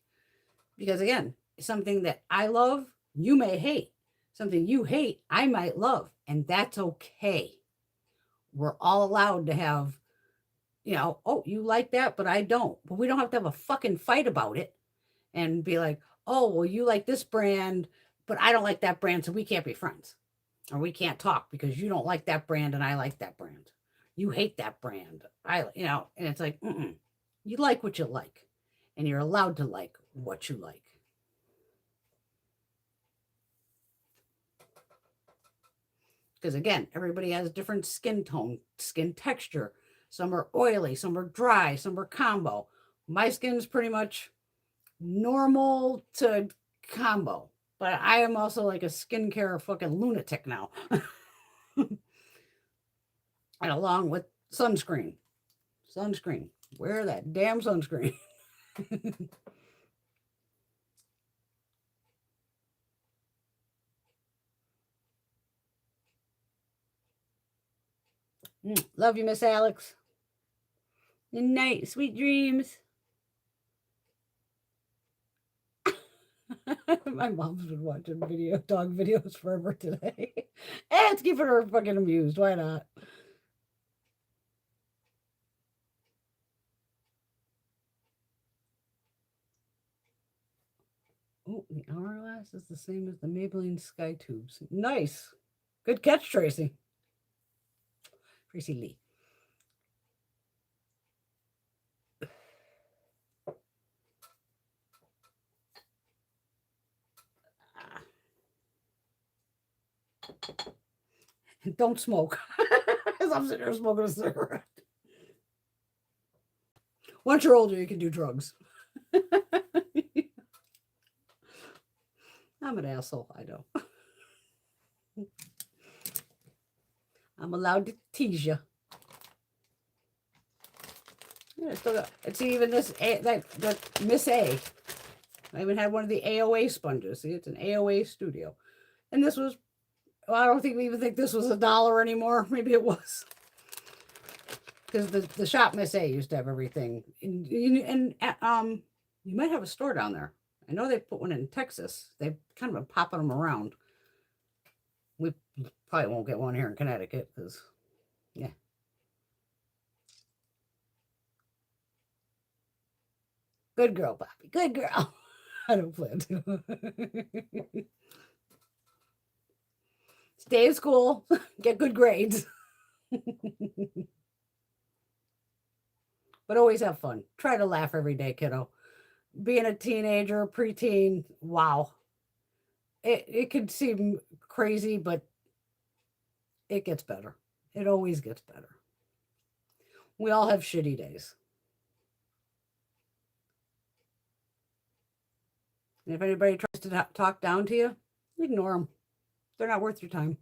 Because again, something that I love, you may hate. Something you hate, I might love. And that's okay. We're all allowed to have, oh, you like that, but I don't. But we don't have to have a fucking fight about it and be like, oh, well, you like this brand, but I don't like that brand, so we can't be friends. Or we can't talk because you don't like that brand and I like that brand. You hate that brand. And it's like, you like what you like. And you're allowed to like what you like. Because again, everybody has different skin tone, skin texture. Some are oily, some are dry, some are combo. My skin's pretty much normal to combo, but I am also like a skincare fucking lunatic now. And along with sunscreen. Wear that damn sunscreen. Love you, Miss Alex. Good night, sweet dreams. My mom's been watching dog videos forever today. And it's keeping her fucking amused. Why not? Oh, the hourglass is the same as the Maybelline Sky Tubes. Nice. Good catch, Tracy. Tracy Lee. Don't smoke. As I'm sitting there smoking a cigarette. Once you're older, you can do drugs. I'm an asshole, I know. I'm allowed to tease you. Yeah, it's even this that Miss A. I even had one of the AOA sponges. See, it's an AOA studio, and this was. Well, I don't think we even think this was $1 anymore. Maybe it was, because the shop Miss A used to have everything, and you might have a store down there. I know they put one in Texas. They've kind of been popping them around. We probably won't get one here in Connecticut because, yeah. Good girl, Poppy. Good girl. I don't plan to. Stay in school. Get good grades. But always have fun. Try to laugh every day, kiddo. Being a teenager, preteen, wow. It could seem crazy, but it gets better. It always gets better. We all have shitty days. And if anybody tries to talk down to you, ignore them. They're not worth your time.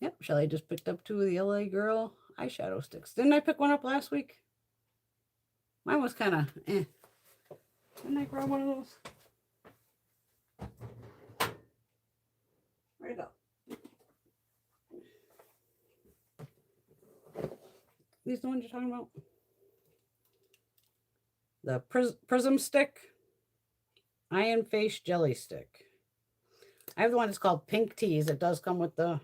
Yep, Shelly just picked up 2 of the LA Girl eyeshadow sticks. Didn't I pick one up last week? Mine was kind of eh. Didn't I grab one of those? Where'd it go? These the ones you're talking about? The Prism Stick. Iron Face Jelly Stick. I have the one that's called Pink Teas. It does come with the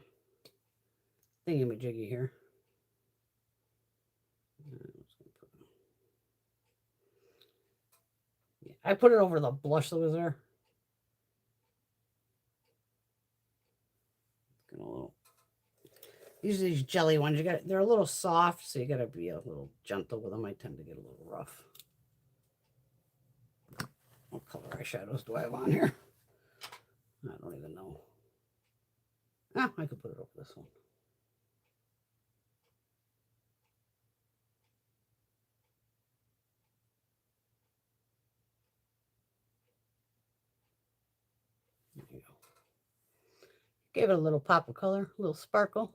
thingy-majiggy here. I put it over the blush that was there. These are these jelly ones. They're a little soft, so you gotta be a little gentle with them. I tend to get a little rough. What color eyeshadows do I have on here? I don't even know. Ah, I could put it over this one. There you go. Gave it a little pop of color, a little sparkle.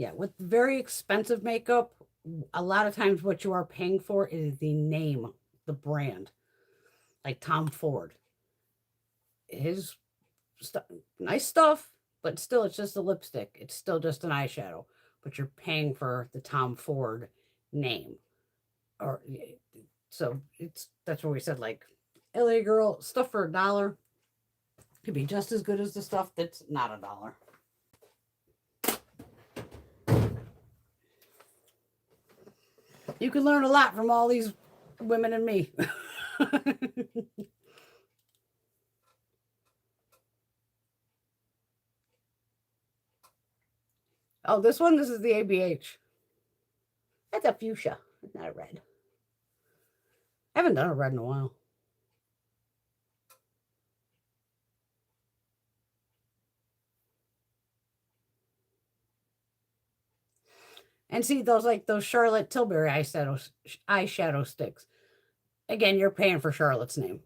Yeah, with very expensive makeup, a lot of times what you are paying for is the name, the brand. Like Tom Ford. His nice stuff, but still it's just a lipstick. It's still just an eyeshadow, but you're paying for the Tom Ford name. Or so that's what we said, like LA Girl stuff for $1 could be just as good as the stuff that's not $1. You can learn a lot from all these women and me. Oh, this is the ABH. That's a fuchsia. It's not a red. I haven't done a red in a while. And see those Charlotte Tilbury eyeshadow sticks. Again, you're paying for Charlotte's name.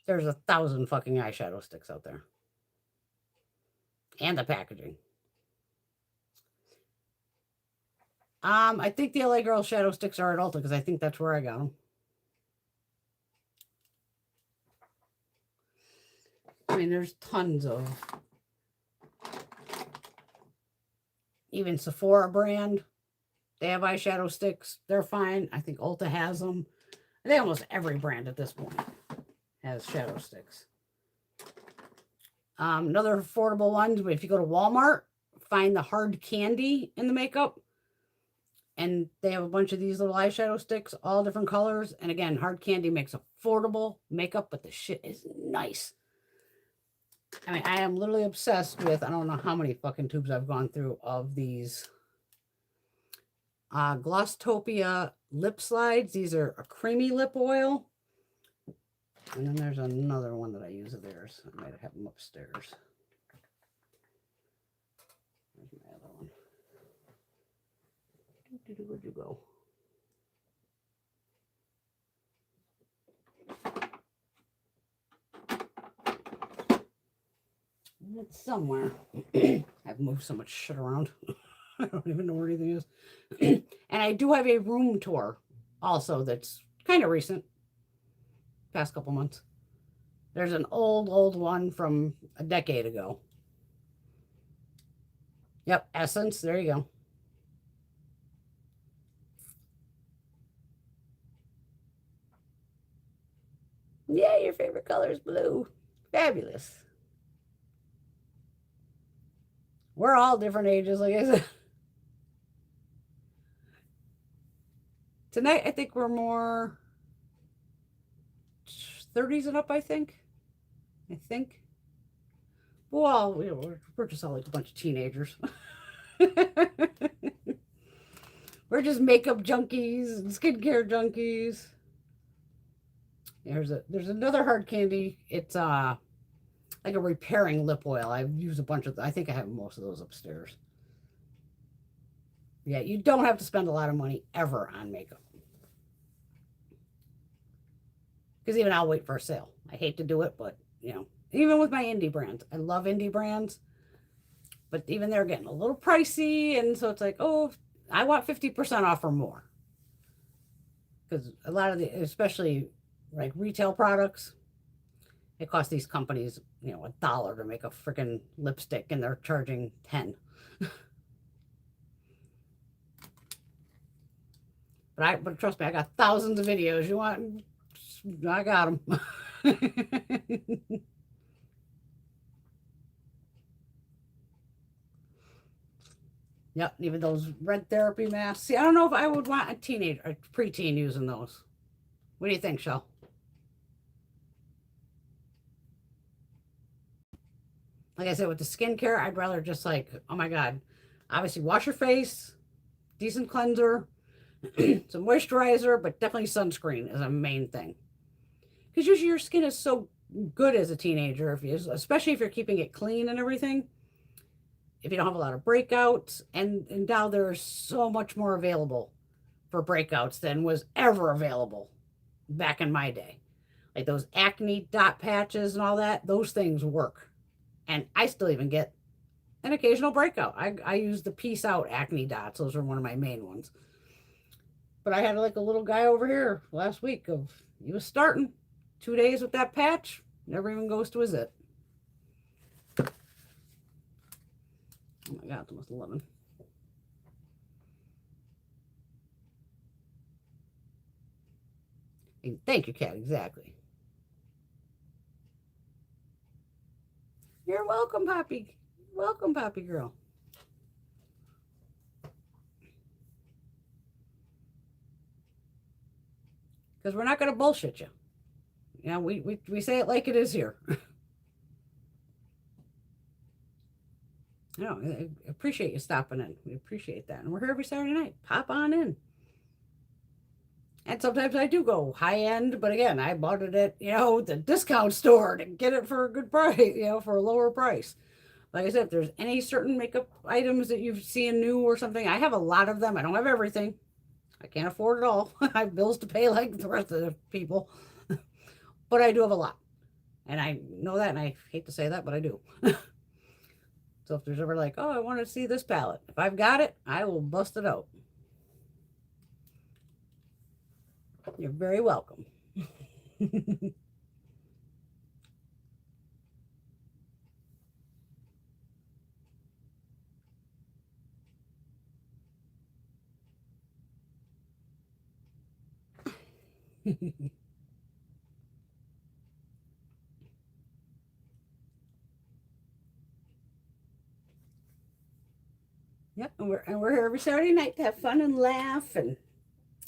There's 1,000 fucking eyeshadow sticks out there. And the packaging. I think the LA Girl shadow sticks are at Ulta because I think that's where I got them. I mean, there's tons of even Sephora brand. They have eyeshadow sticks. They're fine. I think Ulta has them. I think almost every brand at this point has shadow sticks. Another affordable ones, but if you go to Walmart, find the hard candy in the makeup. And they have a bunch of these little eyeshadow sticks, all different colors. And again, hard candy makes affordable makeup, but the shit is nice. I mean, I am literally obsessed with, I don't know how many fucking tubes I've gone through of these Glosstopia lip slides. These are a creamy lip oil. And then there's another one that I use of theirs. I might have them upstairs. Where's my other one? Where'd you go? It's somewhere. I've moved so much shit around. I don't even know where anything is. And I do have a room tour also that's kind of recent. Past couple months. There's an old one from a decade ago. Yep, Essence. There you go. Yeah, your favorite color is blue. Fabulous. We're all different ages, like I said. Tonight, I think we're more 30s and up, I think. Well, we're just all like a bunch of teenagers. We're just makeup junkies and skincare junkies. There's another hard candy. It's like a repairing lip oil. I've used a bunch of, I think I have most of those upstairs. Yeah, you don't have to spend a lot of money ever on makeup. Because even I'll wait for a sale. I hate to do it, but even with my indie brands, I love indie brands, but even they're getting a little pricey, and so it's like, oh, I want 50% off or more. Because a lot of especially like retail products, it costs these companies, $1 to make a freaking lipstick, and they're charging 10. But trust me, I got thousands of videos. You want? I got them. Yep, even those red therapy masks. See, I don't know if I would want a teenager, a preteen using those. What do you think, Shell? Like I said, with the skincare, I'd rather just like, oh my God, obviously wash your face, decent cleanser, some moisturizer, but definitely sunscreen is a main thing. Because usually your skin is so good as a teenager, especially if you're keeping it clean and everything. If you don't have a lot of breakouts, and now there's so much more available for breakouts than was ever available back in my day. Like those acne dot patches and all that, those things work. And I still even get an occasional breakout. I use the Peace Out acne dots. Those are one of my main ones. But I had like a little guy over here last week he was starting 2 days with that patch, never even goes to his it. Oh my God, it's almost 11. Thank you, Kat. Exactly. You're welcome, Poppy. Welcome, Poppy girl. Because we're not going to bullshit you. You know, we say it like it is here. No, I appreciate you stopping in. We appreciate that. And we're here every Saturday night. Pop on in. And sometimes I do go high end, but again, I bought it at, the discount store to get it for a good price, for a lower price. Like I said, if there's any certain makeup items that you've seen new or something, I have a lot of them. I don't have everything. I can't afford it all. I have bills to pay like the rest of the people. But I do have a lot. And I know that, and I hate to say that, but I do. So if there's ever like, oh, I want to see this palette. If I've got it, I will bust it out. You're very welcome. Yep, and we're here every Saturday night to have fun and laugh, and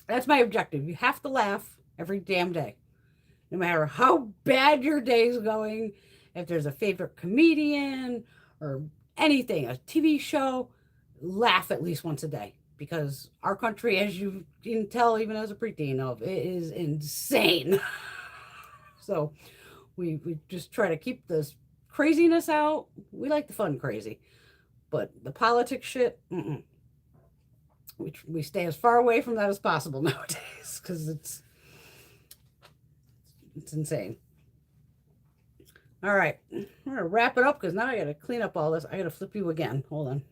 that's my objective. You have to laugh every damn day, no matter how bad your day's going. If there's a favorite comedian or anything, a TV show, laugh at least once a day, because our country, as you can tell, even as a preteen, it is insane. So we just try to keep this craziness out. We like the fun crazy. But the politics shit, we stay as far away from that as possible nowadays, because it's insane. All right, I'm gonna wrap it up because now I gotta clean up all this. I gotta flip you again. Hold on.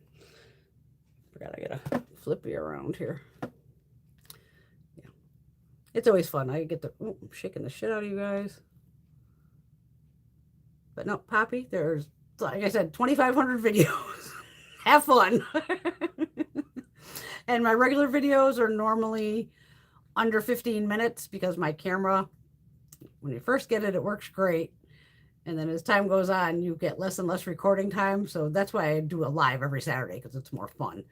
Forgot I gotta flip you around here. Yeah, it's always fun. I get I'm shaking the shit out of you guys. But no, Poppy, there's, like I said, 2,500 videos. Have fun. And my regular videos are normally under 15 minutes because my camera, when you first get it, it works great. And then as time goes on, you get less and less recording time. So that's why I do a live every Saturday, because it's more fun.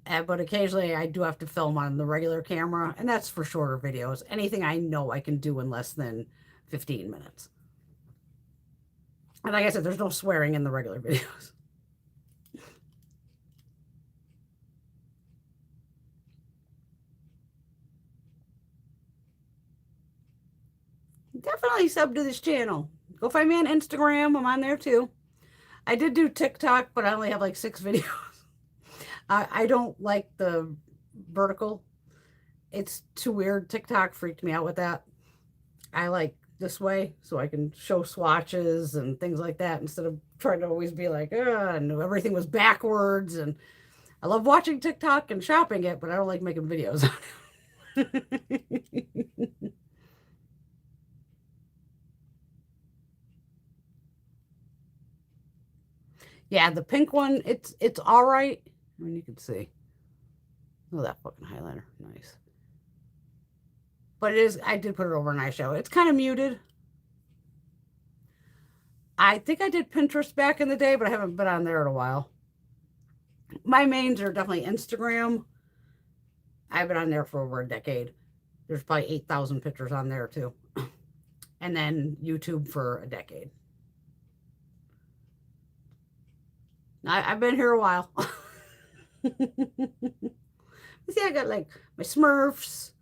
But occasionally I do have to film on the regular camera, and that's for shorter videos. Anything I know I can do in less than 15 minutes. And like I said, there's no swearing in the regular videos. Definitely sub to this channel. Go find me on Instagram. I'm on there too. I did do TikTok, but I only have like 6 videos. I don't like the vertical. It's too weird. TikTok freaked me out with that. I like this way so I can show swatches and things like that instead of trying to always be like, and everything was backwards. And I love watching TikTok and shopping it, but I don't like making videos on it. Yeah, the pink one, it's all right. I mean, you can see. Oh, that fucking highlighter. Nice. But I did put it over an eyeshadow. It's kind of muted. I think I did Pinterest back in the day, but I haven't been on there in a while. My mains are definitely Instagram. I've been on there for over a decade. There's probably 8,000 pictures on there too. And then YouTube for a decade. I've been here a while. See, I got like my Smurfs.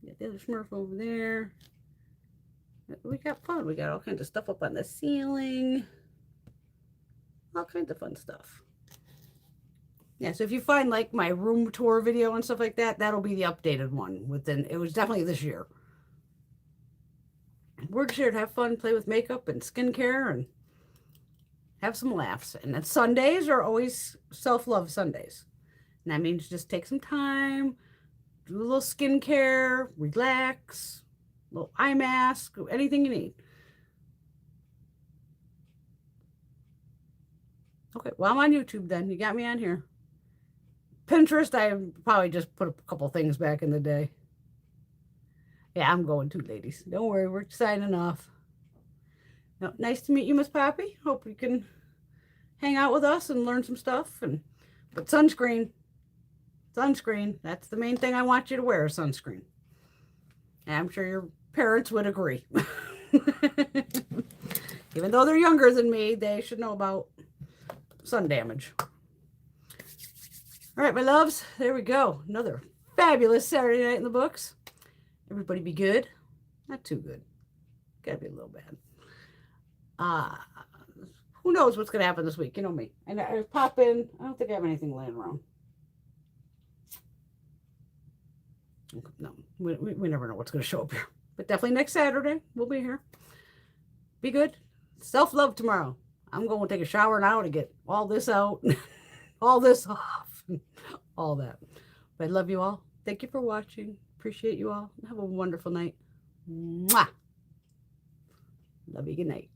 Got the other Smurf over there. We got fun. We got all kinds of stuff up on the ceiling. All kinds of fun stuff. Yeah, so if you find like my room tour video and stuff like that, that'll be the updated one. It was definitely this year. We're just here to have fun, play with makeup and skincare, and have some laughs. And then Sundays are always self-love Sundays. And that means just take some time, do a little skincare, relax, a little eye mask, anything you need. Okay, well, I'm on YouTube then. You got me on here. Pinterest, I probably just put a couple things back in the day. Yeah, I'm going too, ladies. Don't worry, we're signing off. No, nice to meet you, Miss Poppy. Hope you can hang out with us and learn some stuff. But sunscreen, that's the main thing I want you to wear, sunscreen. And I'm sure your parents would agree. Even though they're younger than me, they should know about sun damage. All right, my loves, there we go. Another fabulous Saturday night in the books. Everybody be good. Not too good. Gotta be a little bad. Who knows what's gonna happen this week? You know me. And I pop in. I don't think I have anything laying around. No, we never know what's gonna show up here. But definitely next Saturday we'll be here. Be good. Self-love tomorrow. I'm going to take a shower now to get all this out, all this off, all that. But I love you all. Thank you for watching. Appreciate you all. Have a wonderful night. Mwah. Love you. Good night.